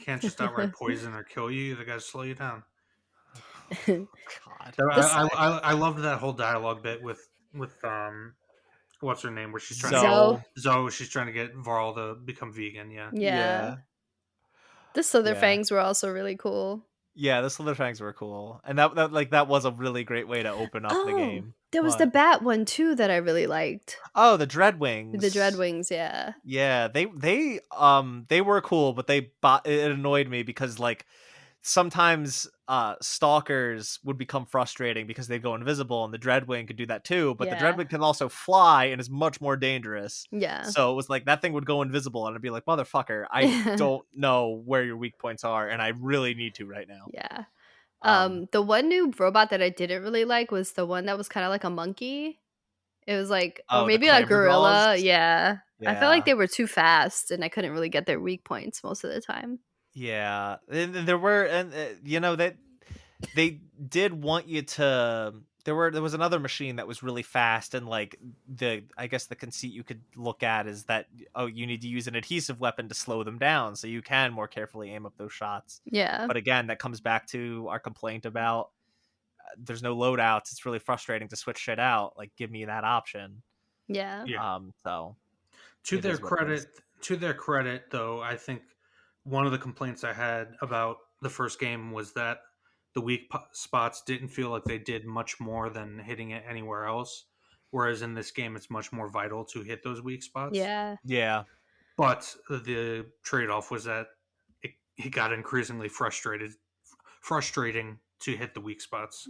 can't just outright poison or kill you. They got to slow you down. God. This I loved that whole dialogue bit with what's her name, where she's trying to get Zoe. Zoe. Zoe. She's trying to get Varl to become vegan. Yeah. Yeah. Yeah. The Slither Yeah. fangs were also really cool. Yeah, the Slither fangs were cool. And that was a really great way to open up the Oh, game. there was the What? bat one too that I really liked. Oh, the The Dreadwings. Dreadwings, yeah. Yeah, they were cool, but it annoyed me because like sometimes stalkers would become frustrating because they go invisible, and the Dreadwing could do that too, but the Yeah. Dreadwing can also fly and is much more dangerous. Yeah. So it was like that thing would go invisible and I'd be like, motherfucker, I don't know where your weak points are and I really need to right now. Yeah. Um The one new robot that I didn't really like was the one that was kind of like a monkey. It was like, or oh, the maybe a clamber jaws. gorilla. Yeah. I felt like Yeah. they were too fast and I couldn't really get their weak points most of the time. Yeah. And there were that they did want you to there was another machine that was really fast, and like I guess the conceit you could look at is that, oh, you need to use an adhesive weapon to slow them down so you can more carefully aim up those shots. Yeah. But again, that comes back to our complaint about there's no loadouts. It's really frustrating to switch shit out. Like, give me that option. Yeah. Yeah. So To it their is what it is. credit, though, I think one of the complaints I had about the first game was that the weak spots didn't feel like they did much more than hitting it anywhere else. Whereas in this game, it's much more vital to hit those weak spots. Yeah. Yeah. But the trade-off was that it got increasingly frustrating to hit the weak spots.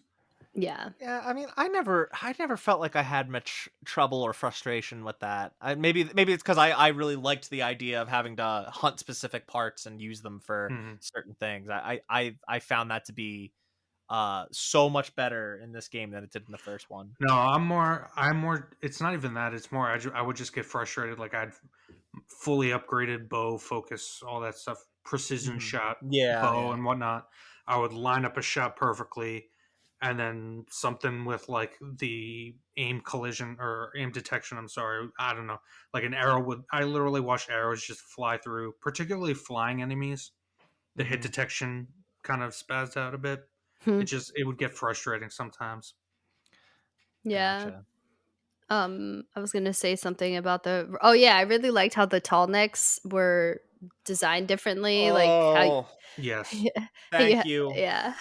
Yeah. Yeah, I mean, I never felt like I had much trouble or frustration with that. Maybe it's because I really liked the idea of having to hunt specific parts and use them for Mhm. certain things. I found that to be so much better in this game than it did in the first one. No, I'm more. It's not even that. It's more. I would just get frustrated. Like I'd fully upgraded bow, focus, all that stuff, precision Mhm. shot, Yeah, bow, yeah. and whatnot. I would line up a shot perfectly, and then something with like the aim collision or aim detection. I'm sorry, I don't know. Like an arrow would. I literally watched arrows just fly through, particularly flying enemies. The hit Mhm. detection kind of spazzed out a bit. Hmm. It would get frustrating sometimes. Yeah. Gotcha. I was gonna say something about the. Oh yeah, I really liked how the tall necks were designed differently. Like how. Oh, Yes. Yeah. thank Yeah. you. Yeah.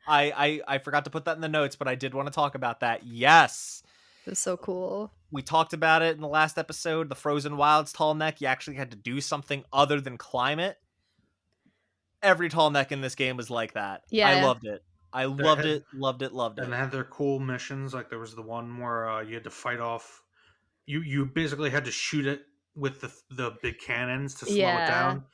I forgot to put that in the notes, but I did want to talk about that. Yes. It was so cool. We talked about it in the last episode. The Frozen Wilds tall neck, you actually had to do something other than climb it. Every tall neck in this game was like that. I Yeah. loved it. I There loved had it, loved it, loved and it. they had their cool missions. Like there was the one where you had to fight off. You basically had to shoot it with the big cannons to slow it Yeah. down,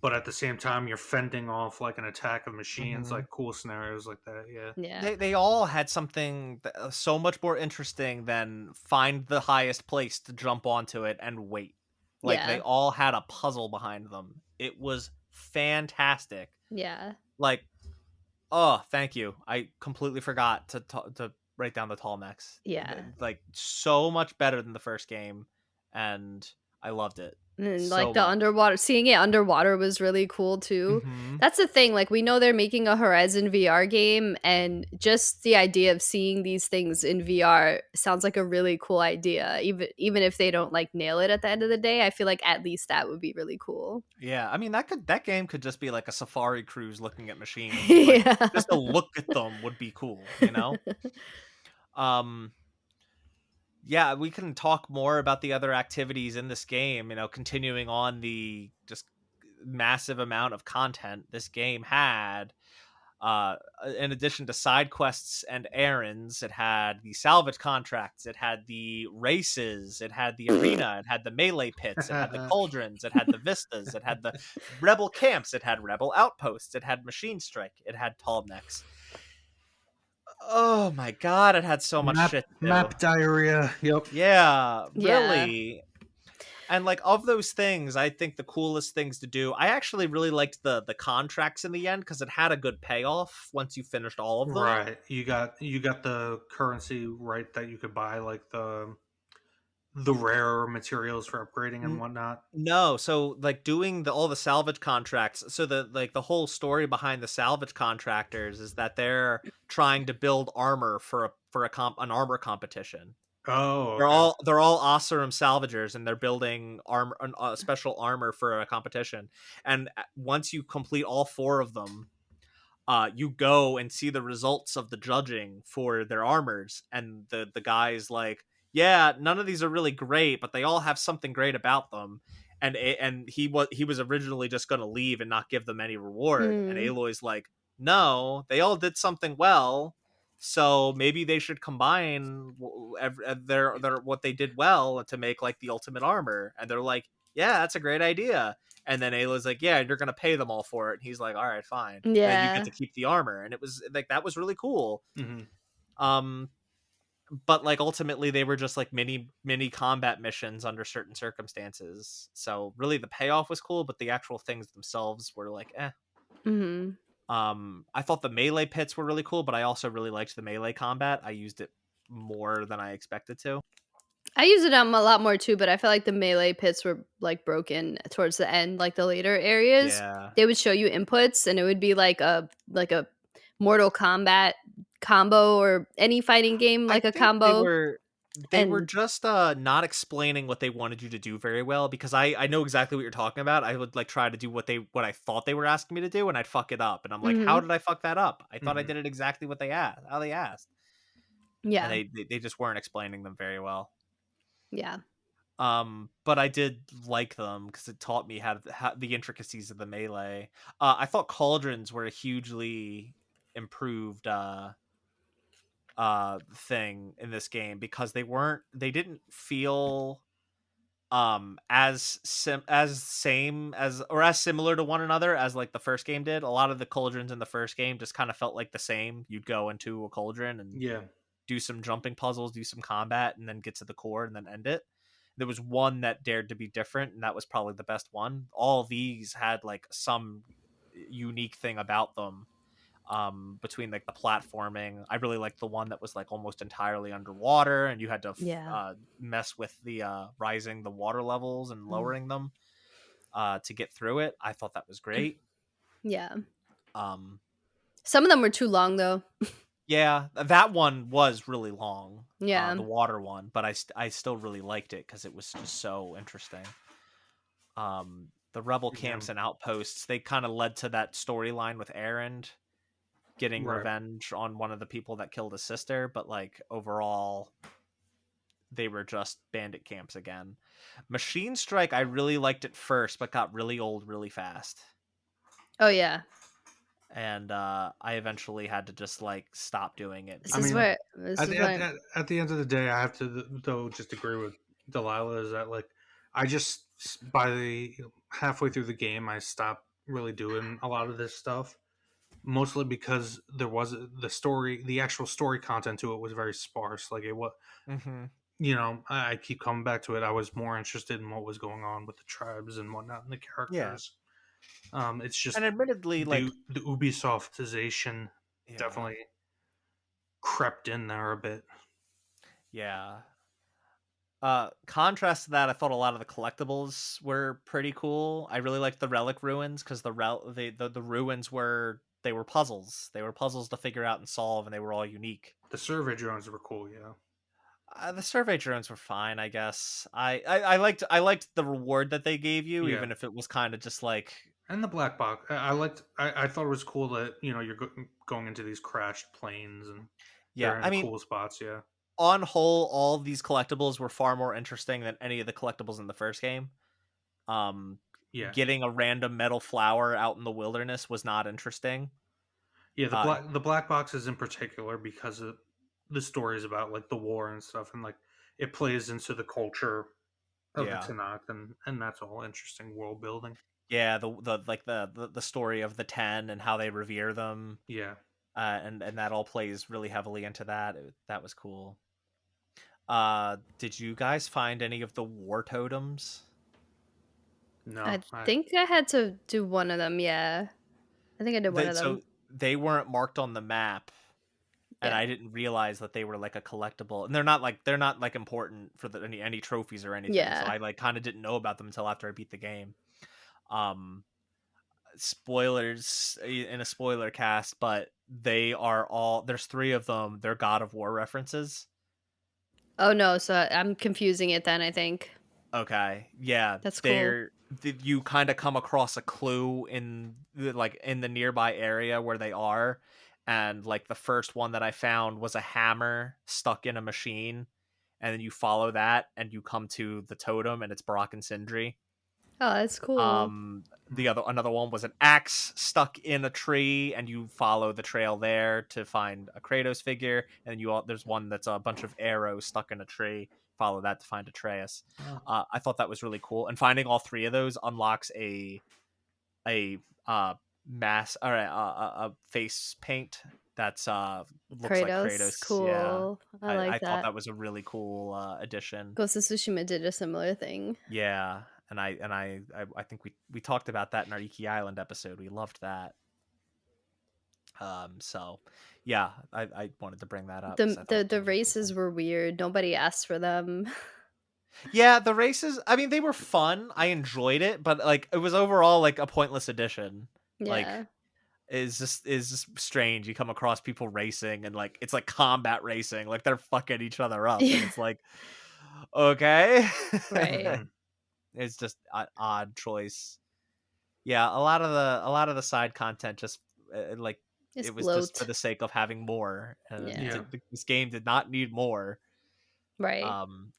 but at the same time you're fending off like an attack of machines. Mhm. Like cool scenarios like that. Yeah. Yeah. They all had something so much more interesting than find the highest place to jump onto it and wait. Like they Yeah. all had a puzzle behind them. It was fantastic. Yeah. Like, oh, thank you. I completely forgot to write down the tall necks. Yeah. Like so much better than the first game, and I loved it And like so the much. underwater, seeing it underwater was really cool too. Hmm. That's the thing. Like we know they're making a Horizon VR game, and just the idea of seeing these things in VR sounds like a really cool idea. Even if they don't like nail it at the end of the day, I feel like at least that would be really cool. Yeah, I mean that game could just be like a safari cruise looking at machines. Like Yeah. just to look at them would be cool, you know? Um yeah, we can talk more about the other activities in this game, continuing on the just massive amount of content this game had. Uh, in addition to side quests and errands, it had the salvage contracts, it had the races, it had the arena, it had the melee pits, it had the cauldrons, it had the vistas, it had the rebel camps, it had rebel outposts, it had machine strike, it had tall necks. Oh my god, it had so much Map shit to do. map diarrhea. Yep. Yeah, Yeah. really. And like of those things, I think the coolest things to do. I actually really liked the contracts in the end because it had a good payoff once you finished all of them. Right. You got the currency right that you could buy like the rare materials for upgrading and N- whatnot. No, so like doing all the salvage contracts. So the whole story behind the salvage contractors is that they're trying to build armor for an armor competition. Oh, They're okay. all they're all Oseram salvagers, and they're building special armor for a competition. And once you complete all four of them, you go and see the results of the judging for their armors, and the guy's like, yeah, none of these are really great, but they all have something great about them. And he was originally just going to leave and not give them any reward, and Mm. Aloy's like, no, they all did something well, so maybe they should combine their what they did well to make like the ultimate armor. And they're like, yeah, that's a great idea. And then Ayla's like, yeah, you're gonna pay them all for it. And he's like, all right, fine. And you get Yeah. to keep the armor. And it was like that was really cool. Hmm. Um, but like ultimately they were just like mini combat missions under certain circumstances. So really the payoff was cool, but the actual things themselves were like, eh. Hmm. I thought the melee pits were really cool, but I also really liked the melee combat. I used it more than I expected to. I use it a lot more too, but I felt like the melee pits were like broken towards the end, like the later areas. Yeah. They would show you inputs, and it would be like a Mortal Kombat combo or any fighting game I like a think they combo. were They were And just not explaining what they wanted you to do very well, because I know exactly what you're talking about. I would like try to do what I thought they were asking me to do, and I'd fuck it up. And I'm like, how mhm, did I fuck that up? I thought I Mhm. did it exactly what they asked, how they asked. And yeah, they just weren't explaining them very well. yeah, But I did like them because it taught me how the intricacies of the melee. I thought cauldrons were a hugely improved thing in this game, because they didn't feel as same as, or as similar to one another as like the first game did. A lot of the cauldrons in the first game just kind of felt like the same. You'd go into a cauldron and Yeah. do some jumping puzzles, do some combat, and then get to the core and then end it. There was one that dared to be different, and that was probably the best one. All of these had like some unique thing about them. Between like the platforming, I really liked the one that was like almost entirely underwater, and you had to yeah, mess with the rising the water levels and mm, lowering them to get through it. I thought that was great. yeah. um Some of them were too long though. yeah, that one was really long, Yeah, the water one, but I still really liked it because it was just so interesting. The rebel Yeah. camps and outposts, they kind of led to that storyline with Erend getting Right. revenge on one of the people that killed his sister, but like overall they were just bandit camps again. Machine Strike, I really liked at first, but got really old really fast. oh yeah. And I eventually had to just like stop doing it This I is because mean, where this at is the, at, when at, at the end of the day, I have to though just agree with Delilah is that like I just by the halfway through the game I stopped really doing a lot of this stuff, mostly because there was the actual story content to it was very sparse. Like it was, mm-hmm. I keep coming back to it. I was more interested in what was going on with the tribes and whatnot and the Yeah. characters. It's And just admittedly, like, the Ubisoftization yeah, definitely crept in there a bit. yeah. Contrast to that, I thought a lot of the collectibles were pretty cool. I really liked the relic ruins because the ruins they were puzzles. They were puzzles to figure out and solve, and they were all unique. The survey drones were cool, yeah. The survey drones were fine, I guess. I liked the reward that they gave you, Yeah. even if it was kind of just like, And the black box, I liked. I thought it was cool that you're going into these crashed planes and yeah. they're I in mean, cool spots. Yeah, on whole, all these collectibles were far more interesting than any of the collectibles in the first game. Um, yeah, Getting a random metal flower out in the wilderness was not interesting. yeah. Uh, The black boxes in particular because of the stories about like the war and stuff, and like it plays into the culture of the yeah, Tanakh, and that's all interesting world building. yeah. The like the story of the 10 and how they revere them, Yeah. and that all plays really heavily into that. That was cool. Did you guys find any of the war totems? No, I think I had to do one of them. Yeah, I think I did one That of them. so they weren't marked on the map, and Yeah, I didn't realize that they were like a collectible, and they're not like important for any trophies or anything. So yeah. I like kind of didn't know about them until after I beat the game. Um, Spoilers in a spoiler cast, but there's three of them. They're God of War references. Oh no, so I'm confusing it then. I think Okay, yeah, that's cool. you kind of come across a clue in the nearby area where they are, and like the first one that I found was a hammer stuck in a machine, and then you follow that and you come to the totem, and it's Brock and Sindri. Oh, that's cool. The other Another one was an axe stuck in a tree, and you follow the trail there to find a Kratos figure, and there's one that's a bunch of arrows stuck in a tree. Follow that to find Atreus. oh, I thought that was really cool, and finding all three of those unlocks a mass or a face paint that's looks like Kratos, Kratos. Yeah, cool. I I like thought that. that was a really cool addition. Ghost of Tsushima did a similar thing. Yeah, and I think we talked about that in our Iki Island episode. We loved that. So yeah, I wanted to bring that up because The I thought the it was a the really cool races thing. were weird. Nobody asked for them. Yeah, the races. I mean, they were fun. I enjoyed it, but like it was overall like a pointless addition. Like Yeah. is just strange. You come across people racing and like it's like combat racing, like they're fucking each other up, and Yeah. it's like, okay, Right. it's just an odd choice. Yeah, a lot of the side content just like It's it was just for bloat. the sake of having more, and Yeah. Yeah. this game did not need more. Right.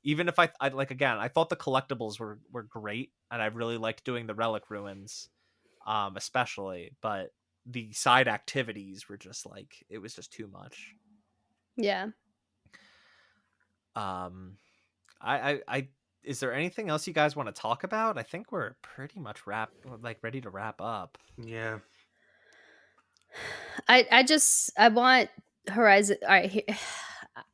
Even if I like again, I thought the collectibles were great, and I really liked doing the relic ruins, especially, but the side activities were just like it was just too much. Yeah. Um, I is there anything else you guys want to talk about? I think we're pretty much ready to wrap up. Yeah. I want Horizon. All right,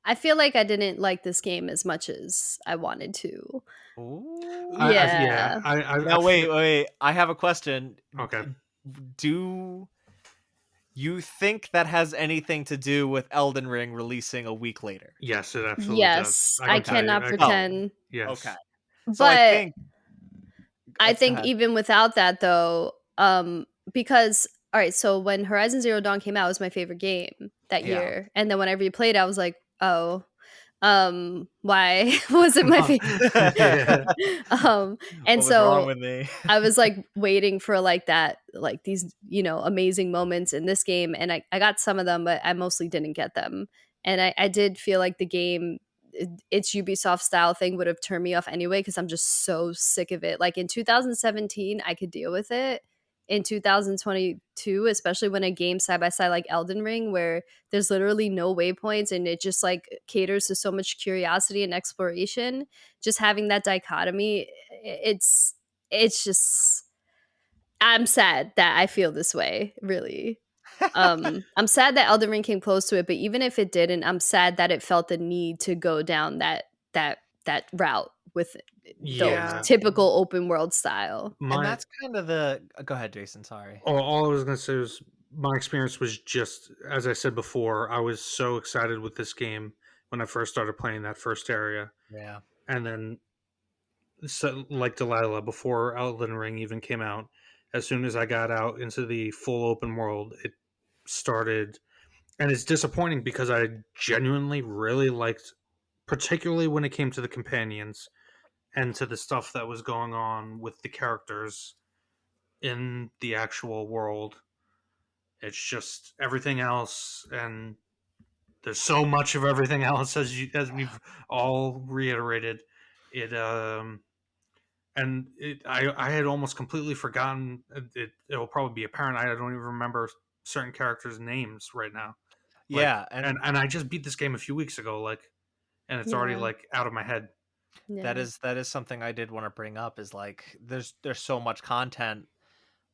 I feel like I didn't like this game as much as I wanted to. Ooh. Yeah. Yeah. I Now feel, wait. I have a question. okay. Do you think that has anything to do with Elden Ring releasing a week later? Yes, it absolutely does. Yes, I I can tell you. cannot I can, Oh, pretend. okay. yes. So I But think I go think ahead. even without that though, because all right, so when Horizon Zero Dawn came out, it was my favorite game that Yeah. year. And then when I replayed, I was like, oh, why was it my favorite? Yeah. And What was wrong so with me? I was like waiting for like that, like these, amazing moments in this game. And I got some of them, but I mostly didn't get them. And I did feel like the game, its Ubisoft style thing would have turned me off anyway, because I'm just so sick of it. Like in 2017, I could deal with it. In 2022, especially when a game side by side like Elden Ring, where there's literally no waypoints and it just like caters to so much curiosity and exploration, just having that dichotomy, it's just, I'm sad that I feel this way, really. I'm sad that Elden Ring came close to it, but even if it didn't, I'm sad that it felt the need to go down that route with the Yeah. typical open world style. And My that's kind of the go ahead, Jason, sorry. all I was gonna say was my experience was just as I said before. I was so excited with this game when I first started playing that first area, Yeah. and then so, like Delilah, before Elden Ring even came out, as soon as I got out into the full open world, it started, and it's disappointing because I genuinely really liked, particularly when it came to the companions and to the stuff that was going on with the characters in the actual world. It's just everything else, and there's so much of everything else as we've all reiterated. It and I had almost completely forgotten. It'll probably be apparent. I don't even remember certain characters' names right now. Like, Yeah, and I just beat this game a few weeks ago. Like, and it's already Yeah. like out of my head. that Yeah. is that is something I did want to bring up is like there's so much content.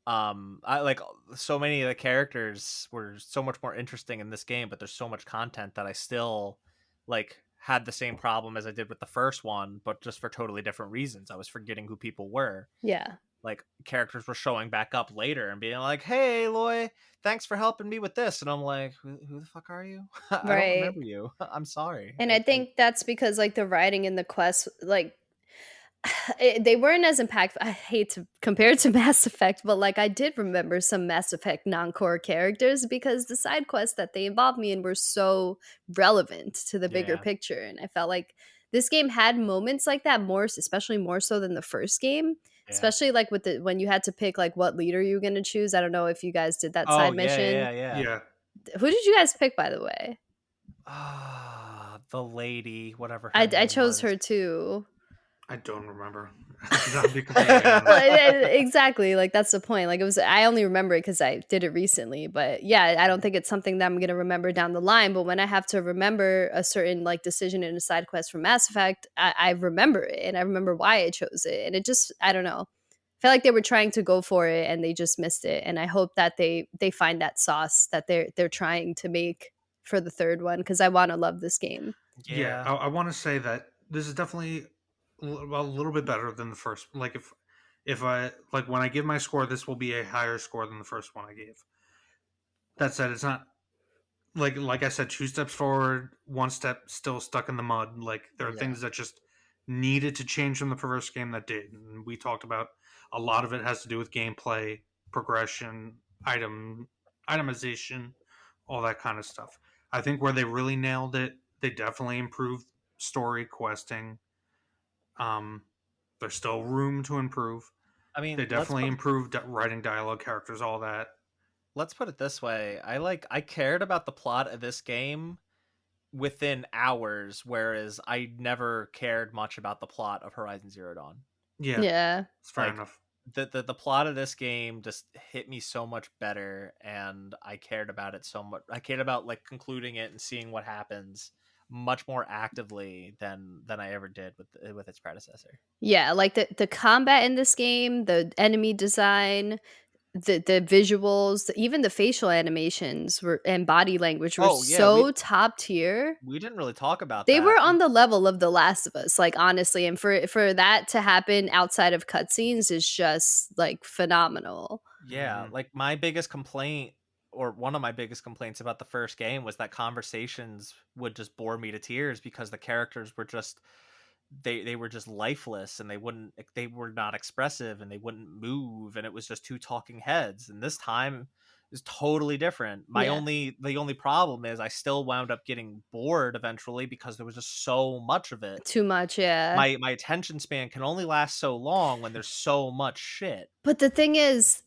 I like so many of the characters were so much more interesting in this game, but there's so much content that I still like had the same problem as I did with the first one, but just for totally different reasons. I was forgetting who people were. Yeah. Like characters were showing back up later and being like, "Hey, Aloy, thanks for helping me with this," and I'm like, "Who the fuck are you? I don't Right. remember you. I'm sorry." And I think that's because like the writing and the quest, like they weren't as impactful. I hate to compare it to Mass Effect, but like I did remember some Mass Effect non-core characters because the side quests that they involved me in were so relevant to the bigger Yeah, picture, and I felt like this game had moments like that more, especially more so than the first game. yeah. Especially like with the when you had to pick like what leader you were gonna choose. I don't know if you guys did that Oh side yeah, mission. yeah, yeah. Yeah, Who did you guys pick, by the way? Ah, the lady, whatever her I name chose was. her too. I don't remember. I'll be completely honest. Well, exactly. Like that's the point. Like it was. I only remember it because I did it recently. But yeah, I don't think it's something that I'm gonna remember down the line. But when I have to remember a certain like decision in a side quest from Mass Effect, I remember it and I remember why I chose it. And it just, I don't know. I felt like they were trying to go for it and they just missed it. And I hope that they find that sauce that they're trying to make for the third one because I want to love this game. Yeah, Yeah. I want to say that this is definitely a little bit better than the first. Like if I like when I give my score, this will be a higher score than the first one I gave. That said, it's not like I said, two steps forward, one step still stuck in the mud. Like there are Yeah. things that just needed to change from the first game that did, and we talked about a lot of it has to do with gameplay, progression, item itemization, all that kind of stuff. I think where they really nailed it, they definitely improved story questing. Um, there's still room to improve. I They mean, definitely improved writing dialogue, characters, all that. let's put it this way. I cared about the plot of this game within hours, whereas I never cared much about the plot of Horizon Zero Dawn. Yeah, Yeah. it's fair Like enough. the plot of this game just hit me so much better, and I cared about it so much. I cared about like concluding it and seeing what happens much more actively than I ever did with its predecessor. Yeah, like the combat in this game, the enemy design, the visuals, even the facial animations were and body language were Oh yeah, so top tier. we didn't really talk about They were that. on the level of The Last of Us, like, honestly, and for that to happen outside of cutscenes is just, like, phenomenal. Yeah, Mhm. like my biggest complaint, or one of my biggest complaints about the first game, was that conversations would just bore me to tears because the characters were just they were just lifeless, and they were not expressive, and they wouldn't move, and it was just two talking heads. And this time is totally different. Yeah, The only problem is I still wound up getting bored eventually because there was just so much of it. too much, yeah. My attention span can only last so long when there's so much shit. But the thing is,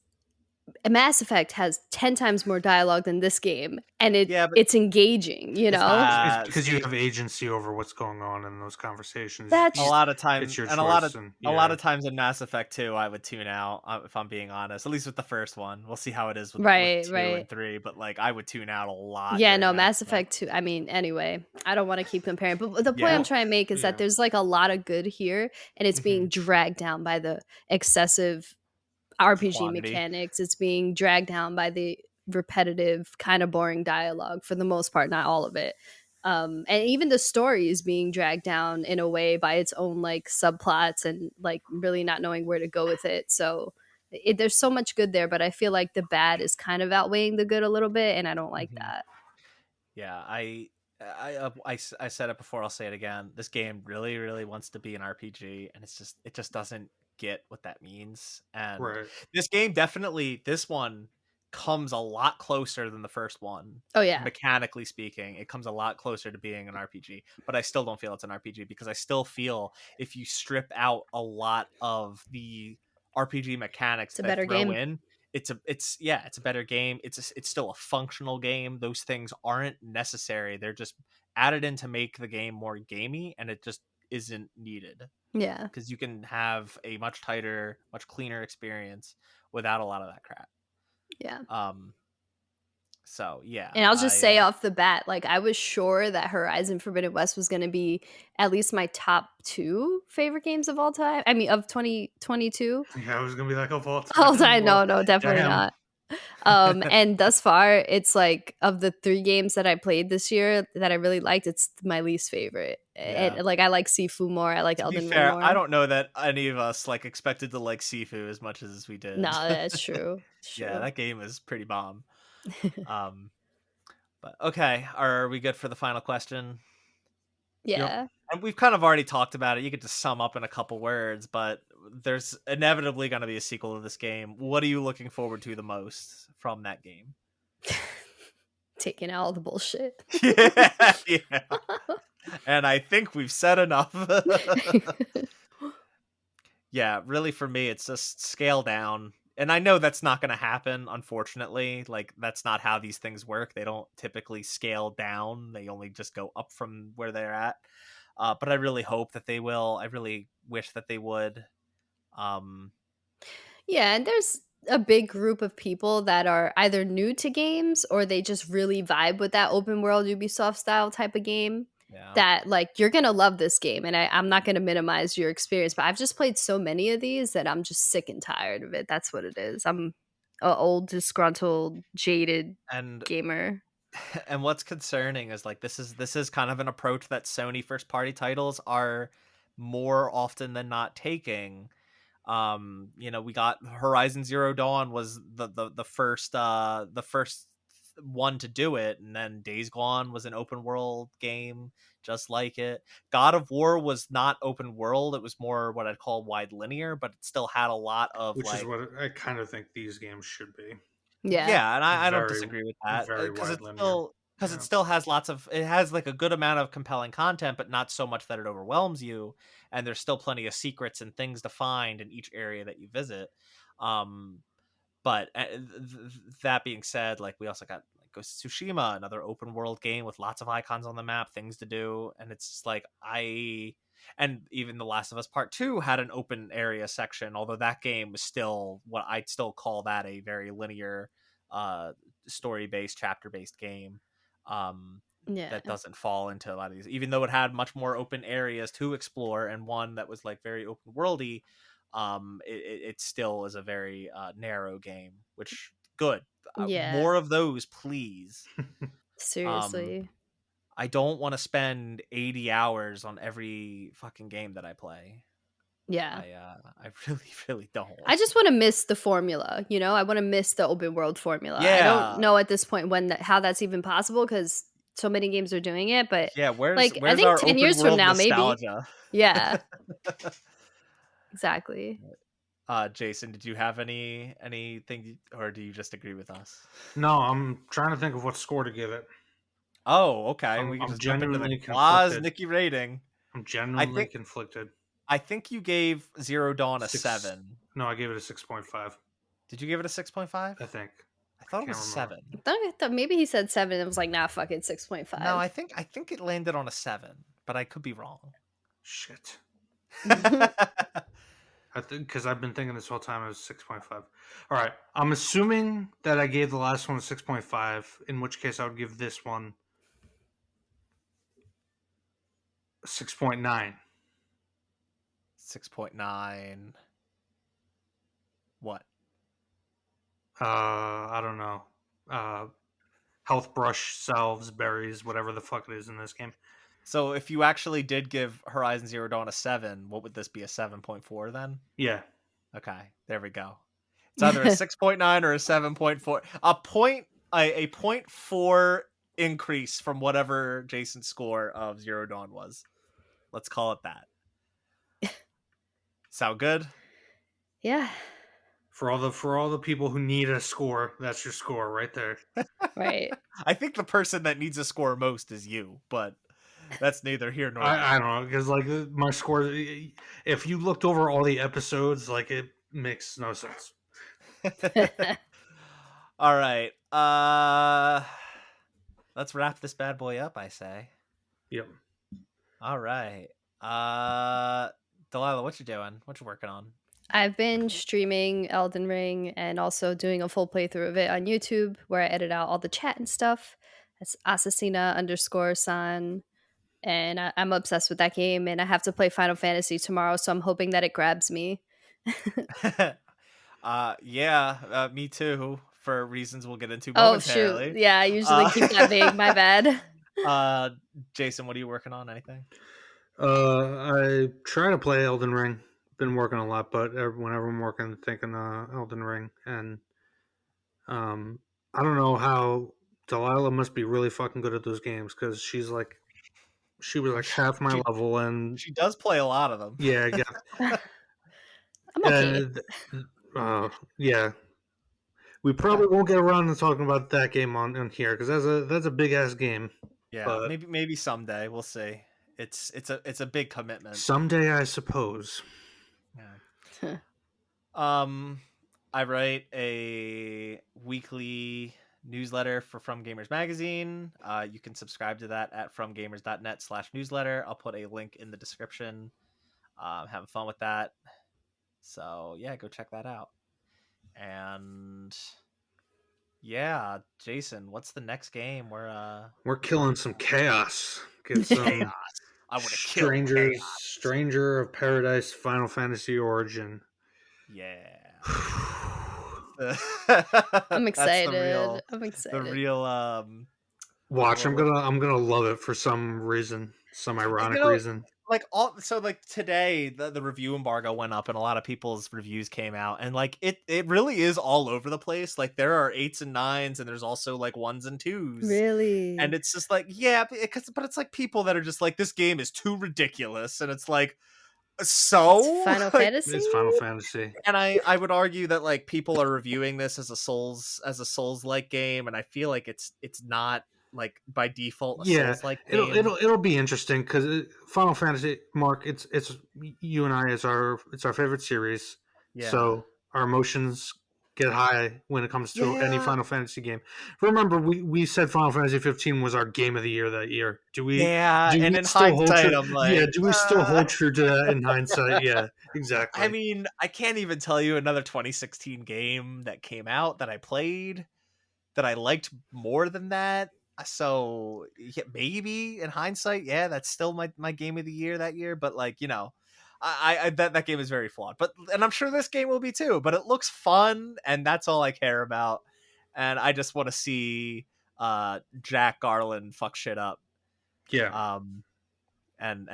Mass Effect has 10 times more dialogue than this game, and Yeah, but it's engaging, you It's know? it's because you see, have agency over what's going on in those conversations. a That's lot of It's time your and choice, and a lot yeah, of times in Mass Effect 2 I would tune out, if I'm being honest, at least with the first one. We'll see how it is with right, 2 right. and 3, but like I would tune out a lot Yeah, during no, Mass Mass Effect. Effect 2. I mean, anyway, I don't want to keep comparing, but the point Yeah. I'm well, trying to make is that yeah, there's like a lot of good here, and it's being hmm dragged down by the excessive RPG Quantity. mechanics. It's being dragged down by the repetitive, kind of boring dialogue for the most part, not all of it. And even the story is being dragged down in a way by its own like subplots and like really not knowing where to go with it. So there's so much good there, but I feel like the bad is kind of outweighing the good a little bit, and I don't like Mhm. that. Yeah, I said it before, I'll say it again. This game really, really wants to be an RPG, and it just doesn't get what that means. And right. this game definitely, this one comes a lot closer than the first one. Oh yeah, Mechanically speaking, it comes a lot closer to being an RPG, but I still don't feel it's an RPG because I still feel if you strip out a lot of the RPG mechanics it's a that they better throw game. in, it's a better game. It's still a functional game. Those things aren't necessary. They're just added in to make the game more gamey, and it just isn't needed Yeah, because you can have a much tighter, much cleaner experience without a lot of that crap. yeah. Um so yeah, And I'll just say off the bat, like I was sure that Horizon Forbidden West was going to be at least my top 2 favorite games of all time. I mean, of 2022. Yeah, I was gonna be like of all All time. time, Well, no, no, definitely damn. not. And thus far, it's like of the 3 games that I played this year that I really liked, it's my least favorite. yeah. And like I like Sifu more, I like To be Elden Ring fair, I more. don't know that any of us like expected to like Sifu as much as we No, did. that's true. It's Yeah, true. that game is pretty bomb. Um but okay, are we good for the final question? Yep. Yeah. And we've kind of already talked about it. You could just sum up in a couple words, but there's inevitably going to be a sequel to this game. What are you looking forward to the most from that game? Taking out all the bullshit. Yeah, yeah. And I think we've said enough. Yeah, really for me, it's just scale down. And I know that's not going to happen, unfortunately. Like, that's not how these things work. They don't typically scale down, they only just go up from where they're at. But I really hope that they will. I really wish that they would. Um, Yeah, and there's a big group of people that are either new to games or they just really vibe with that open world Ubisoft style type of game. yeah. That like you're gonna love this game, and I'm not gonna minimize your experience, but I've just played so many of these that I'm just sick and tired of it. That's what it is. I'm a old, disgruntled, jaded And gamer. and what's concerning is like this is kind of an approach that Sony first party titles are more often than not taking. We got Horizon Zero Dawn was the first one to do it, and then Days Gone was an open world game just like it. God of War was not open world, it was more what I'd call wide linear, but it still had a lot of Which is like, what I kind of think these games should be. Yeah. Yeah, and I don't Very, disagree with that very because wide linear. it Yeah. still has it has like a good amount of compelling content, but not so much that it overwhelms you. And there's still plenty of secrets and things to find in each area that you visit. Um, but that being said, like we also got like Ghost of Tsushima, another open world game with lots of icons on the map, things to do, and it's just like and even The Last of Us Part 2 had an open area section, although that game was still what I'd still call that a very linear uh story based, chapter based game. Um Yeah. that doesn't fall into a lot of these, even though it had much more open areas to explore and one that was like very open worldy. It still is a very narrow game, which good. Yeah. More of those, please. um Seriously. I don't want to spend 80 hours on every fucking game that I play. Yeah. I really really don't. I just want to miss the formula, you know? I want to miss the open world formula. I don't Yeah, know at this point how that's even possible cuz so many games are doing it, but yeah, like I where's think our 10 open years from world now maybe. nostalgia? Yeah, exactly. Jason, did you have anything, or do you just agree with us? No, I'm trying to think of what score to give it. Oh, okay, we can I'm just jump into the genuinely conflicted. Kwasnicki rating. I'm I genuinely think conflicted. I think you gave Zero Dawn a Six. 7. No, I gave it a 6.5. Did you give it a 6.5? I think. I thought it Can't was a remember. 7. I thought maybe he said 7 and was like, "Nah, fuck it, No, 6.5." I think it landed on a 7, but I could be wrong. Shit. I think because I've been thinking this whole time it was 6.5. All right. I'm assuming that I gave the last one a 6.5, in which case I would give this one a 6.9. 6.9. What? I don't know. Health brush, salves, berries, whatever the fuck it is in this game. So if you actually did give Horizon Zero Dawn a 7, what would this be, a 7.4 then? Yeah. Okay, there we go. It's either a 6.9 or a 7.4. A 0.4 increase from whatever Jason's score of Zero Dawn was. Let's call it that. Sound good? Yeah, For all the people who need a score, that's your score right there. right. I think the person that needs a score most is you, but that's neither here nor there. I don't know because like my score, if you looked over all the episodes, like it makes no sense. All right. Let's wrap this bad boy up, I say. Yep. All right. Delilah, what you doing? What you working on? I've been streaming Elden Ring and also doing a full playthrough of it on YouTube where I edit out all the chat and stuff. It's Assassina_San. And I'm obsessed with that game. And I have to play Final Fantasy tomorrow, so I'm hoping that it grabs me. Yeah, me too, for reasons we'll get into Oh, shoot. momentarily. Yeah, I usually keep that vague. My bad. Jason, what are you working on? Anything? I try to play Elden Ring. Been working a lot, but whenever I'm working, thinking Elden Ring, and I don't know how Delilah must be really fucking good at those games because she was like half my She level, and she does play a lot of them. yeah, I guess. I'm okay. Yeah, we probably won't get around to talking about that game on here because that's a big ass game. Yeah, But maybe someday we'll see. It's a big commitment. someday, I suppose. Yeah. I write a weekly newsletter for From Gamers Magazine. You can subscribe to that at fromgamers.net/newsletter. I'll put a link in the description. Having fun with that. So yeah, go check that out. And yeah, Jason, what's the next game? We're killing some chaos. Get some chaos. I want to kill chaos. Stranger of Paradise Final Fantasy Origin. Yeah. I'm That's excited. I'm the excited. real Watch, what- I'm gonna love it for some reason, some ironic you know, reason. like today the review embargo went up and a lot of people's reviews came out, and like it really is all over the place. Like there are 8s and 9s, and there's also like 1s and 2s. Really? And it's just like, yeah, but it's like people that are just like, this game is too ridiculous, and it's like, So Final Fantasy. It's Final Fantasy. and I would argue that like people are reviewing this as a Souls like game, and I feel like it's not like by default a Yeah, Souls like it'll game. it'll be interesting because Final Fantasy, Mark, it's you and I, it's our favorite series. Yeah. So our emotions get high when it comes to any Yeah. Final Fantasy game. Remember, we said Final Fantasy 15 was our game of the year that year. Yeah, Do and we in still hold hindsight, true? I'm Yeah, like, do we still hold true to that in hindsight? Yeah, exactly. I mean, I can't even tell you another 2016 game that came out that I played that I liked more than that. So yeah, maybe in hindsight, yeah, that's still my game of the year that year. But like, you know, I that game is very flawed. But and I'm sure this game will be too. But it looks fun, and that's all I care about. And I just want to see Jack Garland fuck shit up. Yeah. Um, and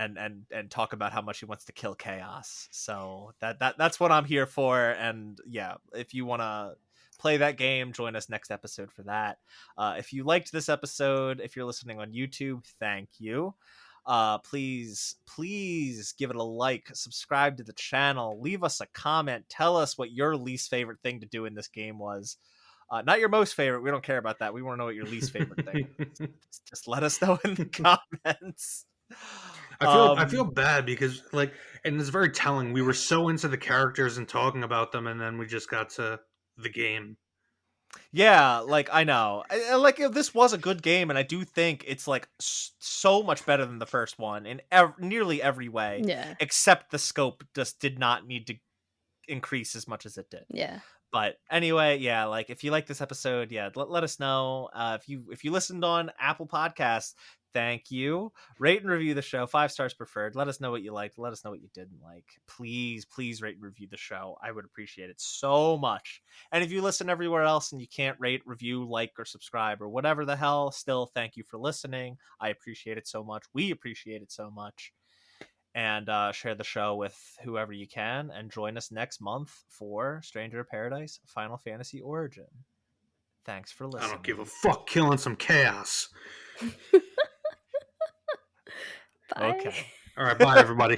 talk about how much he wants to kill chaos. So that's what I'm here for. And yeah, if you want to play that game, join us next episode for that. If you liked this episode, if you're listening on YouTube, thank you. Please give it a like, subscribe to the channel, leave us a comment, tell us what your least favorite thing to do in this game was. Not your most favorite. We don't care about that. We want to know what your least favorite thing is. Just let us know in the comments. I feel bad because like, and it's very telling. We were so into the characters and talking about them, and then we just got to the game. Yeah, like I know, like this was a good game, and I do think it's like so much better than the first one in nearly every way. Yeah. Except the scope just did not need to increase as much as it did. Yeah. But anyway, yeah, like if you like this episode, yeah, let us know. If you listened on Apple Podcasts, thank you. Rate and review the show, 5 stars preferred. Let us know what you liked. Let us know what you didn't like. Please rate and review the show. I would appreciate it so much. And if you listen everywhere else and you can't rate, review, like, or subscribe or whatever the hell, still thank you for listening. I appreciate it so much. We appreciate it so much. And share the show with whoever you can, and join us next month for Stranger of Paradise Final Fantasy Origin. Thanks for listening. I don't give a fuck killing some chaos. Bye. Okay. All right, bye everybody.